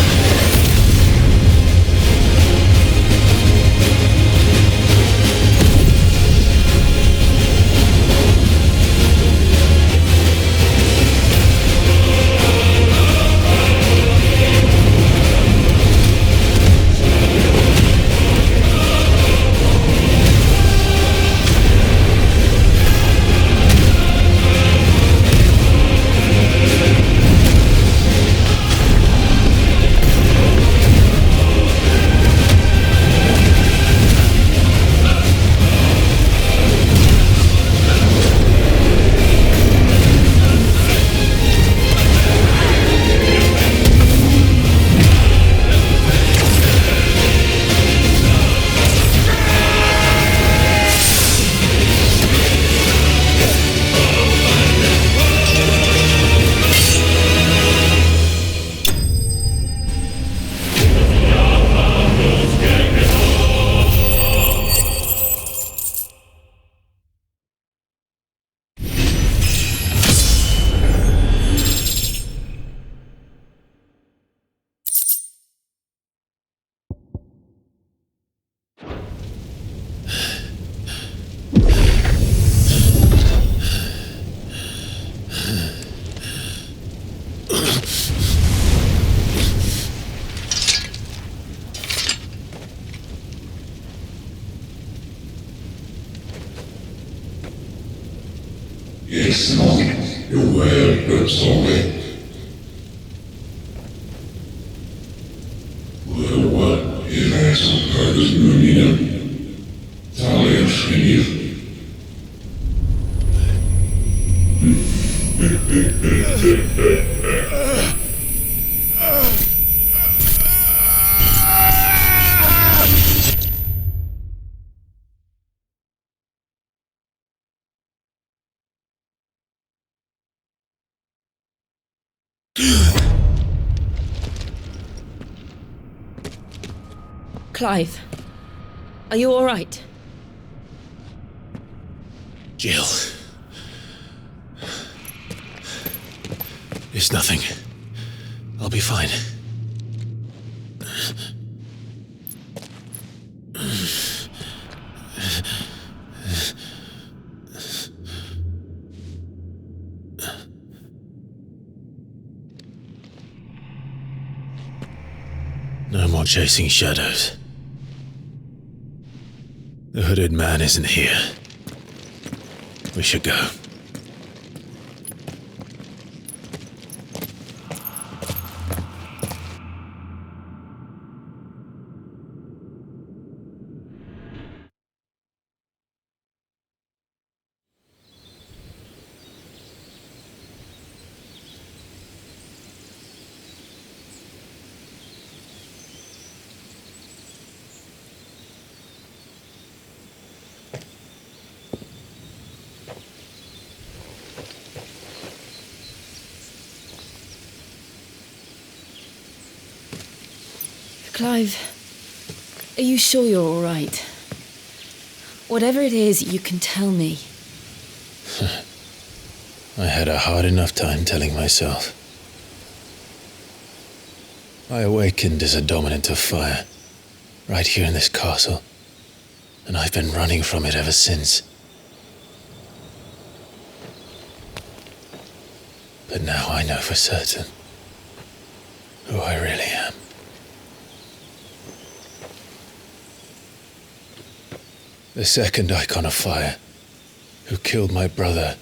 Yes, Monk, you're well, sorry. Well, what if I some purpose Mumina? Talia Shrinif. Clive, are you all right? Jill. It's nothing. I'll be fine. No more chasing shadows. The hooded man isn't here. We should go. Clive, are you sure you're all right? Whatever it is, you can tell me. I had a hard enough time telling myself. I awakened as a dominant of fire, right here in this castle, and I've been running from it ever since. But now I know for certain who I really am. The second Eikon of Fire, who killed my brother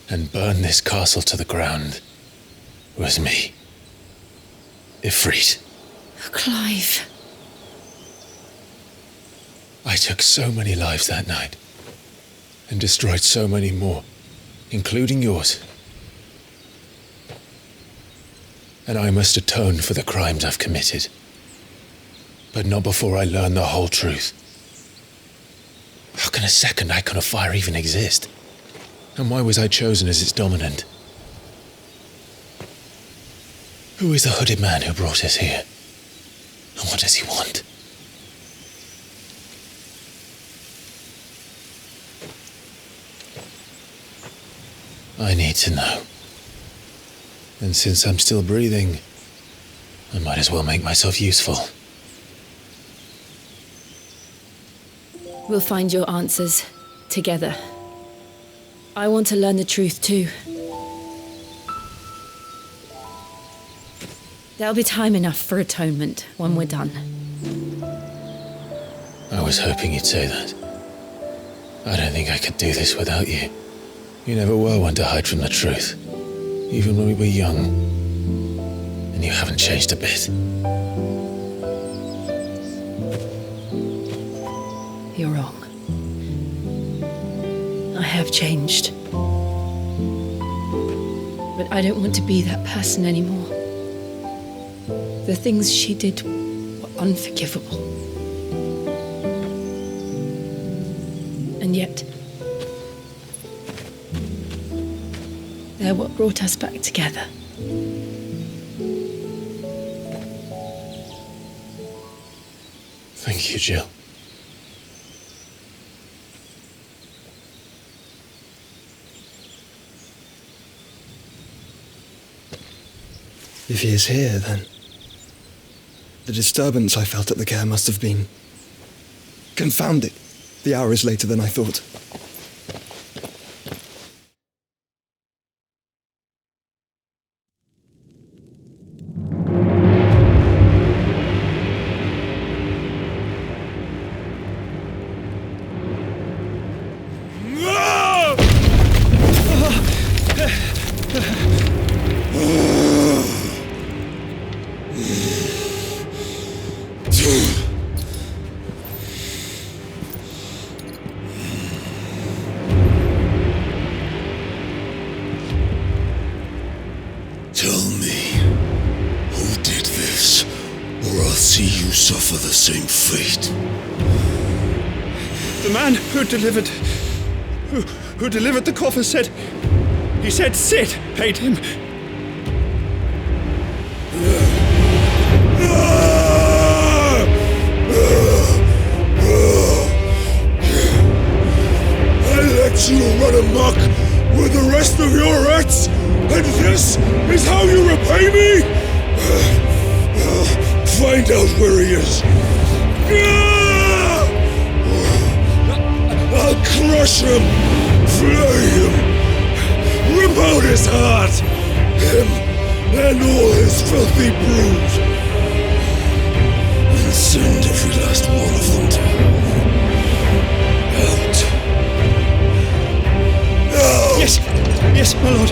and burned this castle to the ground, was me. Ifrit. Clive. I took so many lives that night, and destroyed so many more, including yours. And I must atone for the crimes I've committed. But not before I learn the whole truth. How can a second Eikon of Fire even exist? And why was I chosen as its dominant? Who is the hooded man who brought us here? And what does he want? I need to know. And since I'm still breathing, I might as well make myself useful. We'll find your answers together. I want to learn the truth too. There'll be time enough for atonement when we're done. I was hoping you'd say that. I don't think I could do this without you. You never were one to hide from the truth, even when we were young. And you haven't changed a bit. You're wrong. I have changed. But I don't want to be that person anymore. The things she did were unforgivable. And yet, they're what brought us back together. Thank you, Jill. If he is here, then the disturbance I felt at the care must have been confounded. The hour is later than I thought. Tell me, who did this, or I'll see you suffer the same fate. The man who delivered the coffer said... He said Sid paid him. I let you run amok with the rest of your rats, and this is how you repay me? Find out where he is. I'll crush him, flay him, rip out his heart, him and all his filthy brood, and send every last one of them to hell. Out. Now! Yes, yes, my lord.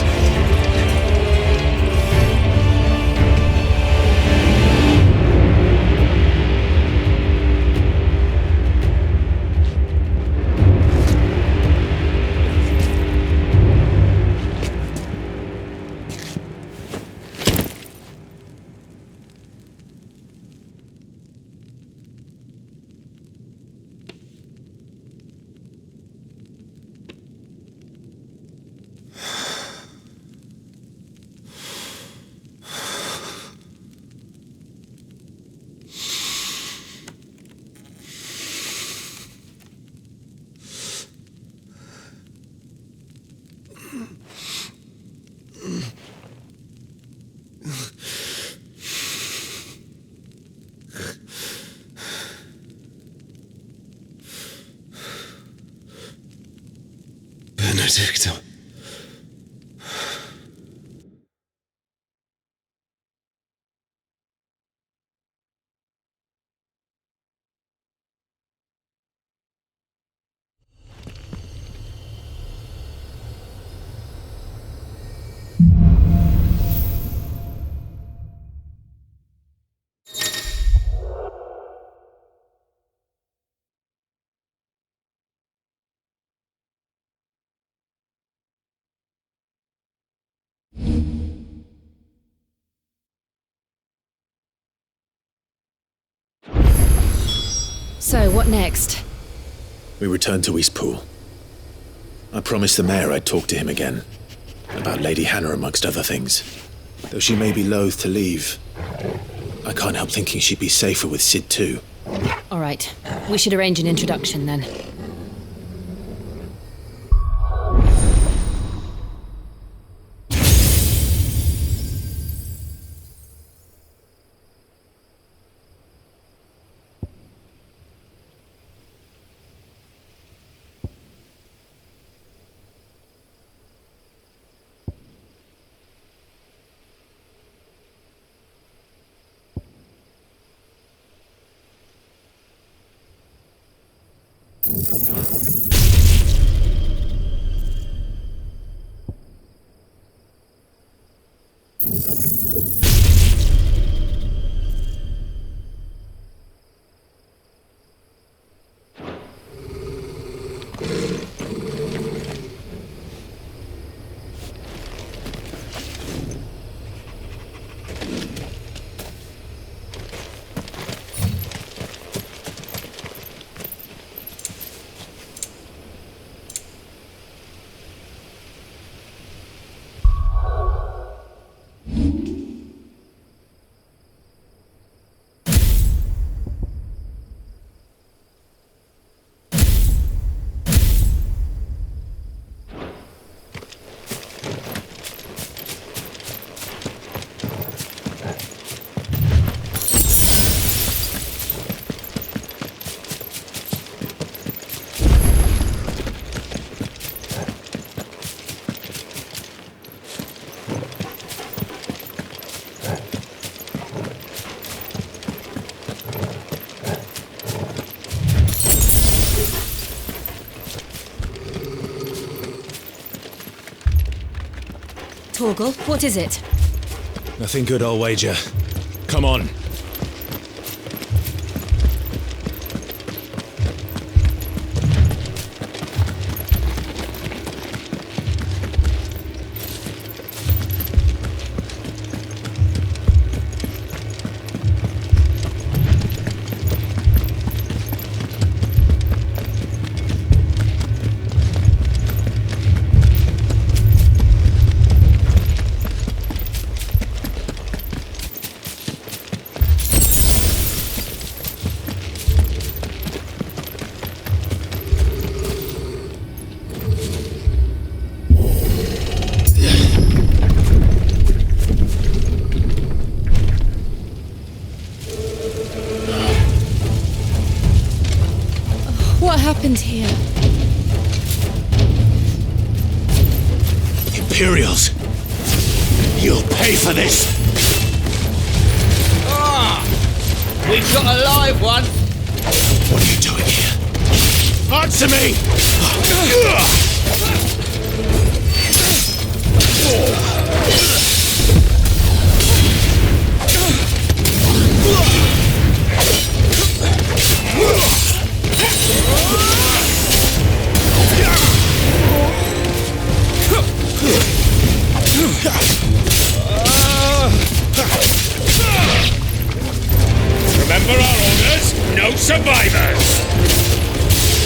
Benedicta. So, what next? We returned to Eastpool. I promised the mayor I'd talk to him again. About Lady Hannah, amongst other things. Though she may be loath to leave, I can't help thinking she'd be safer with Sid too. All right. We should arrange an introduction then. Torgal, what is it? Nothing good, I'll wager. Come on. What happened here? Imperials! You'll pay for this! We've got a live one! What are you doing here? Answer me! Remember our orders? No survivors!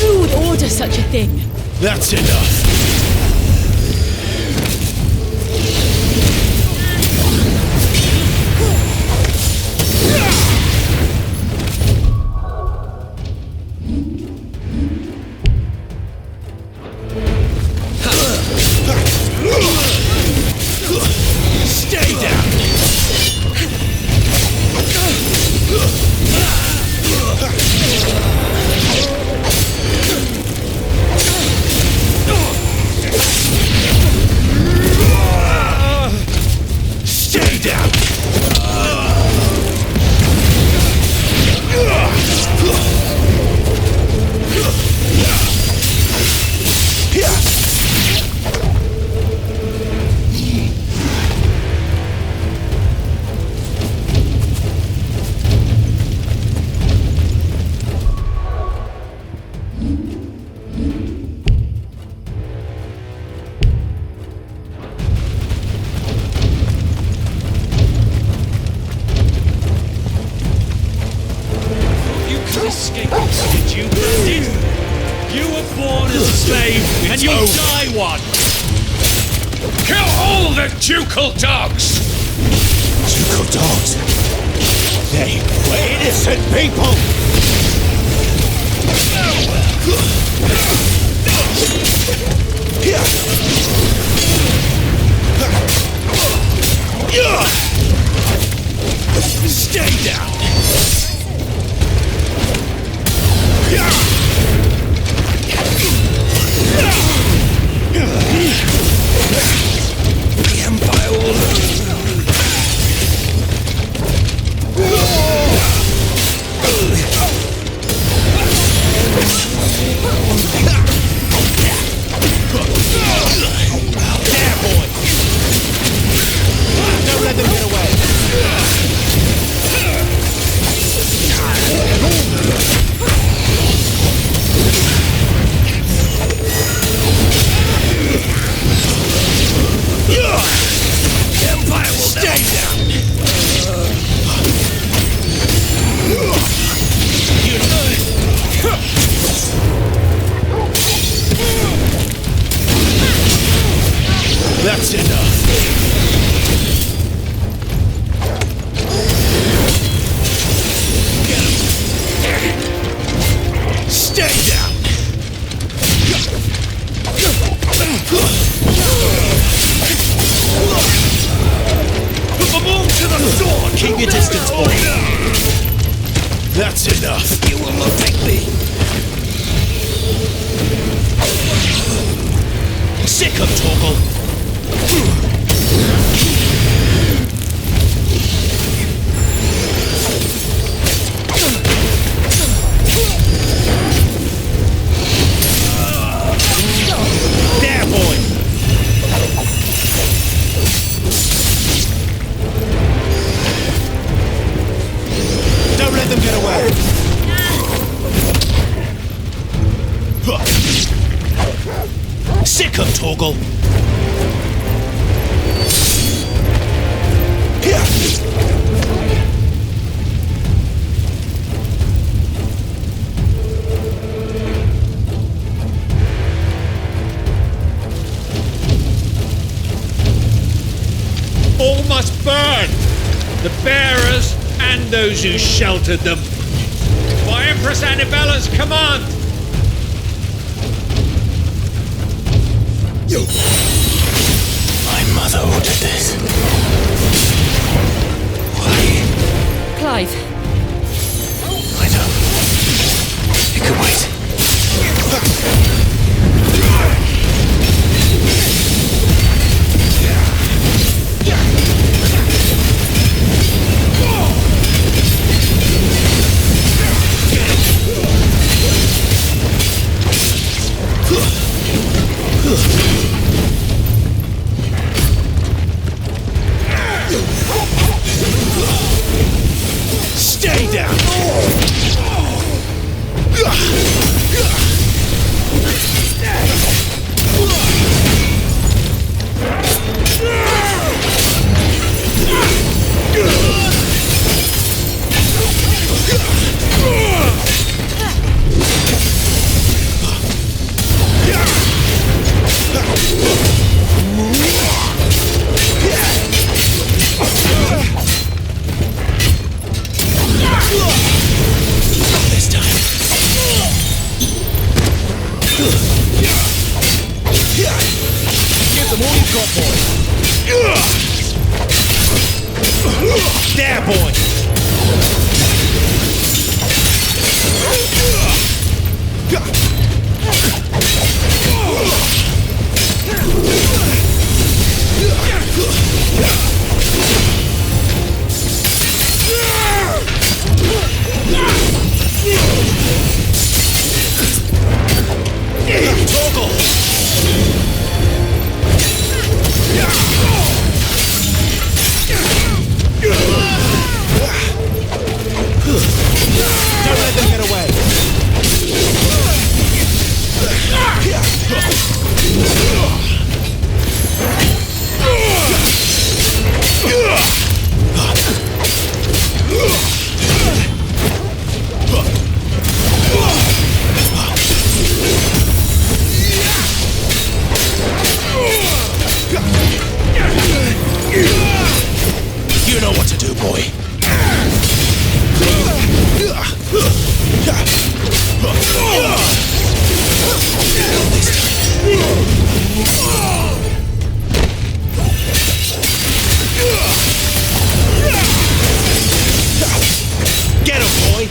Who would order such a thing? That's enough! Stay down! slave, and you'll die one! Kill all the ducal dogs! Ducal dogs? They were innocent people! Stay down! The Empire will... There, boy! Don't let them get away! Empire will stay down! That's enough. Stay down! Put them all to the sword! Keep your distance, boy! That's enough. You will not take me! Sick of Torgal. There, boy! Don't let them get away! Sick of Torgal! All must burn! The bearers and those who sheltered them. By Empress Annibella's command! My mother ordered this. Clive. I know. It could wait. Stay down! This time. Give them all you've got, boy. boy. Get him, boy!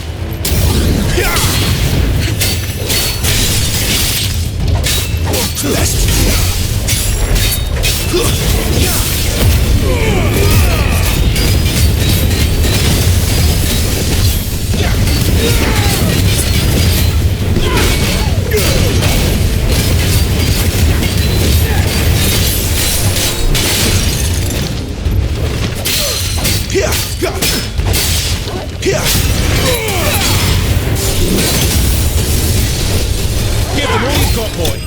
Give them all you've got, boy!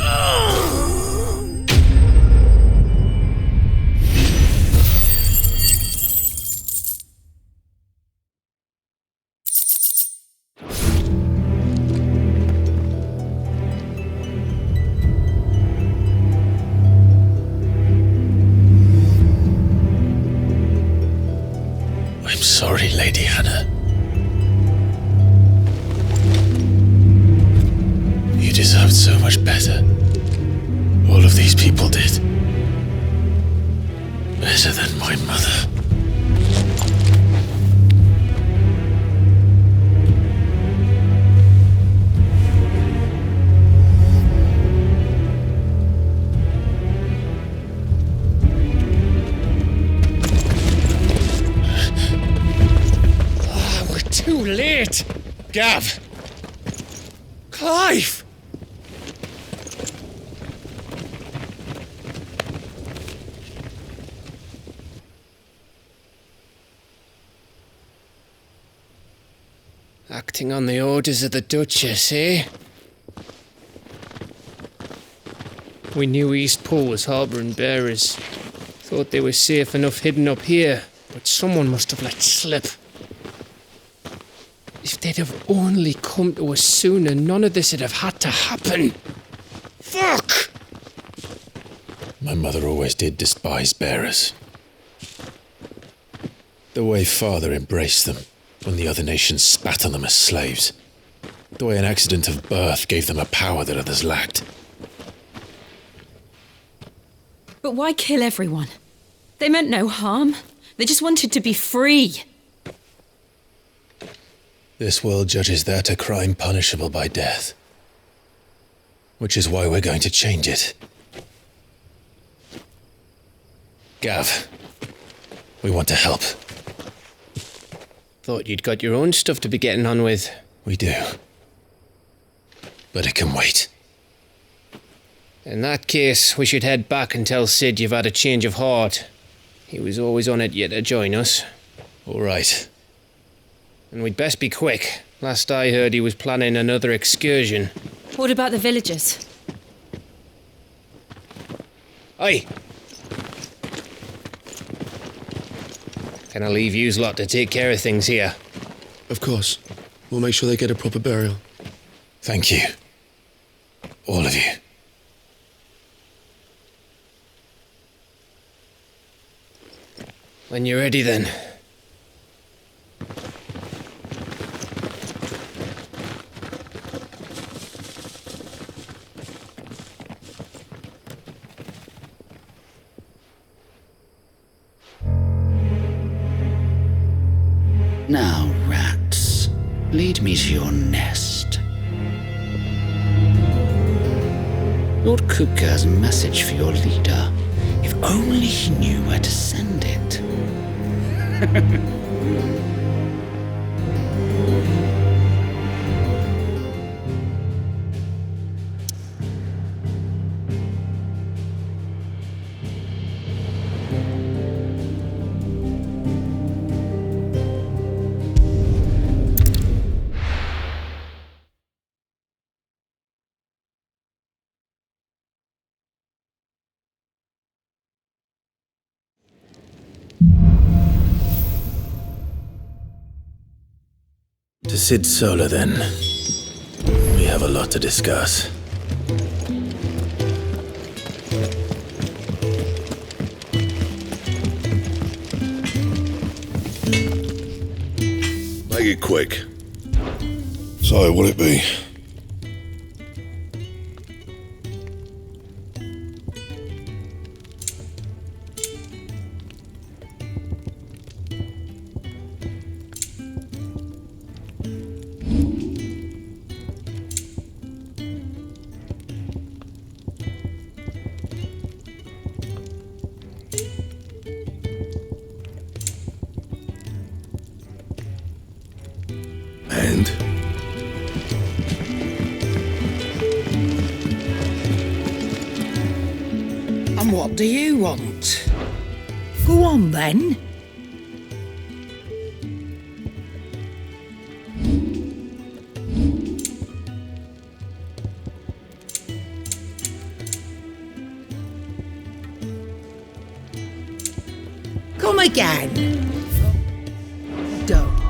I'm sorry, Lady Hannah. You deserved so much better. All of these people did. Better than my mother. We're too late! Gav! Clive! Acting on the orders of the Duchess, eh? We knew East Pool was harbouring bearers. Thought they were safe enough hidden up here, but someone must have let slip. If they'd have only come to us sooner, none of this would have had to happen. Fuck! My mother always did despise bearers. The way Father embraced them when the other nations spat on them as slaves. The way an accident of birth gave them a power that others lacked. But why kill everyone? They meant no harm. They just wanted to be free. This world judges that a crime punishable by death. Which is why we're going to change it. Gav, we want to help. Thought you'd got your own stuff to be getting on with. We do. But it can wait. In that case, we should head back and tell Sid you've had a change of heart. He was always on it yet to join us. All right. And we'd best be quick. Last I heard, he was planning another excursion. What about the villagers? Aye. Can I leave yous lot to take care of things here? Of course. We'll make sure they get a proper burial. Thank you. All of you. When you're ready, then. Now, rats, lead me to your nest. Lord Kupka has a message for your leader. If only he knew where to send it. To Sid Solar, then. We have a lot to discuss. Make it quick. So, what'll it be? And what do you want? Go on then. Come again. Don't.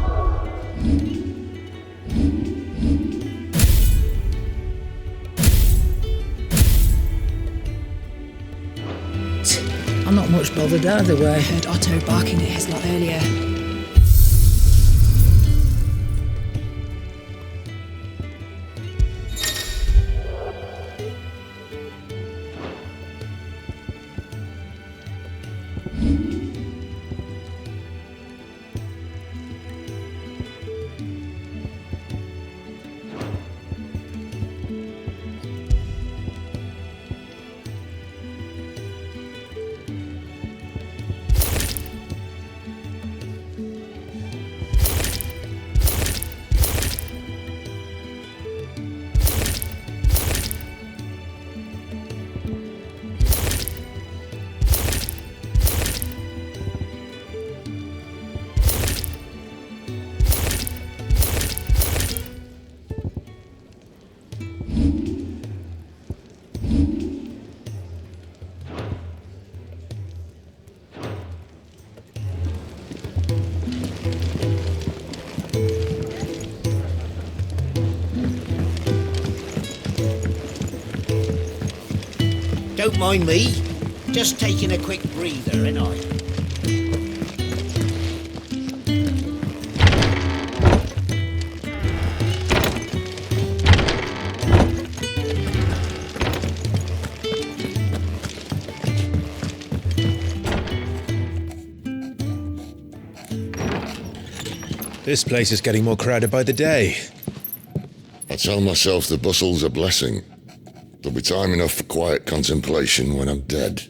I'm not much bothered either way. I heard Otto barking at his lot earlier. Don't mind me. Just taking a quick breather, ain't I? This place is getting more crowded by the day. I tell myself the bustle's a blessing. There'll be time enough for quiet contemplation when I'm dead.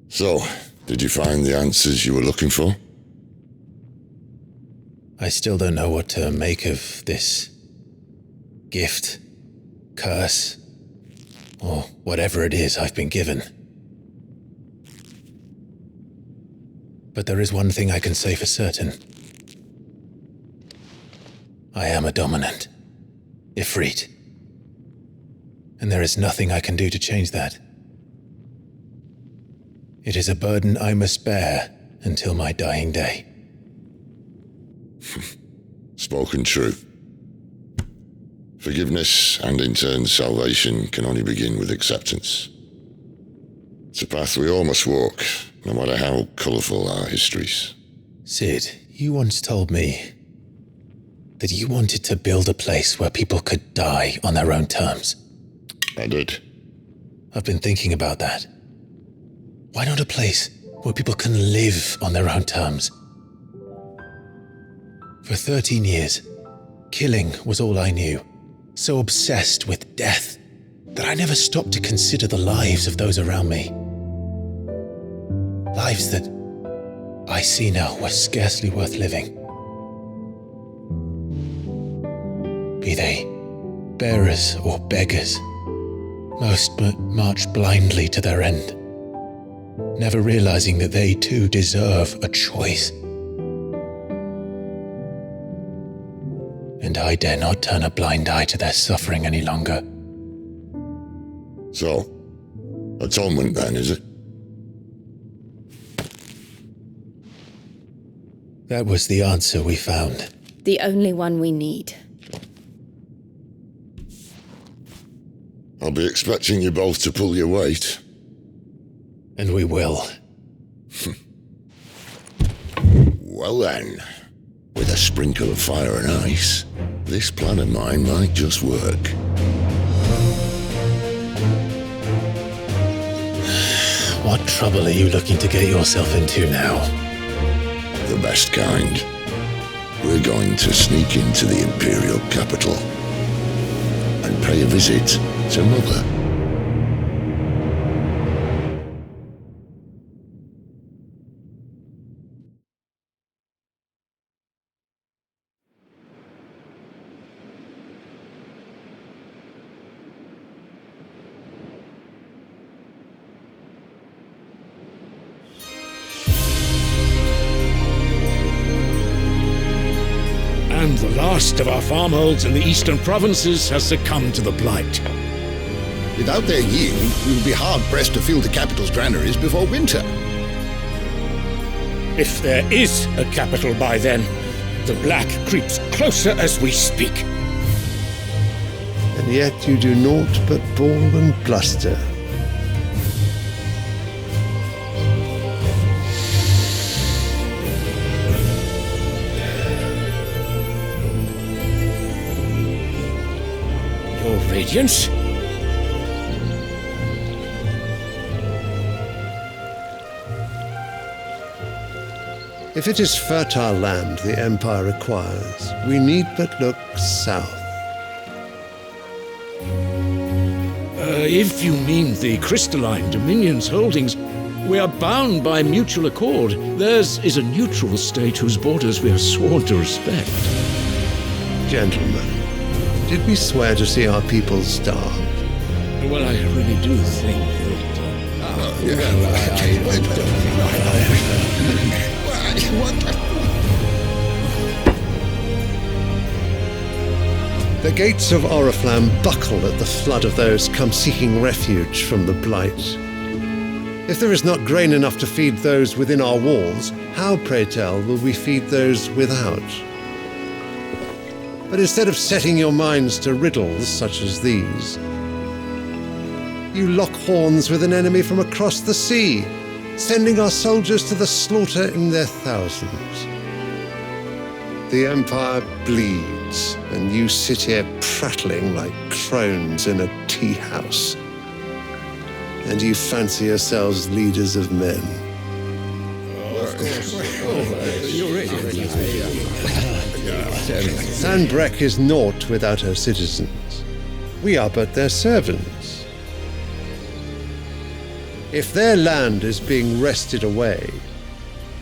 So, did you find the answers you were looking for? I still don't know what to make of this gift, curse, or whatever it is I've been given. But there is one thing I can say for certain. I am a dominant. Ifrit. And there is nothing I can do to change that. It is a burden I must bear until my dying day. Spoken true. Forgiveness and in turn salvation can only begin with acceptance. It's a path we all must walk, no matter how colourful our histories. Sid, you once told me that you wanted to build a place where people could die on their own terms. I did. I've been thinking about that. Why not a place where people can live on their own terms? For 13 years, killing was all I knew. So obsessed with death that I never stopped to consider the lives of those around me. Lives that I see now were scarcely worth living. Be they bearers or beggars, most march blindly to their end, never realizing that they too deserve a choice. And I dare not turn a blind eye to their suffering any longer. So, atonement then, is it? That was the answer we found. The only one we need. I'll be expecting you both to pull your weight. And we will. Well then, with a sprinkle of fire and ice, this plan of mine might just work. What trouble are you looking to get yourself into now? The best kind. We're going to sneak into the Imperial capital and pay a visit to Mother. And the last of our farmholds in the eastern provinces has succumbed to the blight. Without their yield, we will be hard-pressed to fill the capital's granaries before winter. If there is a capital by then, the black creeps closer as we speak. And yet you do naught but bawl and bluster. Your Radiance? If it is fertile land the Empire requires, we need but look south. If you mean the crystalline Dominion's holdings, we are bound by mutual accord. Theirs is a neutral state whose borders we are sworn to respect. Gentlemen, did we swear to see our people starve? Well, I really do think that... The gates of Oriflamme buckle at the flood of those come seeking refuge from the blight. If there is not grain enough to feed those within our walls, how, pray tell, will we feed those without? But instead of setting your minds to riddles such as these, you lock horns with an enemy from across the sea, sending our soldiers to the slaughter in their thousands. The Empire bleeds, and you sit here prattling like crones in a tea house. And you fancy yourselves leaders of men. Sandbreck is naught without her citizens. We are but their servants. If their land is being wrested away,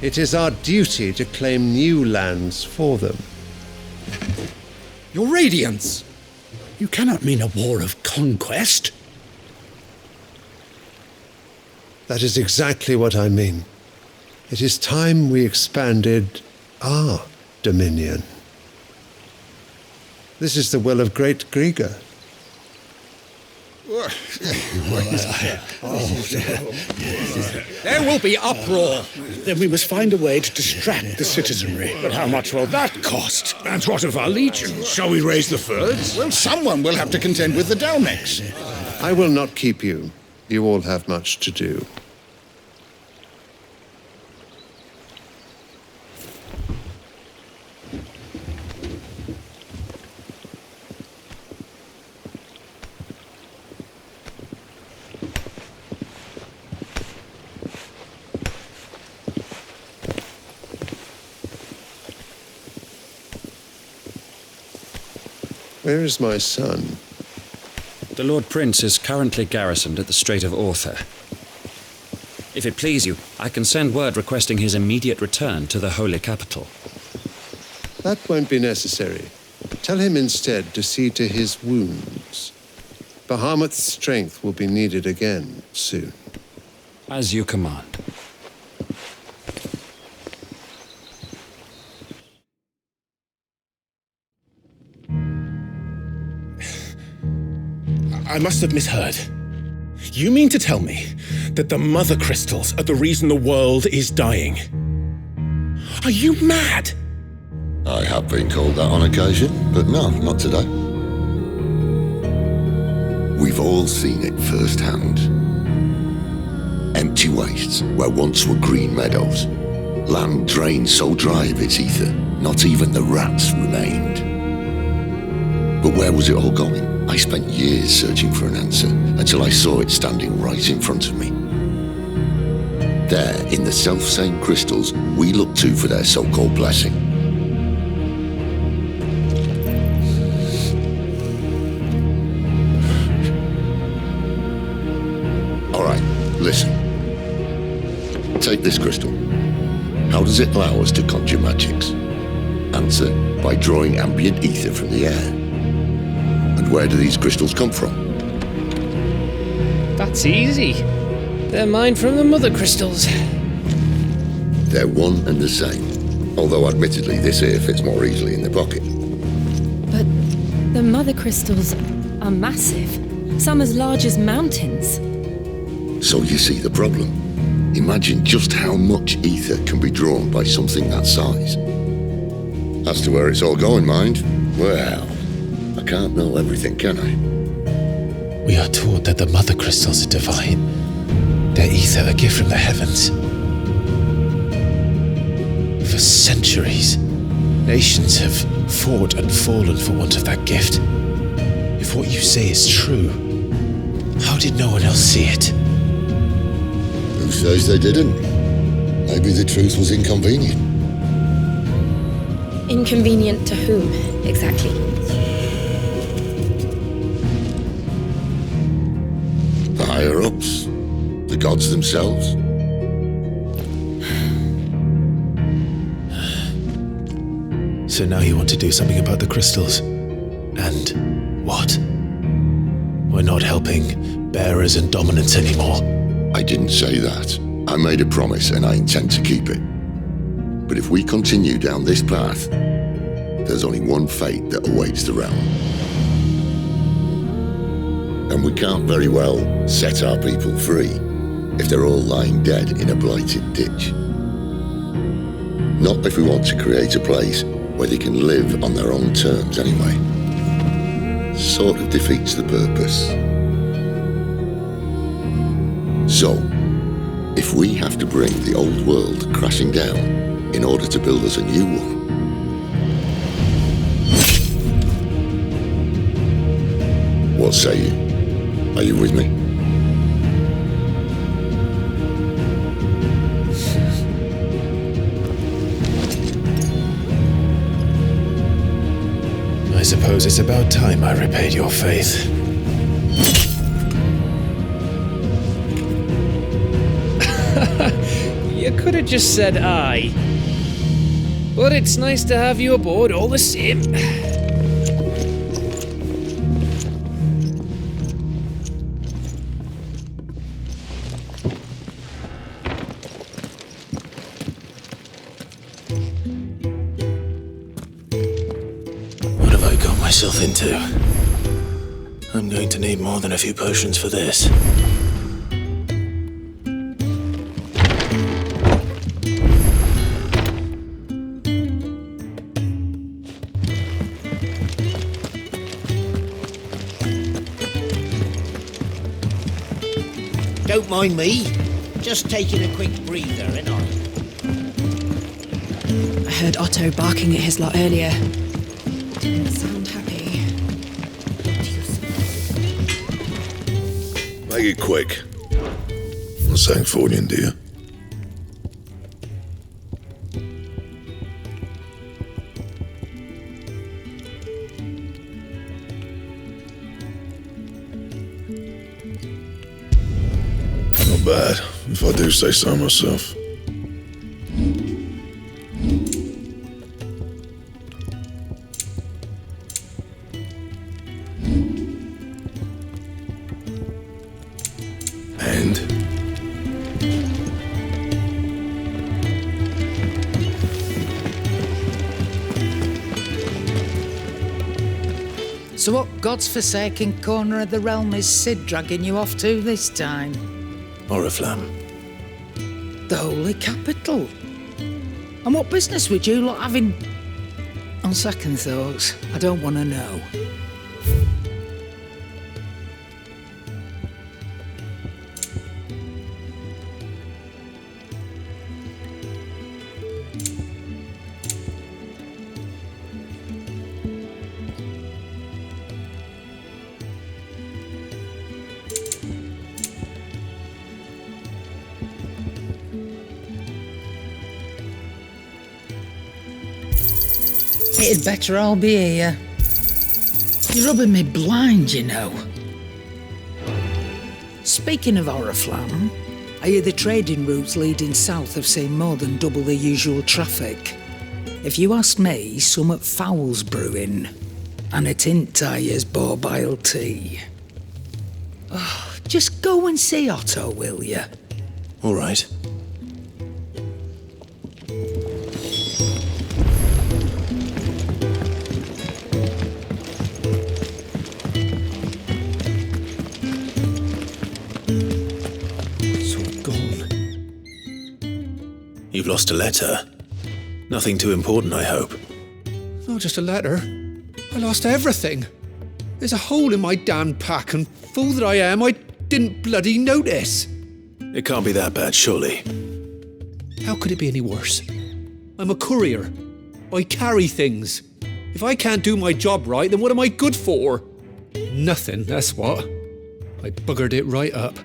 it is our duty to claim new lands for them. Your Radiance! You cannot mean a war of conquest. That is exactly what I mean. It is time we expanded our dominion. This is the will of great Grieger. There will be uproar. Then we must find a way to distract the citizenry. But how much will that cost? And what of our legions? Shall we raise the furs? Well, someone will have to contend with the Dalmex. I will not keep you. You all have much to do. Where is my son? The Lord Prince is currently garrisoned at the Strait of Arthur. If it please you, I can send word requesting his immediate return to the Holy Capital. That won't be necessary. Tell him instead to see to his wounds. Bahamut's strength will be needed again soon. As you command. I must have misheard. You mean to tell me that the mother crystals are the reason the world is dying? Are you mad? I have been called that on occasion, but no, not today. We've all seen it firsthand. Empty wastes where once were green meadows. Land drained so dry of its ether, not even the rats remained. But where was it all going? I spent years searching for an answer, until I saw it standing right in front of me. There, in the self-same crystals we look to for their so-called blessing. Alright, listen. Take this crystal. How does it allow us to conjure magics? Answer, by drawing ambient ether from the air. And where do these crystals come from? That's easy. They're mine from the mother crystals. They're one and the same. Although admittedly this here fits more easily in the pocket. But the mother crystals are massive. Some as large as mountains. So you see the problem. Imagine just how much ether can be drawn by something that size. As to where it's all going, mind, well, I can't know everything, can I? We are taught that the mother crystals are divine. Their ether a gift from the heavens. For centuries, nations have fought and fallen for want of that gift. If what you say is true, how did no one else see it? Who says they didn't? Maybe the truth was inconvenient. Inconvenient to whom, exactly? The higher-ups? The gods themselves? So now you want to do something about the crystals. And what? We're not helping bearers and dominants anymore. I didn't say that. I made a promise and I intend to keep it. But if we continue down this path, there's only one fate that awaits the realm. And we can't very well set our people free if they're all lying dead in a blighted ditch. Not if we want to create a place where they can live on their own terms anyway. Sort of defeats the purpose. So, if we have to bring the old world crashing down in order to build us a new one, what say you? Are you with me? I suppose it's about time I repaid your faith. You could have just said aye. But it's nice to have you aboard all the same. What have I got myself into? I'm going to need more than a few potions for this. Don't mind me. Just taking a quick breather, ain't I? I heard Otto barking at his lot earlier. Didn't sound happy. Make it quick. Not saying Fordian, do you? Not bad, if I do say so myself. And? So what God's forsaken corner of the realm is Sid dragging you off to this time? Oriflamme. The Holy Capital. And what business would you lot having? On second thoughts, I don't want to know. It'd better all be here. You're rubbing me blind, you know. Speaking of Oriflamme, I hear the trading routes leading south have seen more than double the usual traffic. If you ask me, summat foul's brewing, and it ain't Tyre's borbile tea. Oh, just go and see Otto, will you? All right. You've lost a letter. Nothing too important, I hope. Not just a letter. I lost everything. There's a hole in my damn pack, and fool that I am, I didn't bloody notice. It can't be that bad, surely. How could it be any worse? I'm a courier. I carry things. If I can't do my job right, then what am I good for? Nothing, that's what. I buggered it right up.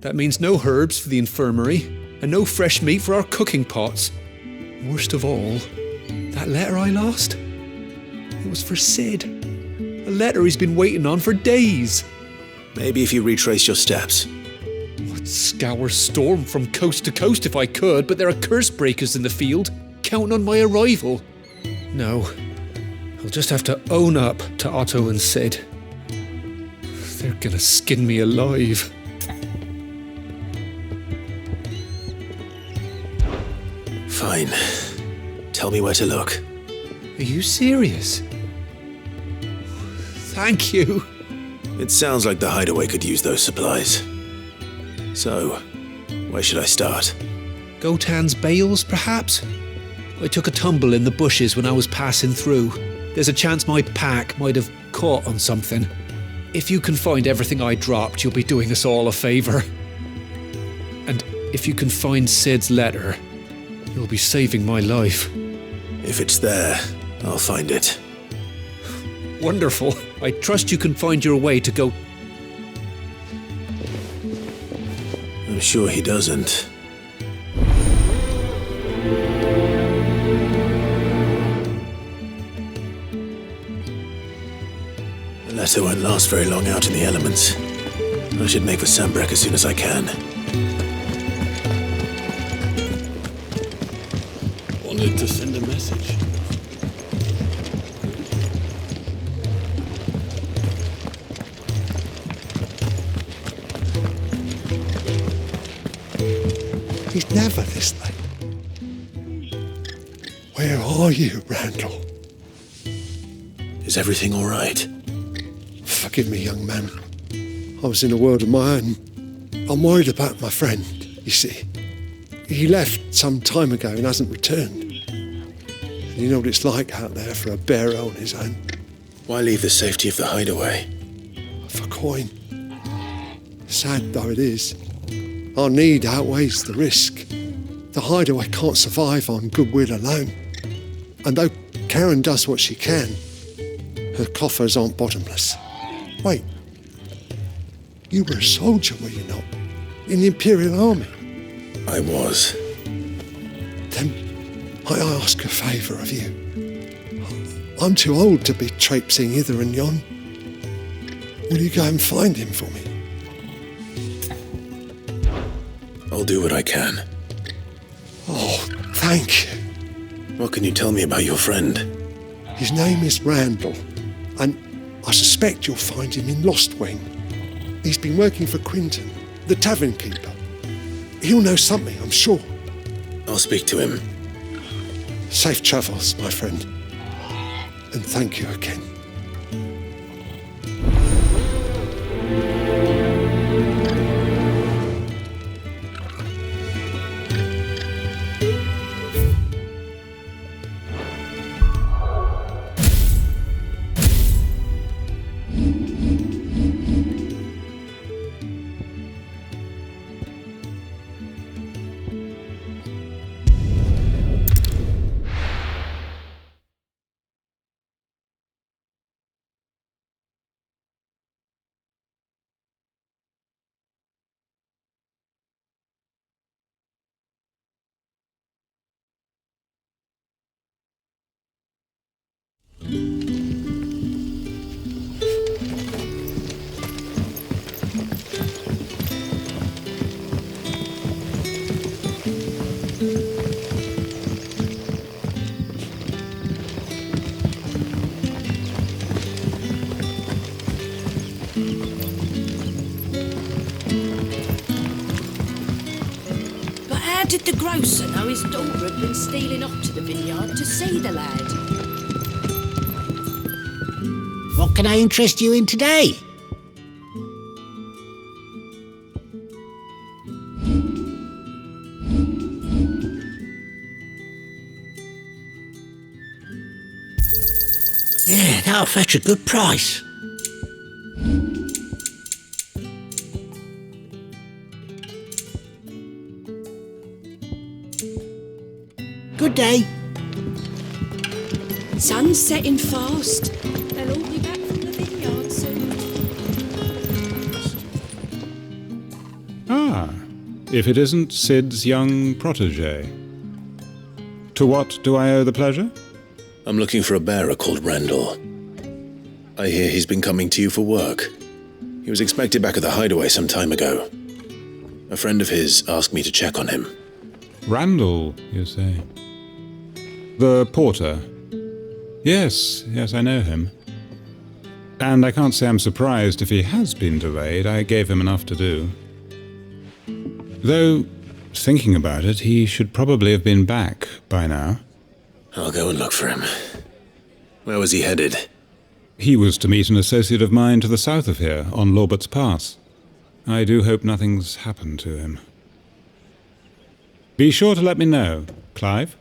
That means no herbs for the infirmary, and no fresh meat for our cooking pots. Worst of all, that letter I lost? It was for Sid. A letter he's been waiting on for days. Maybe if you retrace your steps. I'd scour Storm from coast to coast if I could, but there are curse breakers in the field, counting on my arrival. No, I'll just have to own up to Otto and Sid. They're gonna skin me alive. Fine. Tell me where to look. Are you serious? Thank you. It sounds like the hideaway could use those supplies. So, where should I start? Gotan's bales, perhaps? I took a tumble in the bushes when I was passing through. There's a chance my pack might have caught on something. If you can find everything I dropped, you'll be doing us all a favour. And if you can find Sid's letter, you'll be saving my life. If it's there, I'll find it. Wonderful. I trust you can find your way to go. I'm sure he doesn't. The letter won't last very long out in the elements. I should make for Sambrek as soon as I can. Wanted to send a message. He's never this late. Where are you, Randall? Is everything all right? Forgive me, young man. I was in a world of my own. I'm worried about my friend, you see. He left some time ago and hasn't returned. And you know what it's like out there for a bearer on his own. Why leave the safety of the hideaway? For coin. Sad though it is, our need outweighs the risk. The hideaway can't survive on goodwill alone. And though Karen does what she can, her coffers aren't bottomless. Wait, you were a soldier, were you not? In the Imperial Army? I was. Then I ask a favour of you. I'm too old to be traipsing hither and yon. Will you go and find him for me? I'll do what I can. Oh, thank you. What can you tell me about your friend? His name is Randall, and I suspect you'll find him in Lostwing. He's been working for Quinton, the tavern keeper. He'll know something, I'm sure. I'll speak to him. Safe travels, my friend. And thank you again. did the grocer know his daughter had been stealing up to the vineyard to see the lad? What can I interest you in today? Yeah, that'll fetch a good price. Good day. Sun's setting fast. They'll all be back from the vineyard soon. Ah, if it isn't Sid's young protege. To what do I owe the pleasure? I'm looking for a bearer called Randall. I hear he's been coming to you for work. He was expected back at the hideaway some time ago. A friend of his asked me to check on him. Randall, you say? The porter? Yes, I know him. And I can't say I'm surprised if he has been delayed. I gave him enough to do. Though, thinking about it, he should probably have been back by now. I'll go and look for him. Where was he headed? He was to meet an associate of mine to the south of here, on Lorbert's Pass. I do hope nothing's happened to him. Be sure to let me know, Clive.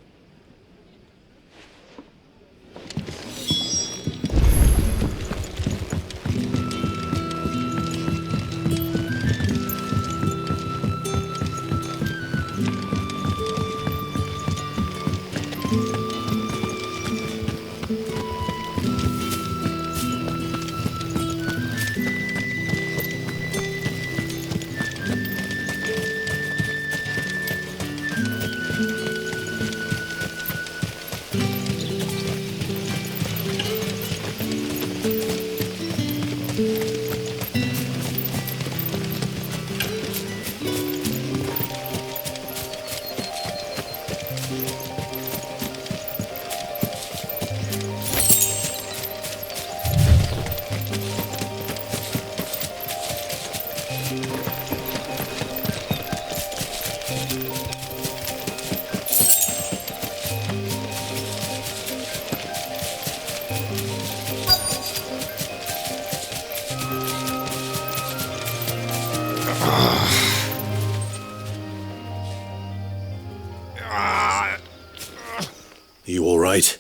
You all right?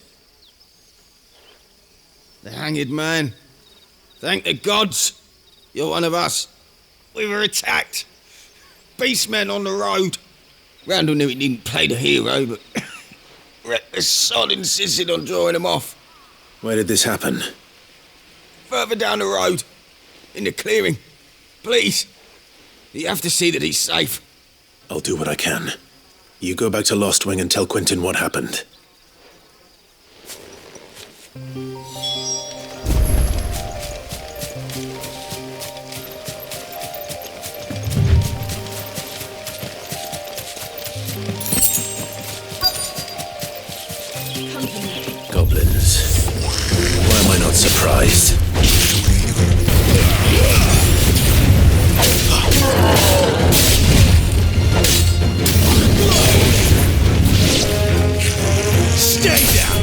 The hanged man. Thank the gods. You're one of us. We were attacked. Beastmen on the road. Randall knew he didn't play the hero, but the sod insisted on drawing him off. Where did this happen? Further down the road. In the clearing. Please. You have to see that he's safe. I'll do what I can. You go back to Lost Wing and tell Quentin what happened. Goblins. Why am I not surprised? Stay down!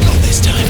Not this time.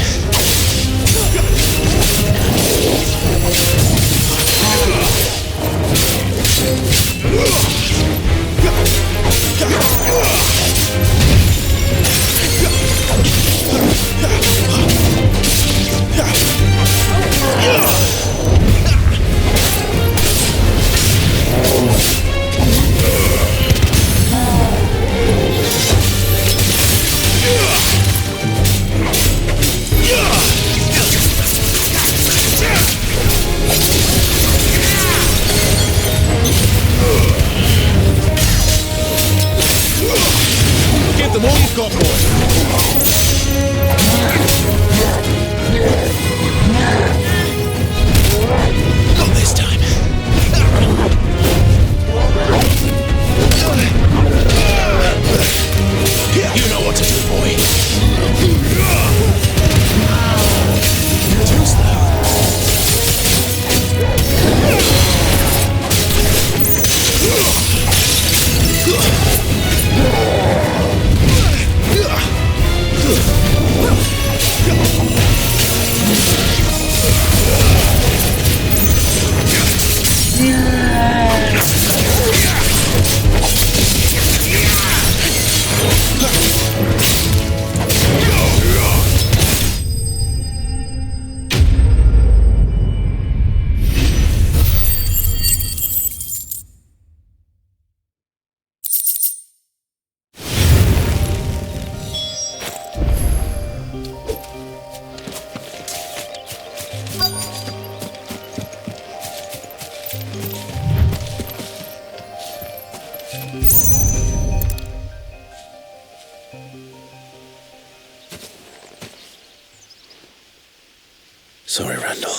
Sorry, Randall.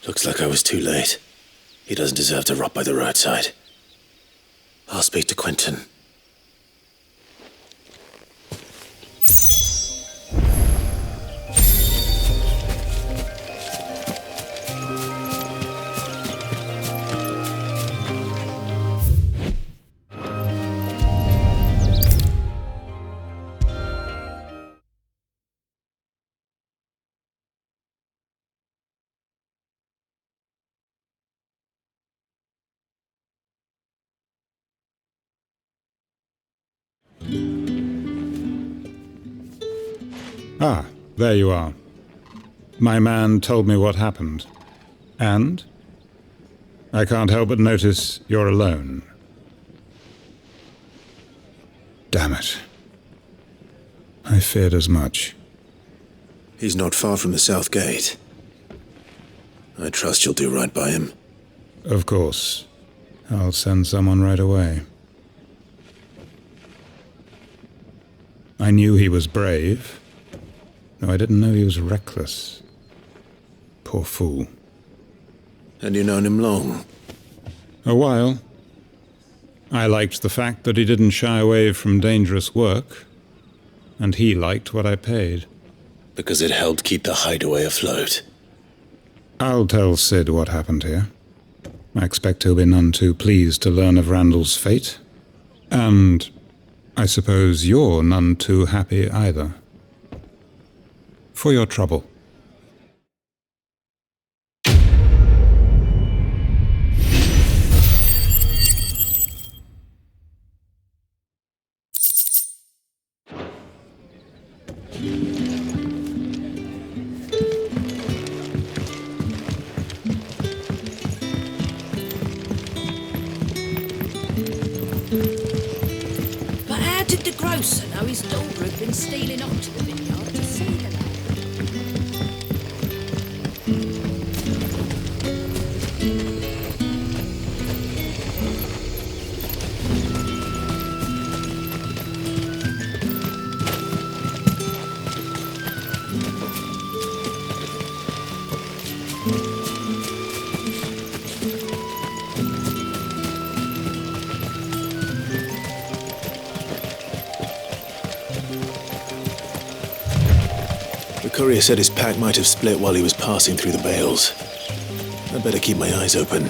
Looks like I was too late. He doesn't deserve to rot by the roadside. I'll speak to Quentin. Ah, there you are. My man told me what happened. And? I can't help but notice you're alone. Damn it. I feared as much. He's not far from the south gate. I trust you'll do right by him. Of course. I'll send someone right away. I knew he was brave. No, I didn't know he was reckless. Poor fool. And you've known him long? A while. I liked the fact that he didn't shy away from dangerous work, and he liked what I paid. Because it helped keep the hideaway afloat. I'll tell Sid what happened here. I expect he'll be none too pleased to learn of Randall's fate. And I suppose you're none too happy either. For your trouble. But how did the grocer know his daughter had been stealing up to the vineyard to see the lad? The courier said his pack might have split while he was passing through the bales. I'd better keep my eyes open.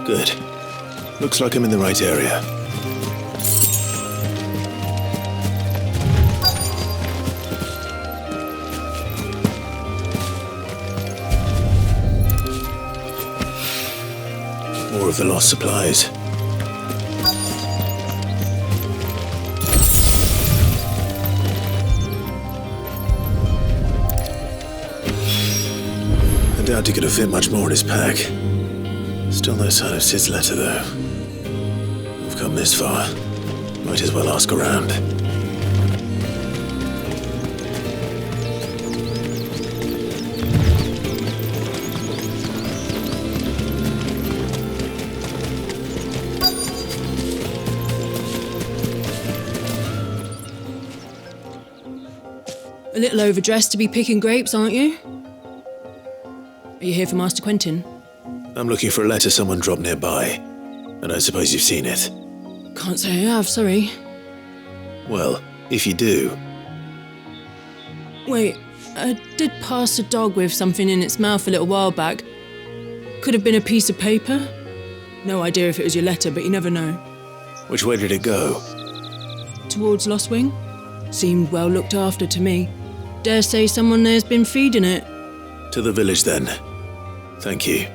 Good. Looks like I'm in the right area. More of the lost supplies. I doubt he could have fit much more in his pack. Still no sign of Sid's letter, though. I've come this far. Might as well ask around. A little overdressed to be picking grapes, aren't you? Are you here for Master Quentin? I'm looking for a letter someone dropped nearby, and I suppose you've seen it. Can't say I have, sorry. Well, if you do, Wait, I did pass a dog with something in its mouth a little while back. Could have been a piece of paper. No idea if it was your letter, but you never know. which way did it go? Towards Lost Wing? Seemed well looked after to me. Dare say someone there's been feeding it. To the village, then. Thank you.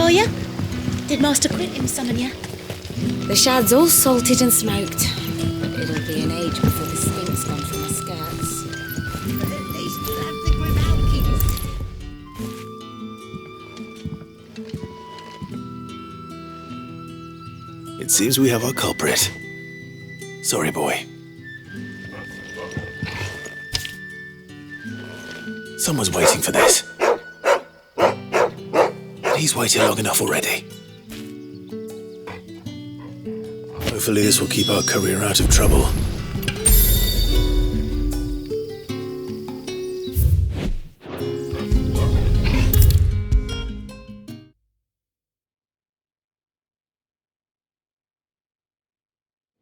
are you? Did Master Quentin summon you? The shad's all salted and smoked. But it'll be an age before the stink's gone from my skirts. But at least we'll have the Grimalkins. It seems we have our culprit. Sorry, boy. Someone's waiting for this. He's waited long enough already. Hopefully this will keep our courier out of trouble.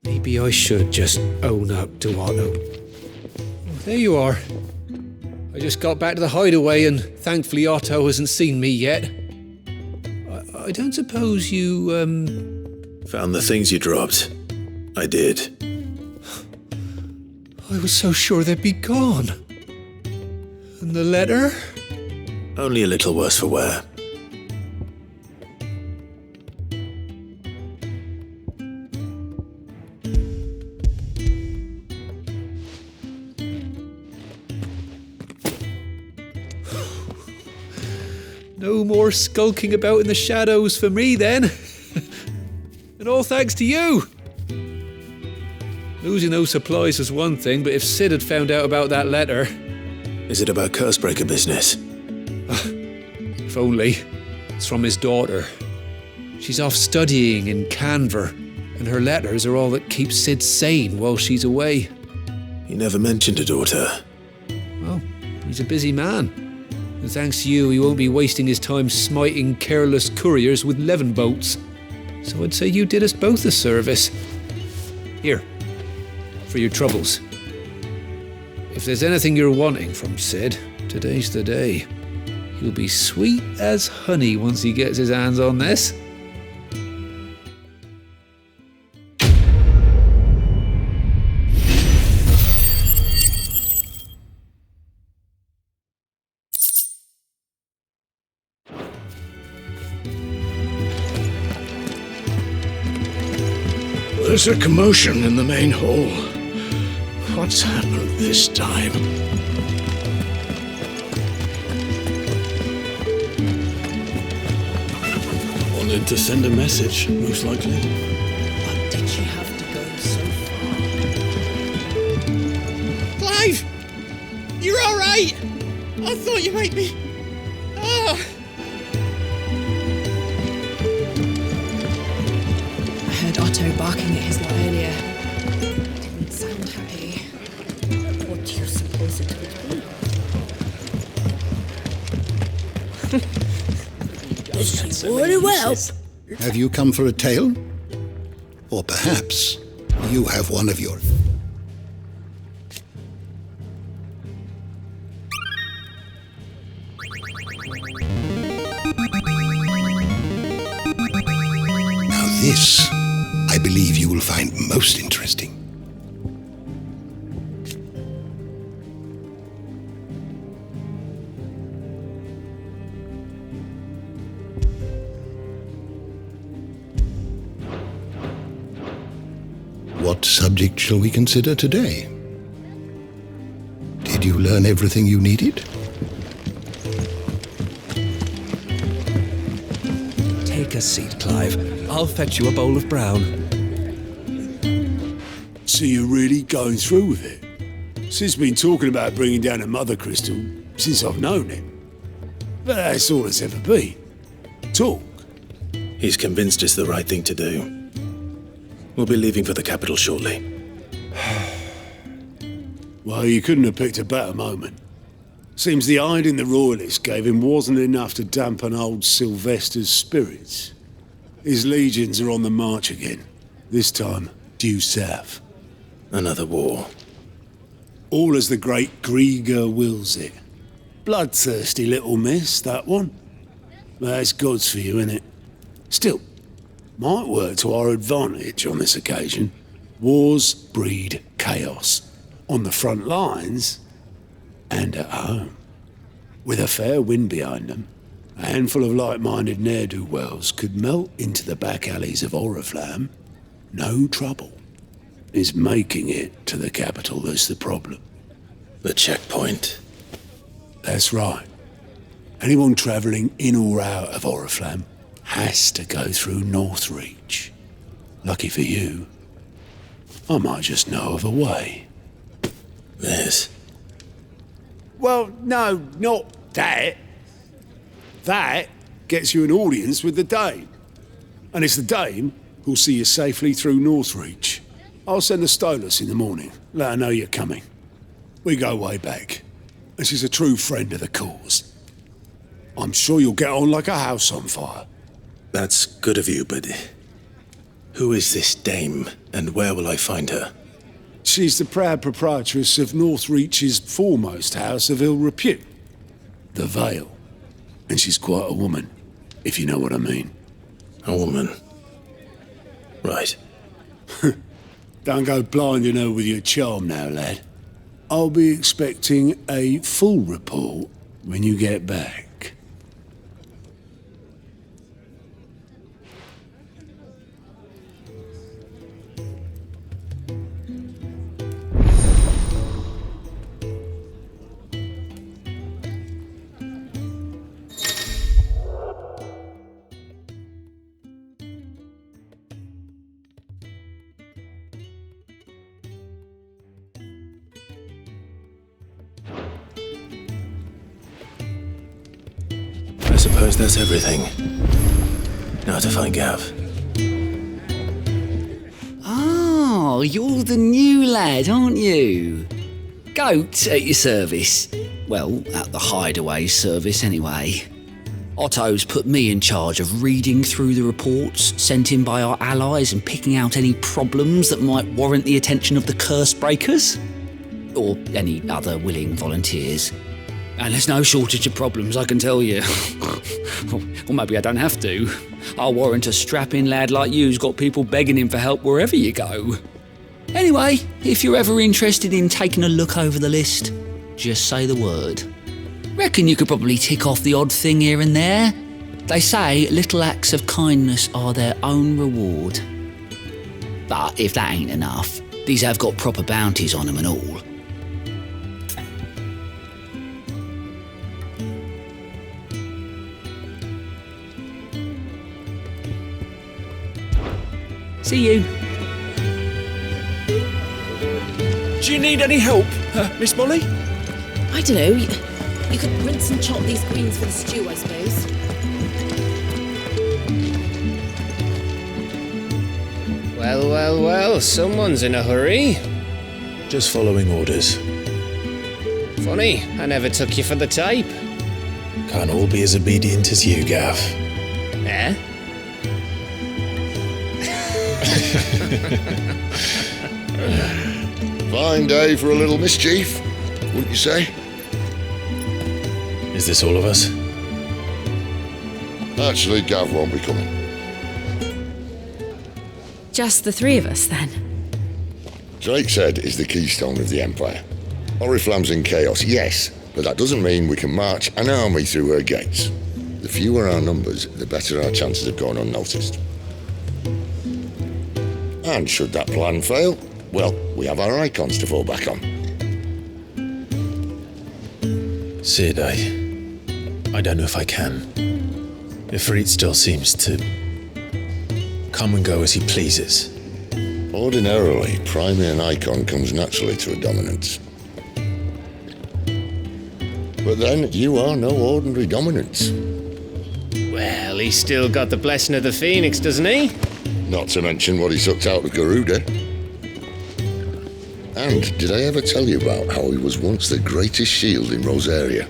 Maybe I should just own up to Otto. There you are. I just got back to the hideaway and thankfully Otto hasn't seen me yet. I don't suppose you, Found the things you dropped. I did. I was so sure they'd be gone. And the letter? Only a little worse for wear. No more skulking about in the shadows for me then. And all thanks to you. Losing those supplies was one thing, but if Sid had found out about that letter... Is it about Cursebreaker business? If only. It's from his daughter. She's off studying in Canver, and her letters are all that keeps Sid sane while she's away. He never mentioned a daughter. Well, he's a busy man. And thanks to you, he won't be wasting his time smiting careless couriers with levin bolts. So I'd say you did us both a service. Here, for your troubles. If there's anything you're wanting from Sid, today's the day. He'll be sweet as honey once he gets his hands on this. There's a commotion in the main hall. What's happened this time? Wanted to send a message, most likely. But did she have to go so far? Clive! You're alright! I thought you might be... Ah! I heard Otto barking at his lot earlier. Didn't sound happy. What do you suppose it would be? Very well. Have you come for a tale? Or perhaps you have one of your... Now this, I believe you will find most interesting. What subject shall we consider today? Did you learn everything you needed? Take a seat, Clive. I'll fetch you a bowl of brown. So you're really going through with it? Sid's been talking about bringing down a mother crystal since I've known him. But that's all it's ever been. Talk. He's convinced it's the right thing to do. We'll be leaving for the capital shortly. Well, you couldn't have picked a better moment. Seems the hiding the royalists gave him wasn't enough to dampen old Sylvester's spirits. His legions are on the march again, this time due south. Another war. All as the great Grieger wills it. Bloodthirsty little miss, that one. That's God's for you, innit? Still, might work to our advantage on this occasion. Wars breed chaos. On the front lines and at home. With a fair wind behind them, A handful of like-minded ne'er-do-wells could melt into the back alleys of Oriflamme. No trouble. It's making it to the capital that's the problem. The checkpoint. That's right. Anyone travelling in or out of Oriflamme has to go through Northreach. Lucky for you, I might just know of a way. Yes. Well, no, not that. That gets you an audience with the Dame. And it's the Dame who'll see you safely through Northreach. I'll send the Stolas in the morning, let her know you're coming. We go way back, and she's a true friend of the cause. I'm sure you'll get on like a house on fire. That's good of you, but who is this dame, and where will I find her? She's the proud proprietress of Northreach's foremost house of ill repute, the Vale. And she's quite a woman, if you know what I mean. A woman? Right. Don't go blinding her with your charm now, lad. I'll be expecting a full report when you get back. I suppose that's everything. Now to find Gav. Oh, you're the new lad, aren't you? Goat at your service. Well, at the hideaway service anyway. Otto's put me in charge of reading through the reports sent in by our allies and picking out any problems that might warrant the attention of the curse breakers. Or any other willing volunteers. And there's no shortage of problems, I can tell you. Or maybe I don't have to. I'll warrant a strapping lad like you's got people begging him for help wherever you go. Anyway, if you're ever interested in taking a look over the list, just say the word. Reckon you could probably tick off the odd thing here and there. They say little acts of kindness are their own reward. But if that ain't enough, these have got proper bounties on them and all. See you. Do you need any help, Miss Molly? I don't know. You could rinse and chop these greens for the stew, I suppose. Well, well, well, someone's in a hurry. Just following orders. Funny, I never took you for the type. Can't all be as obedient as you, Gav. Eh? Fine day for a little mischief, wouldn't you say? Is this all of us? Actually, Gav won't be coming. Just the three of us, then? Drake's Head is the keystone of the Empire. Oriflamme's in chaos, yes, but that doesn't mean we can march an army through her gates. The fewer our numbers, the better our chances of going unnoticed. And should that plan fail, well, we have our Eikons to fall back on. Sid, I don't know if I can. Ifrit still seems to come and go as he pleases. Ordinarily, priming an Eikon comes naturally to a dominance. But then, you are no ordinary dominance. Well, he's still got the blessing of the Phoenix, doesn't he? Not to mention what he sucked out of Garuda. And did I ever tell you about how he was once the greatest shield in Rosaria?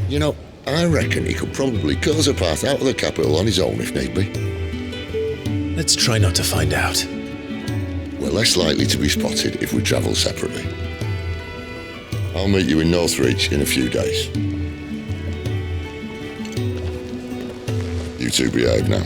You know, I reckon he could probably cause a path out of the capital on his own if need be. Let's try not to find out. We're less likely to be spotted if we travel separately. I'll meet you in Northreach in a few days. You two behave now.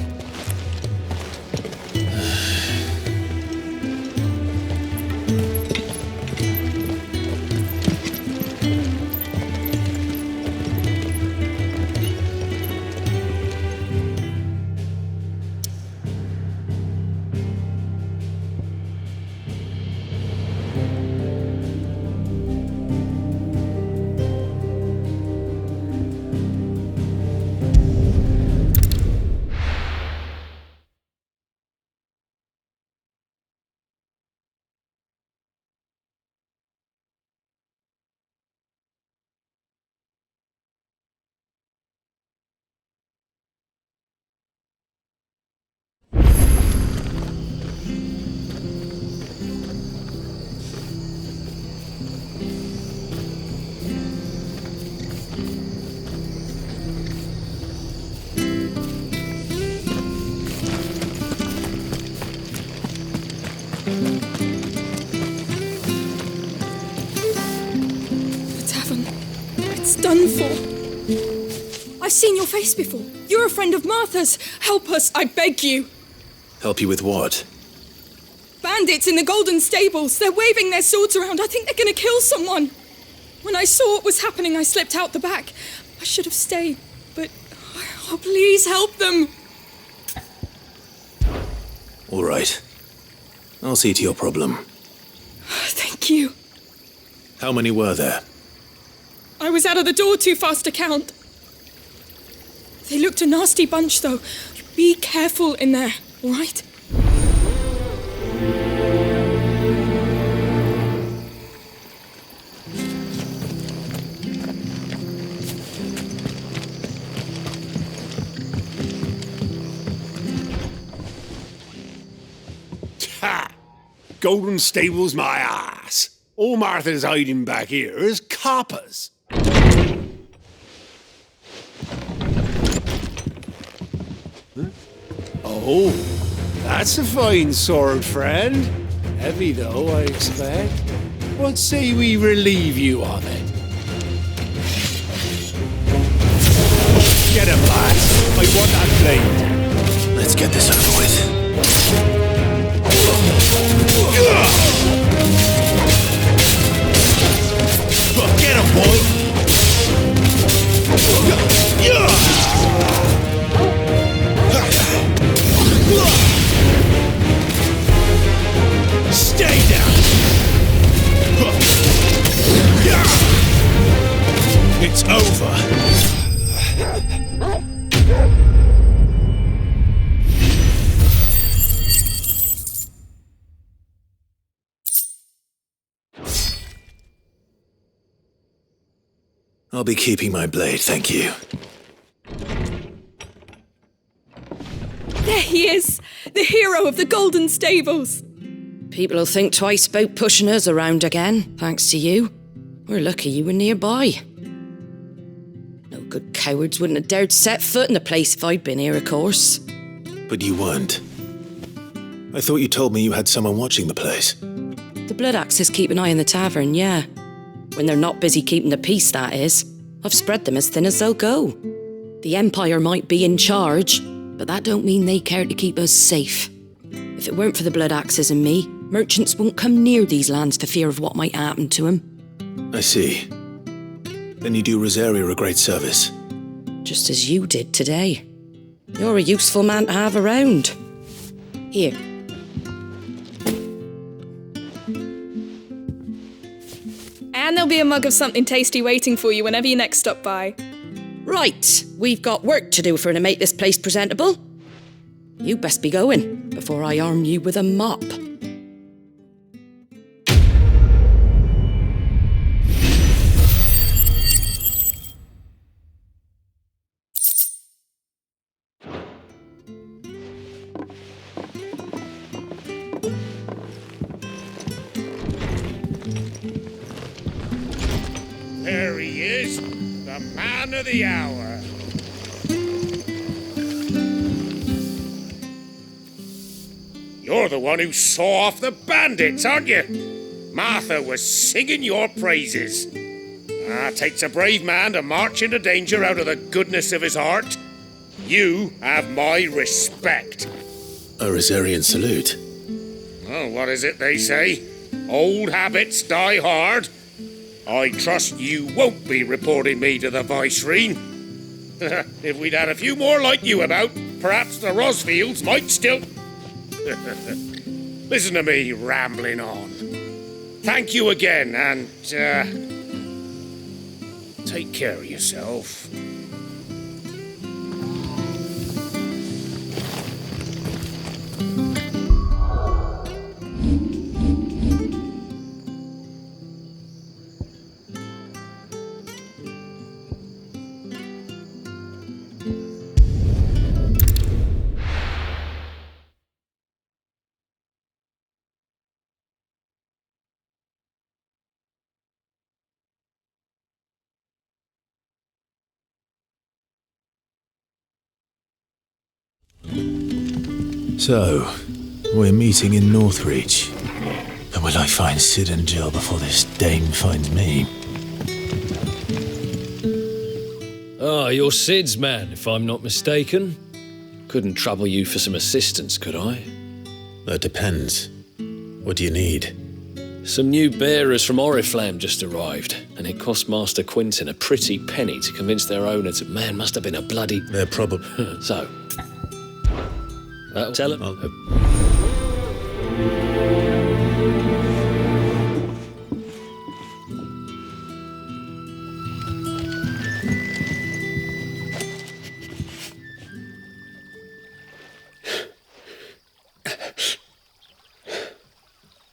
done for? I've seen your face before. You're a friend of Martha's. Help us, I beg you. Help you with what? Bandits in the Golden Stables. They're waving their swords around. I think they're going to kill someone. When I saw what was happening, I slipped out the back. I should have stayed, but... Oh, please help them. All right. I'll see to your problem. Thank you. How many were there? I was out of the door too fast to count. They looked a nasty bunch, though. Be careful in there, all right? Ha! Golden Stables my ass. All Martha's hiding back here is coppers. Huh? Oh, that's a fine sword, friend. Heavy though, I expect. What say we relieve you of it? Get him, lads. I want that blade. Let's get this over with. Get him, boy! Stay down! It's over! I'll be keeping my blade, thank you. There he is! The hero of the Golden Stables! People will think twice about pushing us around again, thanks to you. We're lucky you were nearby. No good cowards wouldn't have dared set foot in the place if I'd been here, of course. But you weren't. I thought you told me you had someone watching the place. The Blood Axes keep an eye on the tavern, yeah. When they're not busy keeping the peace, that is. I've spread them as thin as they'll go. The Empire might be in charge, but that don't mean they care to keep us safe. If it weren't for the Blood Axes and me, merchants won't come near these lands for fear of what might happen to them. I see. Then you do Rosaria a great service. Just as you did today. You're a useful man to have around. Here. And there'll be a mug of something tasty waiting for you whenever you next stop by. Right, we've got work to do to make this place presentable. You best be going, before I arm you with a mop. There he is, the man of the hour. You're the one who saw off the bandits, aren't you? Martha was singing your praises. Takes a brave man to march into danger out of the goodness of his heart. You have my respect. A Rosarian salute. Oh, what is it they say? Old habits die hard. I trust you won't be reporting me to the Viceroy. If we'd had a few more like you about, perhaps the Rosfields might still... Listen to me rambling on. Thank you again, and, take care of yourself. So, we're meeting in Northreach. And will I find Sid and Jill before this dame finds me? you're Sid's man, if I'm not mistaken. Couldn't trouble you for some assistance, could I? That depends. What do you need? Some new bearers from Oriflamme just arrived, and it cost Master Quinton a pretty penny to convince their owner to... Man, must have been a bloody... They're probably... So... Tell him...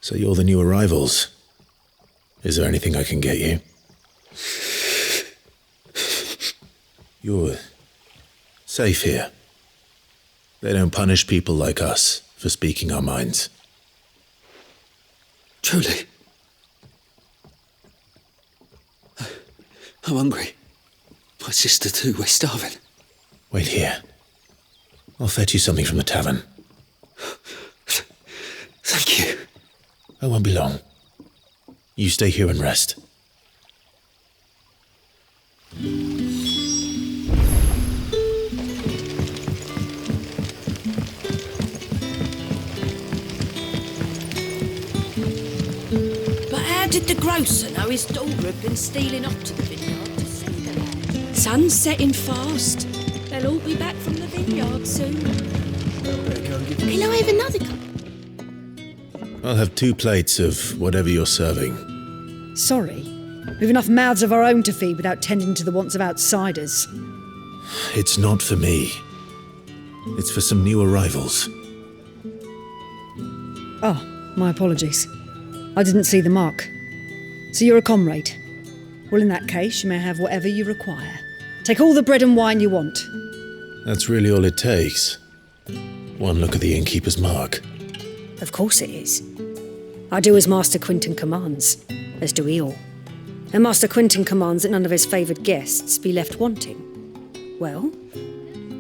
So you're the new arrivals. Is there anything I can get you? You're safe here. They don't punish people like us for speaking our minds. Truly. I'm hungry. My sister too, we're starving. Wait here. I'll fetch you something from the tavern. Thank you. I won't be long. You stay here and rest. But how did the grocer know his daughter had been stealing off to the vineyard to see the lad? Sun's setting fast. They'll all be back from the vineyard soon. Can I have another cup? I'll have 2 plates of whatever you're serving. Sorry. We've enough mouths of our own to feed without tending to the wants of outsiders. It's not for me. It's for some new arrivals. Oh, my apologies. I didn't see the mark. So you're a comrade. Well, in that case, you may have whatever you require. Take all the bread and wine you want. That's really all it takes. One look at the innkeeper's mark. Of course it is. I do as Master Quinton commands, as do we all. And Master Quinton commands that none of his favoured guests be left wanting. Well,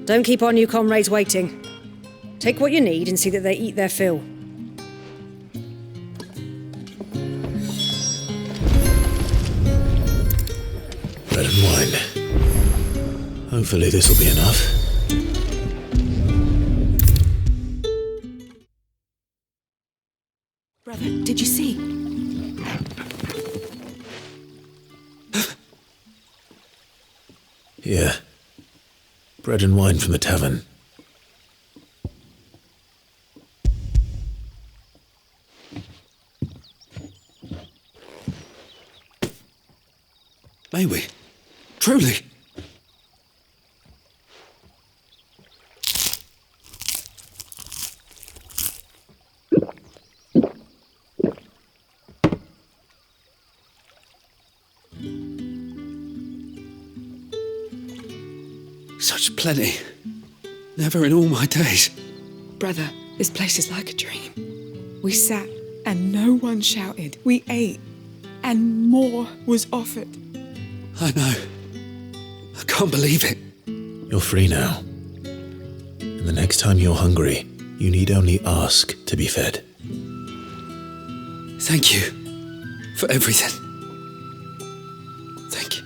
don't keep our new comrades waiting. Take what you need and see that they eat their fill. Bread and wine. Hopefully this will be enough. Brother, did you see? Here. Bread and wine from the tavern. May we? Truly? Such plenty. Never in all my days. Brother, this place is like a dream. We sat and no one shouted. We ate and more was offered. I know. I can't believe it. You're free now. And the next time you're hungry, you need only ask to be fed. Thank you for everything. Thank you.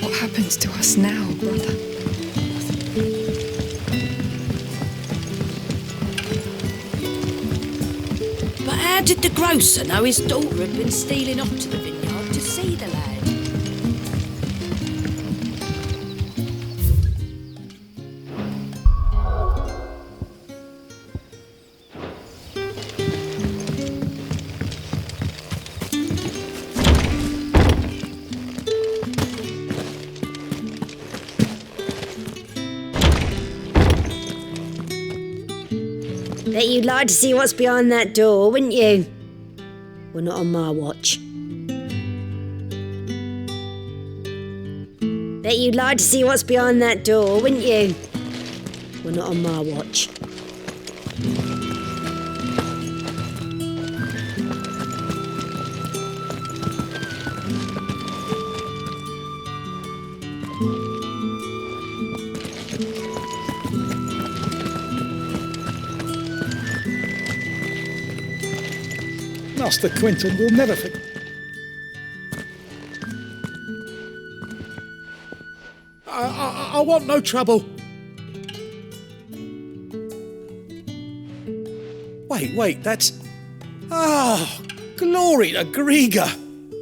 What happens to us now, brother? But how did the grocer know his daughter had been stealing off to the vineyard to see the lad? Bet you'd like to see what's behind that door, wouldn't you? Well, not on my watch. Bet you'd like to see what's behind that door, wouldn't you? Well, not on my watch. Master Quintin will never forget. I want no trouble. Wait, that's... Ah, glory to Griga.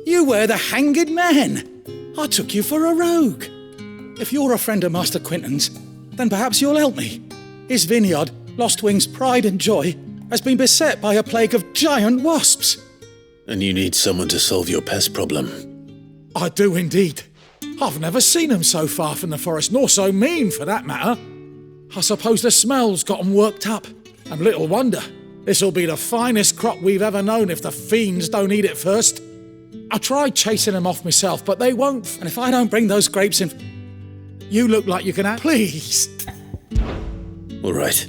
You were the hanged man. I took you for a rogue. If you're a friend of Master Quintin's, then perhaps you'll help me. His vineyard, Lostwing's pride and joy, has been beset by a plague of giant wasps. And you need someone to solve your pest problem. I do indeed. I've never seen them so far from the forest, nor so mean, for that matter. I suppose the smell's got 'em worked up. And little wonder. This'll be the finest crop we've ever known if the fiends don't eat it first. I tried chasing them off myself, but they won't. And if I don't bring those grapes in... You look like you can act. Please. All right.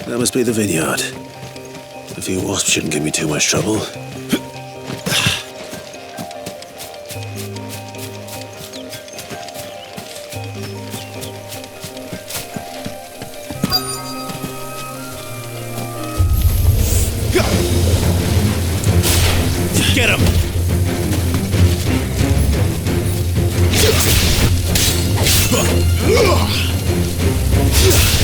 That must be the vineyard. A few wasps shouldn't give me too much trouble. Get him! It's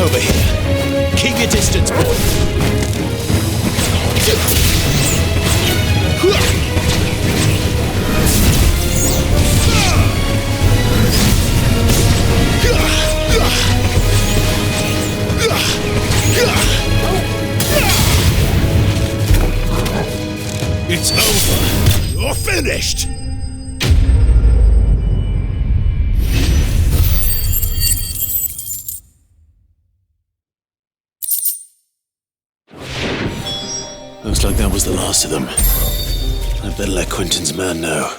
over here. Keep your distance, boy. It's over. You're finished. Looks like that was the last of them. I'd better let Quintin's man know.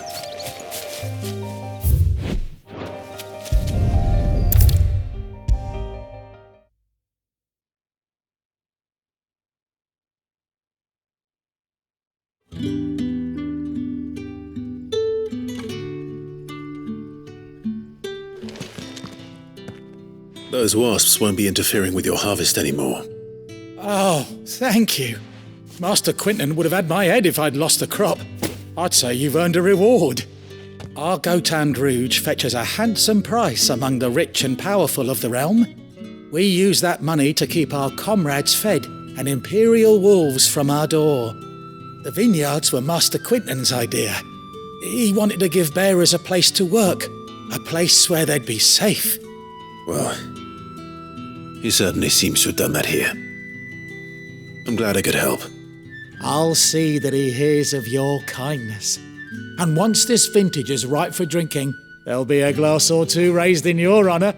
Those wasps won't be interfering with your harvest anymore. Oh, thank you. Master Quintin would have had my head if I'd lost the crop. I'd say you've earned a reward. Our Gotand Rouge fetches a handsome price among the rich and powerful of the realm. We use that money to keep our comrades fed and imperial wolves from our door. The vineyards were Master Quintin's idea. He wanted to give bearers a place to work, a place where they'd be safe. Well, he certainly seems to have done that here. I'm glad I could help. I'll see that he hears of your kindness. And once this vintage is ripe for drinking, there'll be a glass or two raised in your honour.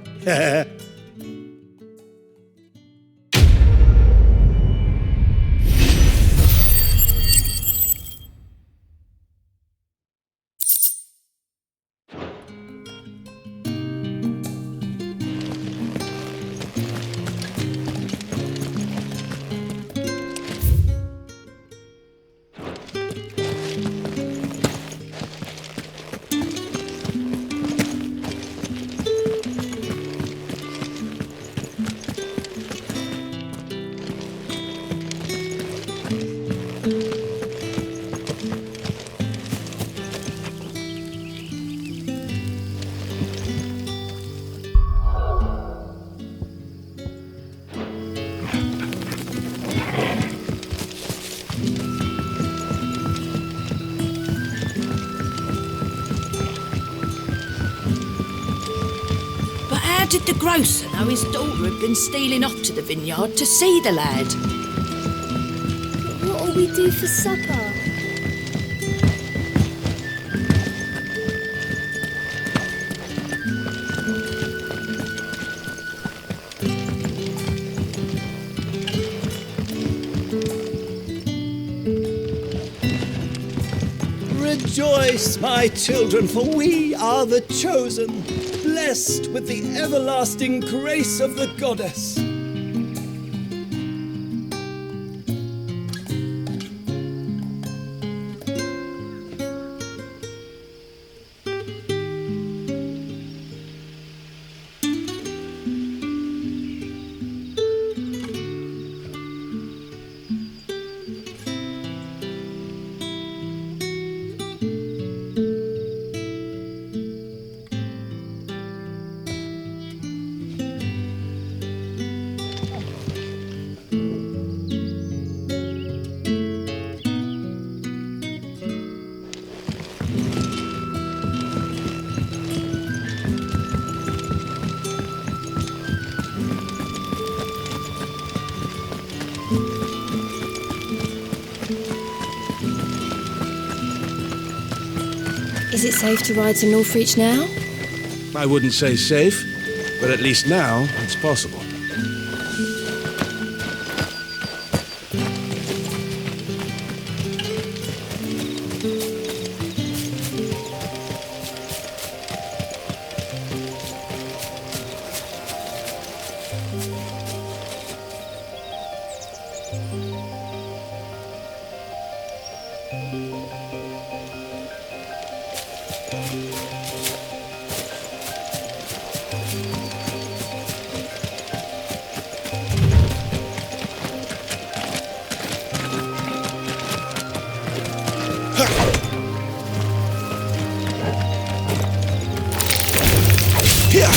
How did the grocer know his daughter had been stealing off to the vineyard to see the lad? What'll we do for supper? Rejoice, my children, for we are the chosen, blessed with the everlasting grace of the goddess. Is it safe to ride to Northreach now? I wouldn't say safe, but at least now it's possible. Yeah!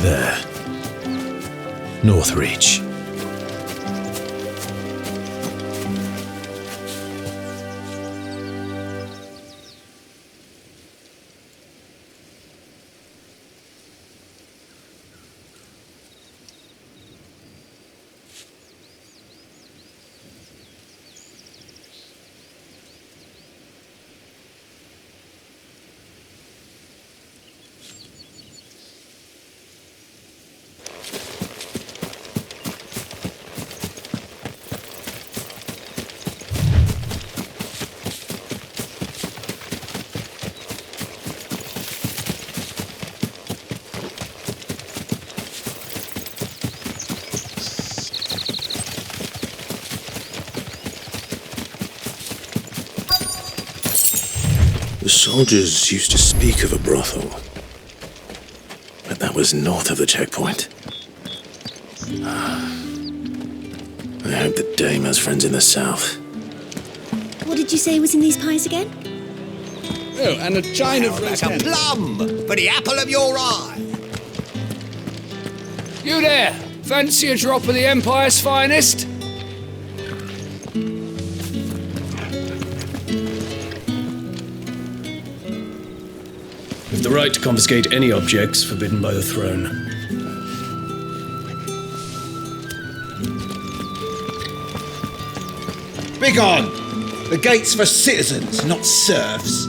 There. Northreach. The soldiers used to speak of a brothel, but that was north of the checkpoint. I hope the dame has friends in the south. What did you say was in these pies again? Oh, and a china for like a plum for the apple of your eye. You there! Fancy a drop of the Empire's finest? With the right to confiscate any objects forbidden by the throne. Begone! The gate's for citizens, not serfs.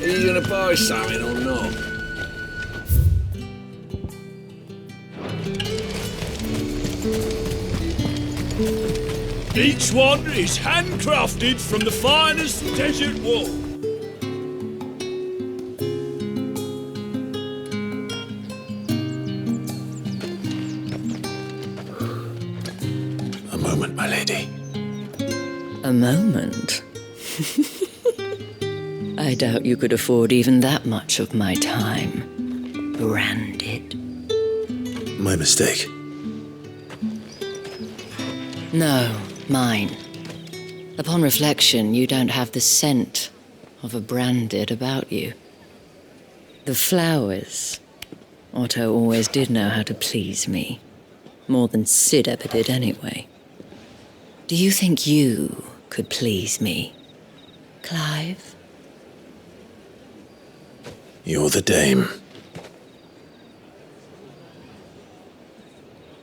Are you gonna buy something or not? Each one is handcrafted from the finest desert wool. A moment, my lady. A moment? I doubt you could afford even that much of my time. Branded. My mistake. No, mine. Upon reflection, you don't have the scent of a branded about you. The flowers. Otto always did know how to please me. More than Sid ever did anyway. Do you think you could please me, Clive? You're the dame.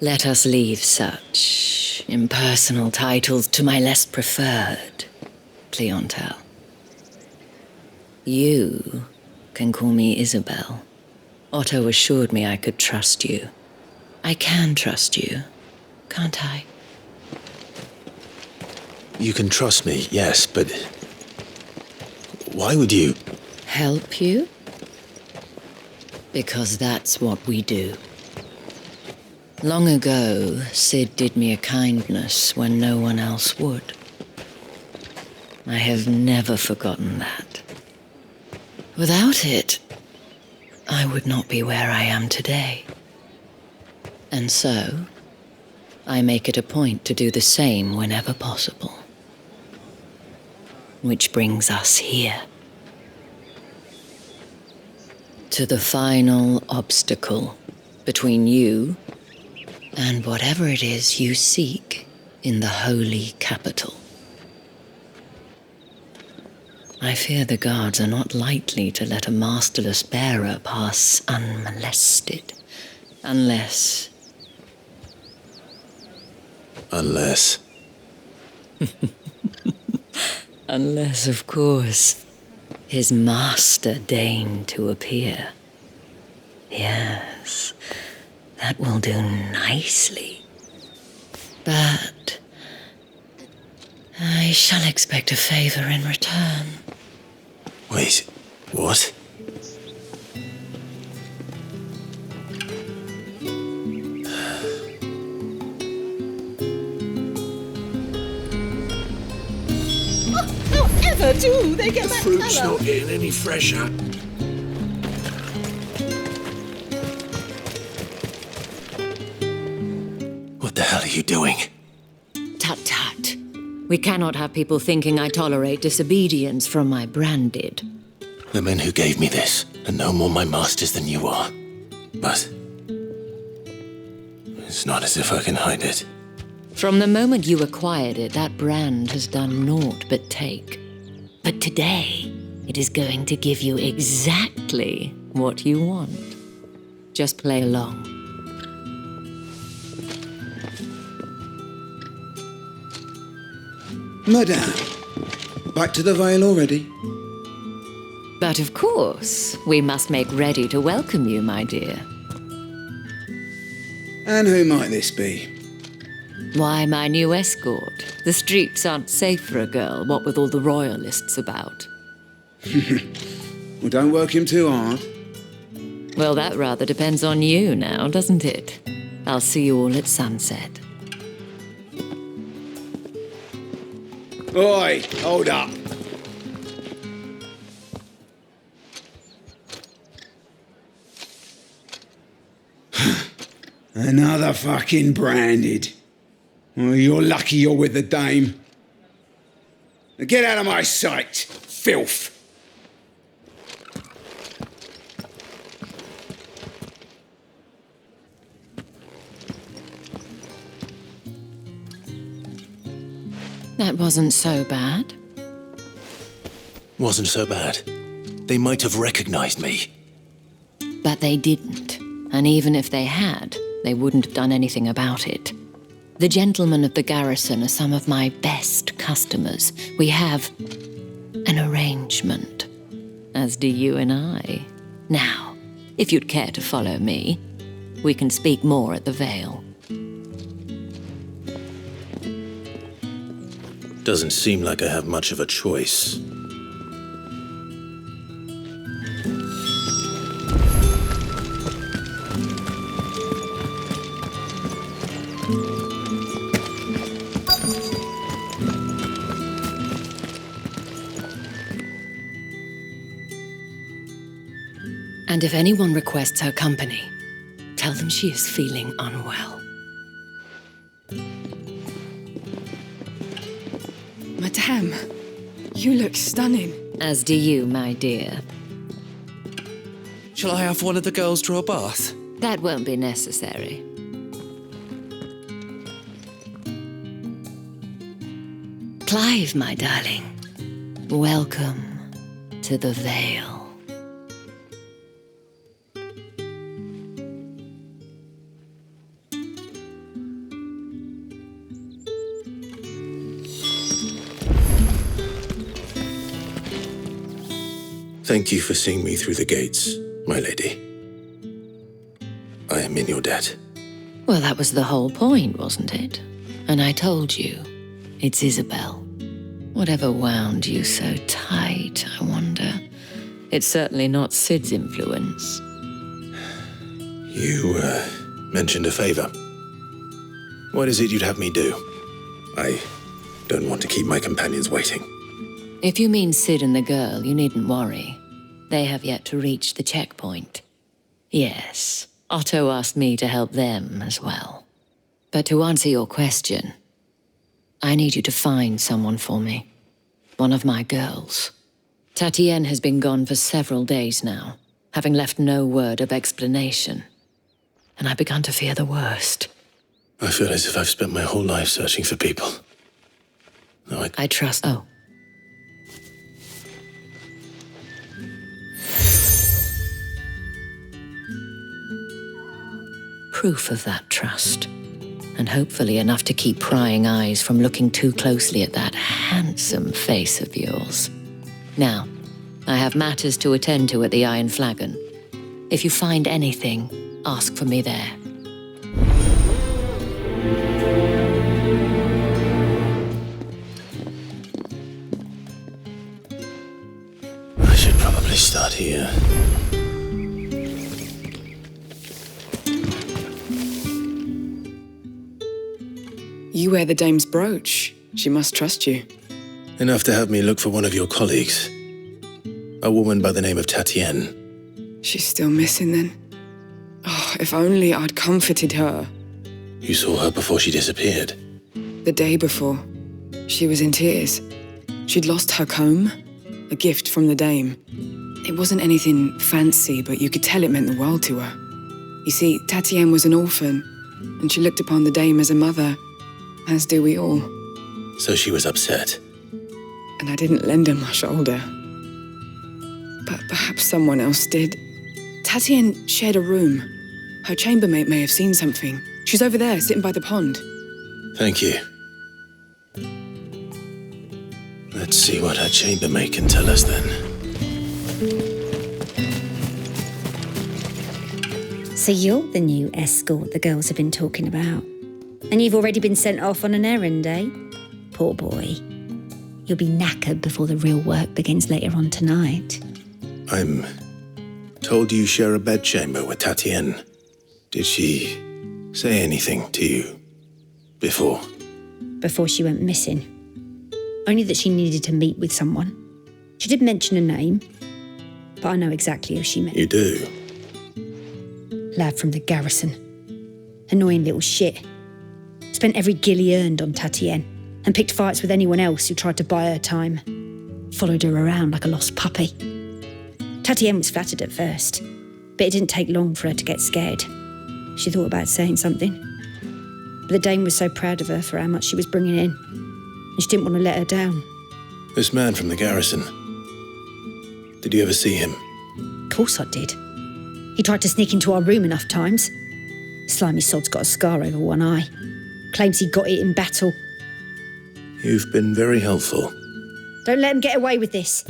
Let us leave such impersonal titles to my less preferred clientele. You can call me Isabel. Otto assured me I could trust you. I can trust you, can't I? You can trust me, yes, but why would you? Help you? Because that's what we do. Long ago, Sid did me a kindness when no one else would. I have never forgotten that. Without it, I would not be where I am today. And so, I make it a point to do the same whenever possible. Which brings us here. To the final obstacle between you and whatever it is you seek in the holy capital. I fear the guards are not likely to let a masterless bearer pass unmolested, unless... Unless, of course, his master deigned to appear. Yes, that will do nicely. But I shall expect a favor in return. wait, what? How ever do they get that Fruit's colour? not getting any fresher. What the hell are you doing? Tut tut. We cannot have people thinking I tolerate disobedience from my branded. The men who gave me this are no more my masters than you are. But it's not as if I can hide it. From the moment you acquired it, that brand has done naught but take. But today, it is going to give you exactly what you want. Just play along. Madame, back to the Vale already? But of course, we must make ready to welcome you, my dear. And who might this be? Why, my new escort. The streets aren't safe for a girl, what with all the royalists about. Well, don't work him too hard. Well, that rather depends on you now, doesn't it? I'll see you all at sunset. Oi, hold up. Another fucking branded. Well, you're lucky you're with the dame. Now get out of my sight, filth. That wasn't so bad. Wasn't so bad. They might have recognized me. But they didn't. And even if they had, they wouldn't have done anything about it. The gentlemen of the garrison are some of my best customers. We have an arrangement, as do you and I. Now, if you'd care to follow me, we can speak more at the Vale. Doesn't seem like I have much of a choice. And if anyone requests her company, tell them she is feeling unwell. Madame, you look stunning. As do you, my dear. Shall I have one of the girls draw a bath? That won't be necessary. Clive, my darling, welcome to the Vale. Thank you for seeing me through the gates, my lady. I am in your debt. Well, that was the whole point, wasn't it? And I told you, it's Isabel. Whatever wound you so tight, I wonder. It's certainly not Sid's influence. You, mentioned a favor. What is it you'd have me do? I don't want to keep my companions waiting. If you mean Sid and the girl, you needn't worry. They have yet to reach the checkpoint. Yes, Otto asked me to help them as well. But to answer your question, I need you to find someone for me. One of my girls. Tatienne has been gone for several days now, having left no word of explanation. And I've begun to fear the worst. I feel as if I've spent my whole life searching for people. No, I trust... Oh. Proof of that trust. And hopefully enough to keep prying eyes from looking too closely at that handsome face of yours. Now, I have matters to attend to at the Iron Flagon. If you find anything, ask for me there. I should probably start here. You wear the dame's brooch. She must trust you. Enough to have me look for one of your colleagues. A woman by the name of Tatienne. She's still missing then. Oh, if only I'd comforted her. You saw her before she disappeared. The day before. She was in tears. She'd lost her comb, a gift from the dame. It wasn't anything fancy, but you could tell it meant the world to her. You see, Tatienne was an orphan, and she looked upon the dame as a mother. As do we all. So she was upset. And I didn't lend her my shoulder. But perhaps someone else did. Tatienne shared a room. Her chambermaid may have seen something. She's over there, sitting by the pond. Thank you. Let's see what her chambermaid can tell us then. So you're the new escort the girls have been talking about. And you've already been sent off on an errand, eh? Poor boy. You'll be knackered before the real work begins later on tonight. I'm told you share a bedchamber with Tatienne. Did she say anything to you before? Before she went missing. Only that she needed to meet with someone. She did mention a name, but I know exactly who she meant. You do? Lad from the garrison. Annoying little shit. Spent every guil he earned on Tatienne and picked fights with anyone else who tried to buy her time. Followed her around like a lost puppy. Tatienne was flattered at first, but it didn't take long for her to get scared. She thought about saying something. But the dame was so proud of her for how much she was bringing in, and she didn't want to let her down. This man from the garrison. Did you ever see him? Of course I did. He tried to sneak into our room enough times. Slimy sod's got a scar over one eye. Claims he got it in battle. You've been very helpful. Don't let him get away with this.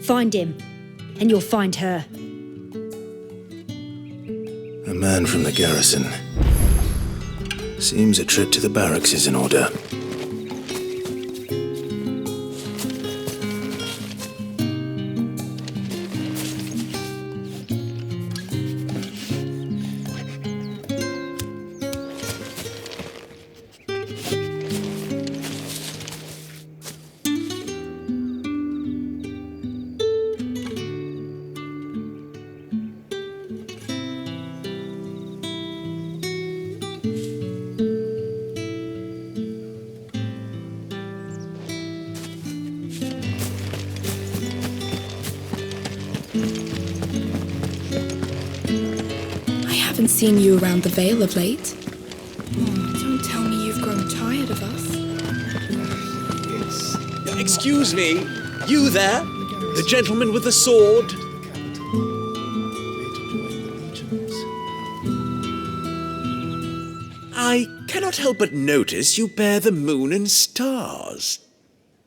Find him, and you'll find her. A man from the garrison. Seems a trip to the barracks is in order. I haven't seen you around the Vale of late. Oh, don't tell me you've grown tired of us. Excuse me, you there? The gentleman with the sword? I cannot help but notice you bear the moon and stars.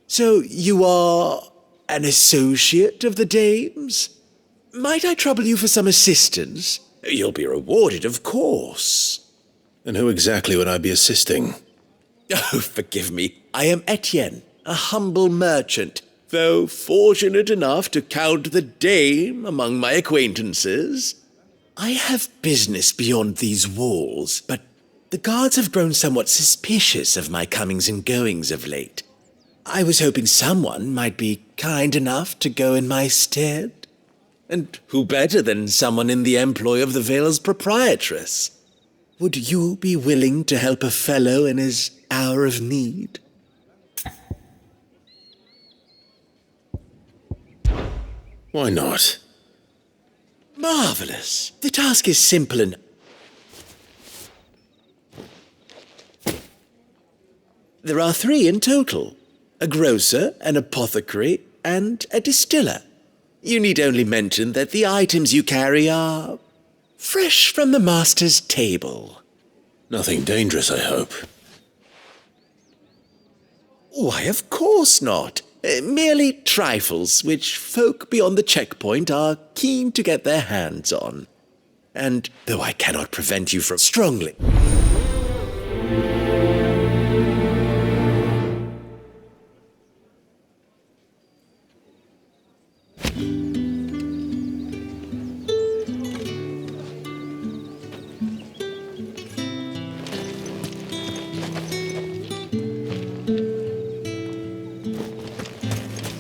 So you are an associate of the dame's? Might I trouble you for some assistance? You'll be rewarded, of course. And who exactly would I be assisting? Oh, forgive me. I am Etienne, a humble merchant, though fortunate enough to count the dame among my acquaintances. I have business beyond these walls, but the guards have grown somewhat suspicious of my comings and goings of late. I was hoping someone might be kind enough to go in my stead. And who better than someone in the employ of the Vale's proprietress? Would you be willing to help a fellow in his hour of need? Why not? Marvelous. The task is simple enough. There are 3 in total. A grocer, an apothecary, and a distiller. You need only mention that the items you carry are fresh from the master's table. Nothing dangerous, I hope. Why, of course not. Merely trifles which folk beyond the checkpoint are keen to get their hands on. And though I cannot prevent you from strongly...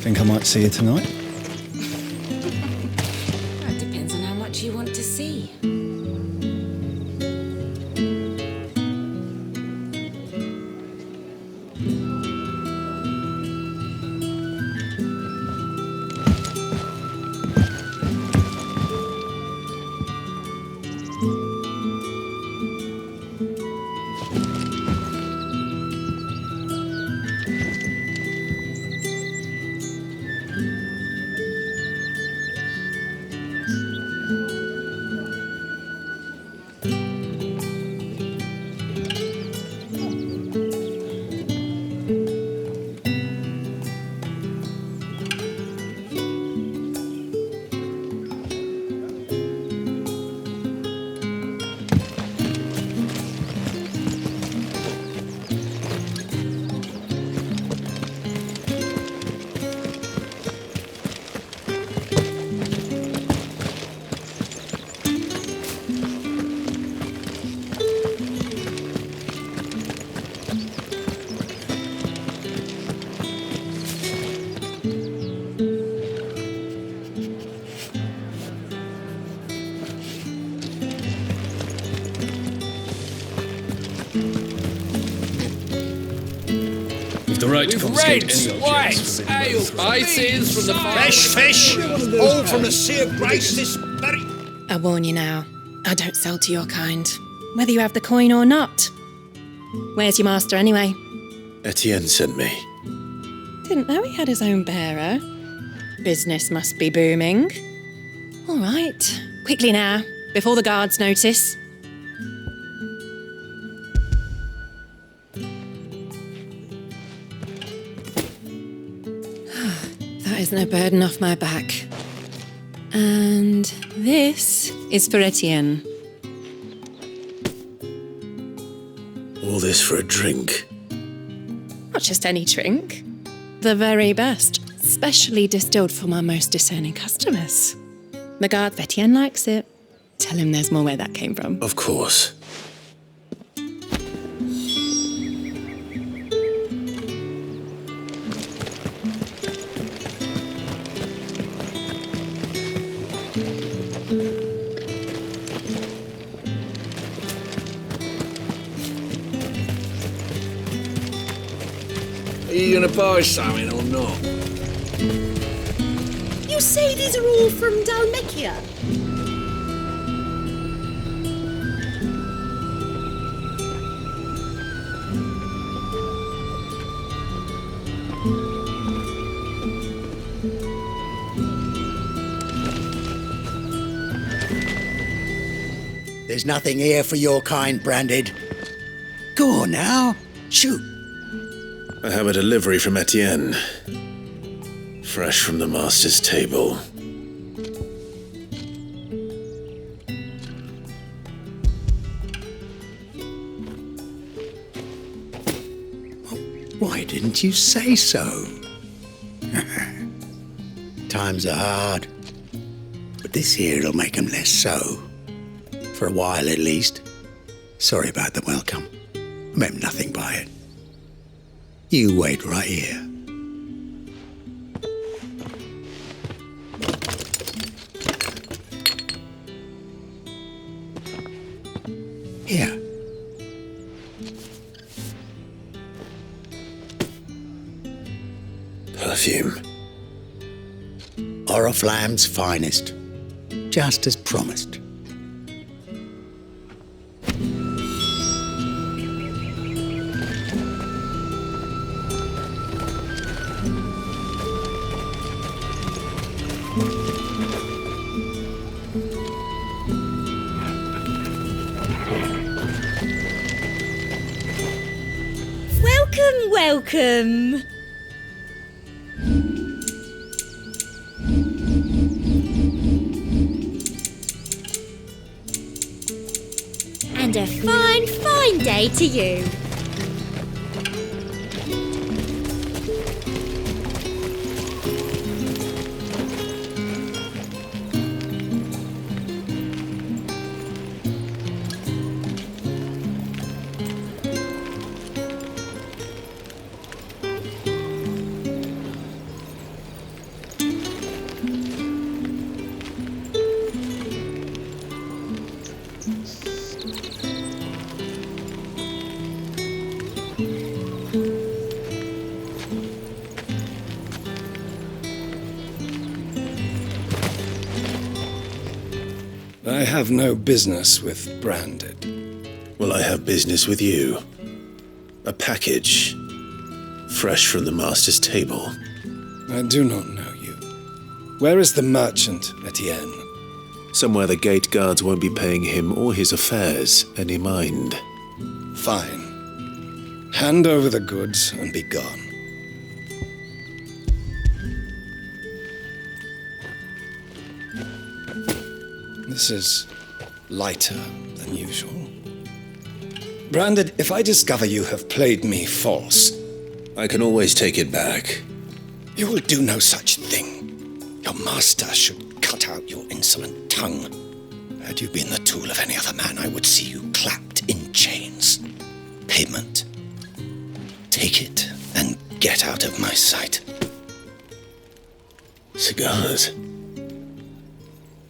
Think I might see you tonight? That depends on how much you want to see. The right to confiscate any objects. Ale, spices from the fresh fish, all from the Sea of Grace this very... I warn you now, I don't sell to your kind, whether you have the coin or not. Where's your master anyway? Etienne sent me. Didn't know he had his own bearer. Business must be booming. All right, quickly now, before the guards notice. That is no burden off my back. And this is for Etienne. All this for a drink? Not just any drink. The very best, specially distilled for my most discerning customers. The guard of Etienne likes it. Tell him there's more where that came from. Of course. Are you gonna buy something or not? You say these are all from Dalmekia? There's nothing here for your kind, Branded. Go on now, shoot. I have a delivery from Etienne. Fresh from the master's table. Why didn't you say so? Times are hard, but this here'll make 'em less so. For a while at least. Sorry about the welcome. I meant nothing by it. You wait right here. Here. Perfume. Oriflamme's finest. Just as promised. Welcome. And a fine, fine day to you. I have no business with Branded. Well, I have business with you. A package. Fresh from the master's table. I do not know you. Where is the merchant, Etienne? Somewhere the gate guards won't be paying him or his affairs any mind. Fine. Hand over the goods and be gone. This is lighter than usual. Branded, if I discover you have played me false... I can always take it back. You will do no such thing. Your master should cut out your insolent tongue. Had you been the tool of any other man, I would see you clapped in chains. Payment. Take it and get out of my sight. Cigars.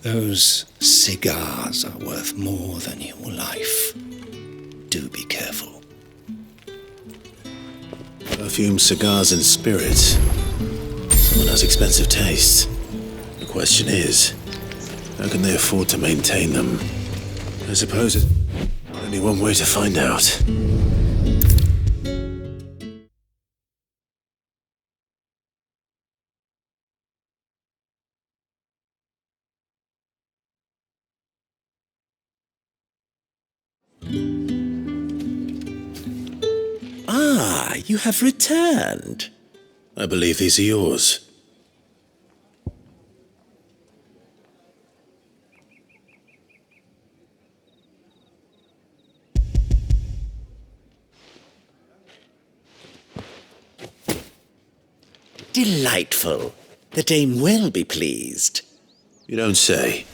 Those cigars are worth more than your life. Do be careful. Perfume, cigars, and spirits. Someone has expensive tastes. The question is, how can they afford to maintain them? I suppose there's only one way to find out. Ah, you have returned. I believe these are yours. Delightful. The dame will be pleased. You don't say.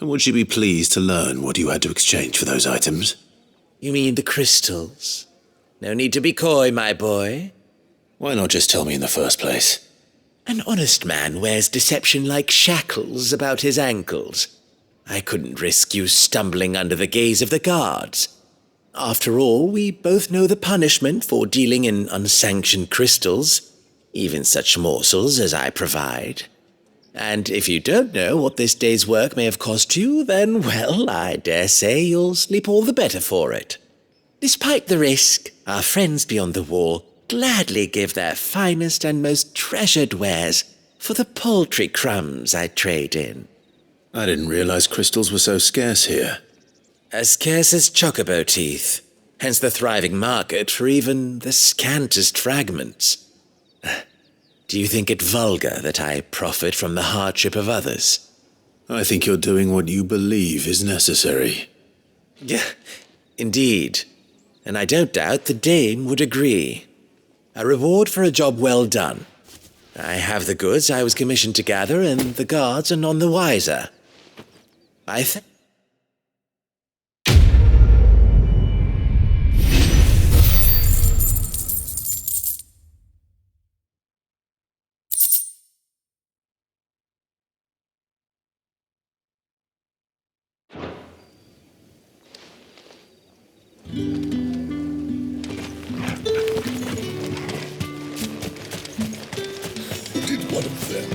And would she be pleased to learn what you had to exchange for those items? You mean the crystals? No need to be coy, my boy. Why not just tell me in the first place? An honest man wears deception like shackles about his ankles. I couldn't risk you stumbling under the gaze of the guards. After all, we both know the punishment for dealing in unsanctioned crystals, even such morsels as I provide. And if you don't know what this day's work may have cost you, then, well, I dare say you'll sleep all the better for it. Despite the risk, our friends beyond the wall gladly give their finest and most treasured wares for the paltry crumbs I trade in. I didn't realize crystals were so scarce here. As scarce as chocobo teeth, hence the thriving market for even the scantest fragments. Do you think it vulgar that I profit from the hardship of others? I think you're doing what you believe is necessary. Yeah, indeed. And I don't doubt the dame would agree. A reward for a job well done. I have the goods I was commissioned to gather, and the guards are none the wiser. I think... One of them.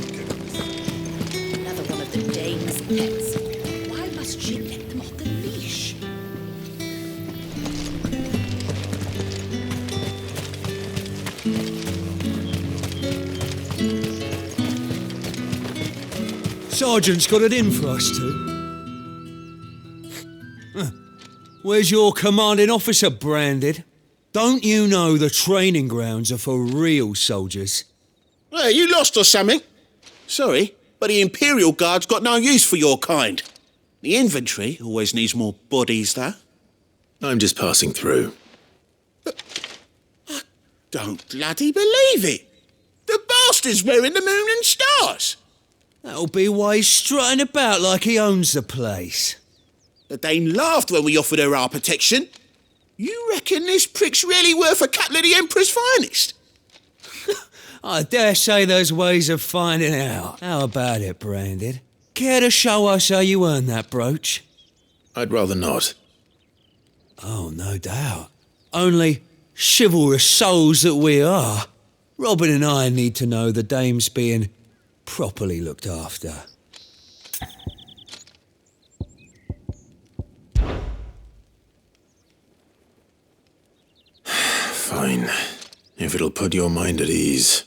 Another one of the dame's pets. Why must she let them off the leash? Sergeant's got it in for us two. Where's your commanding officer, Branded? Don't you know the training grounds are for real soldiers? Hey, you lost or something? Sorry, but the Imperial Guard's got no use for your kind. The infantry always needs more bodies, though. I'm just passing through. I don't bloody believe it. The bastard's wearing the moon and stars. That'll be why he's strutting about like he owns the place. The dame laughed when we offered her our protection. You reckon this prick's really worth a couple of the Emperor's finest? I dare say there's ways of finding out. How about it, Branded? Care to show us how you earned that brooch? I'd rather not. Oh, no doubt. Only chivalrous souls that we are, Robin and I need to know the dame's being properly looked after. Fine. If it'll put your mind at ease.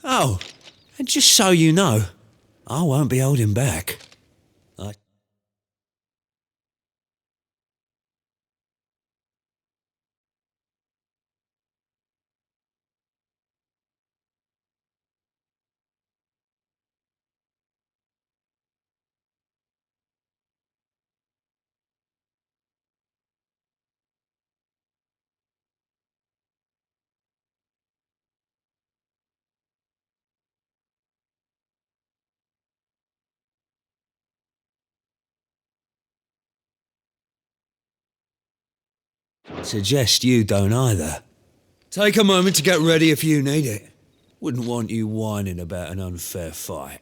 Oh, and just so you know, I won't be holding back. Suggest you don't either. Take a moment to get ready if you need it. Wouldn't want you whining about an unfair fight.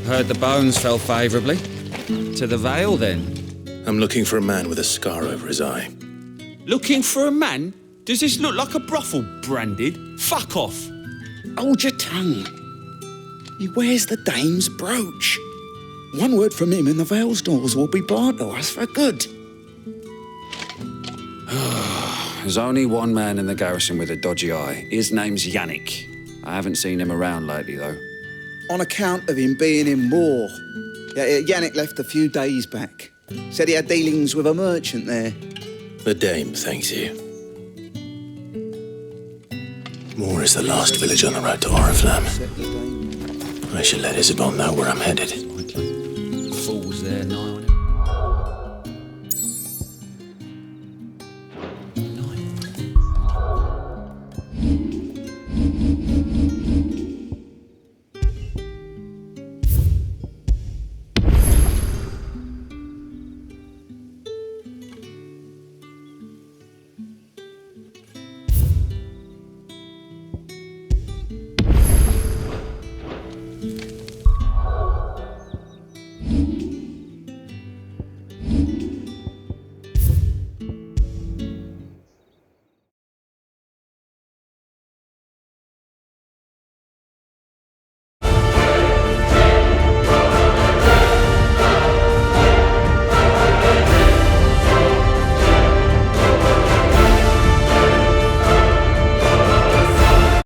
Heard the bones fell favourably. To the Vale, then? I'm looking for a man with a scar over his eye. Looking for a man? Does this look like a brothel, Branded? Fuck off. Hold your tongue. He wears the dame's brooch. One word from him and the Vale's doors will be barred to us for good. There's only one man in the garrison with a dodgy eye. His name's Yannick. I haven't seen him around lately, though. On account of him being in war. Yannick left a few days back. Said he had dealings with a merchant there. The dame thanks you. Moor is the last village on the road to Oriflamme. I should let Isabel know where I'm headed. Fools there, nigh on it.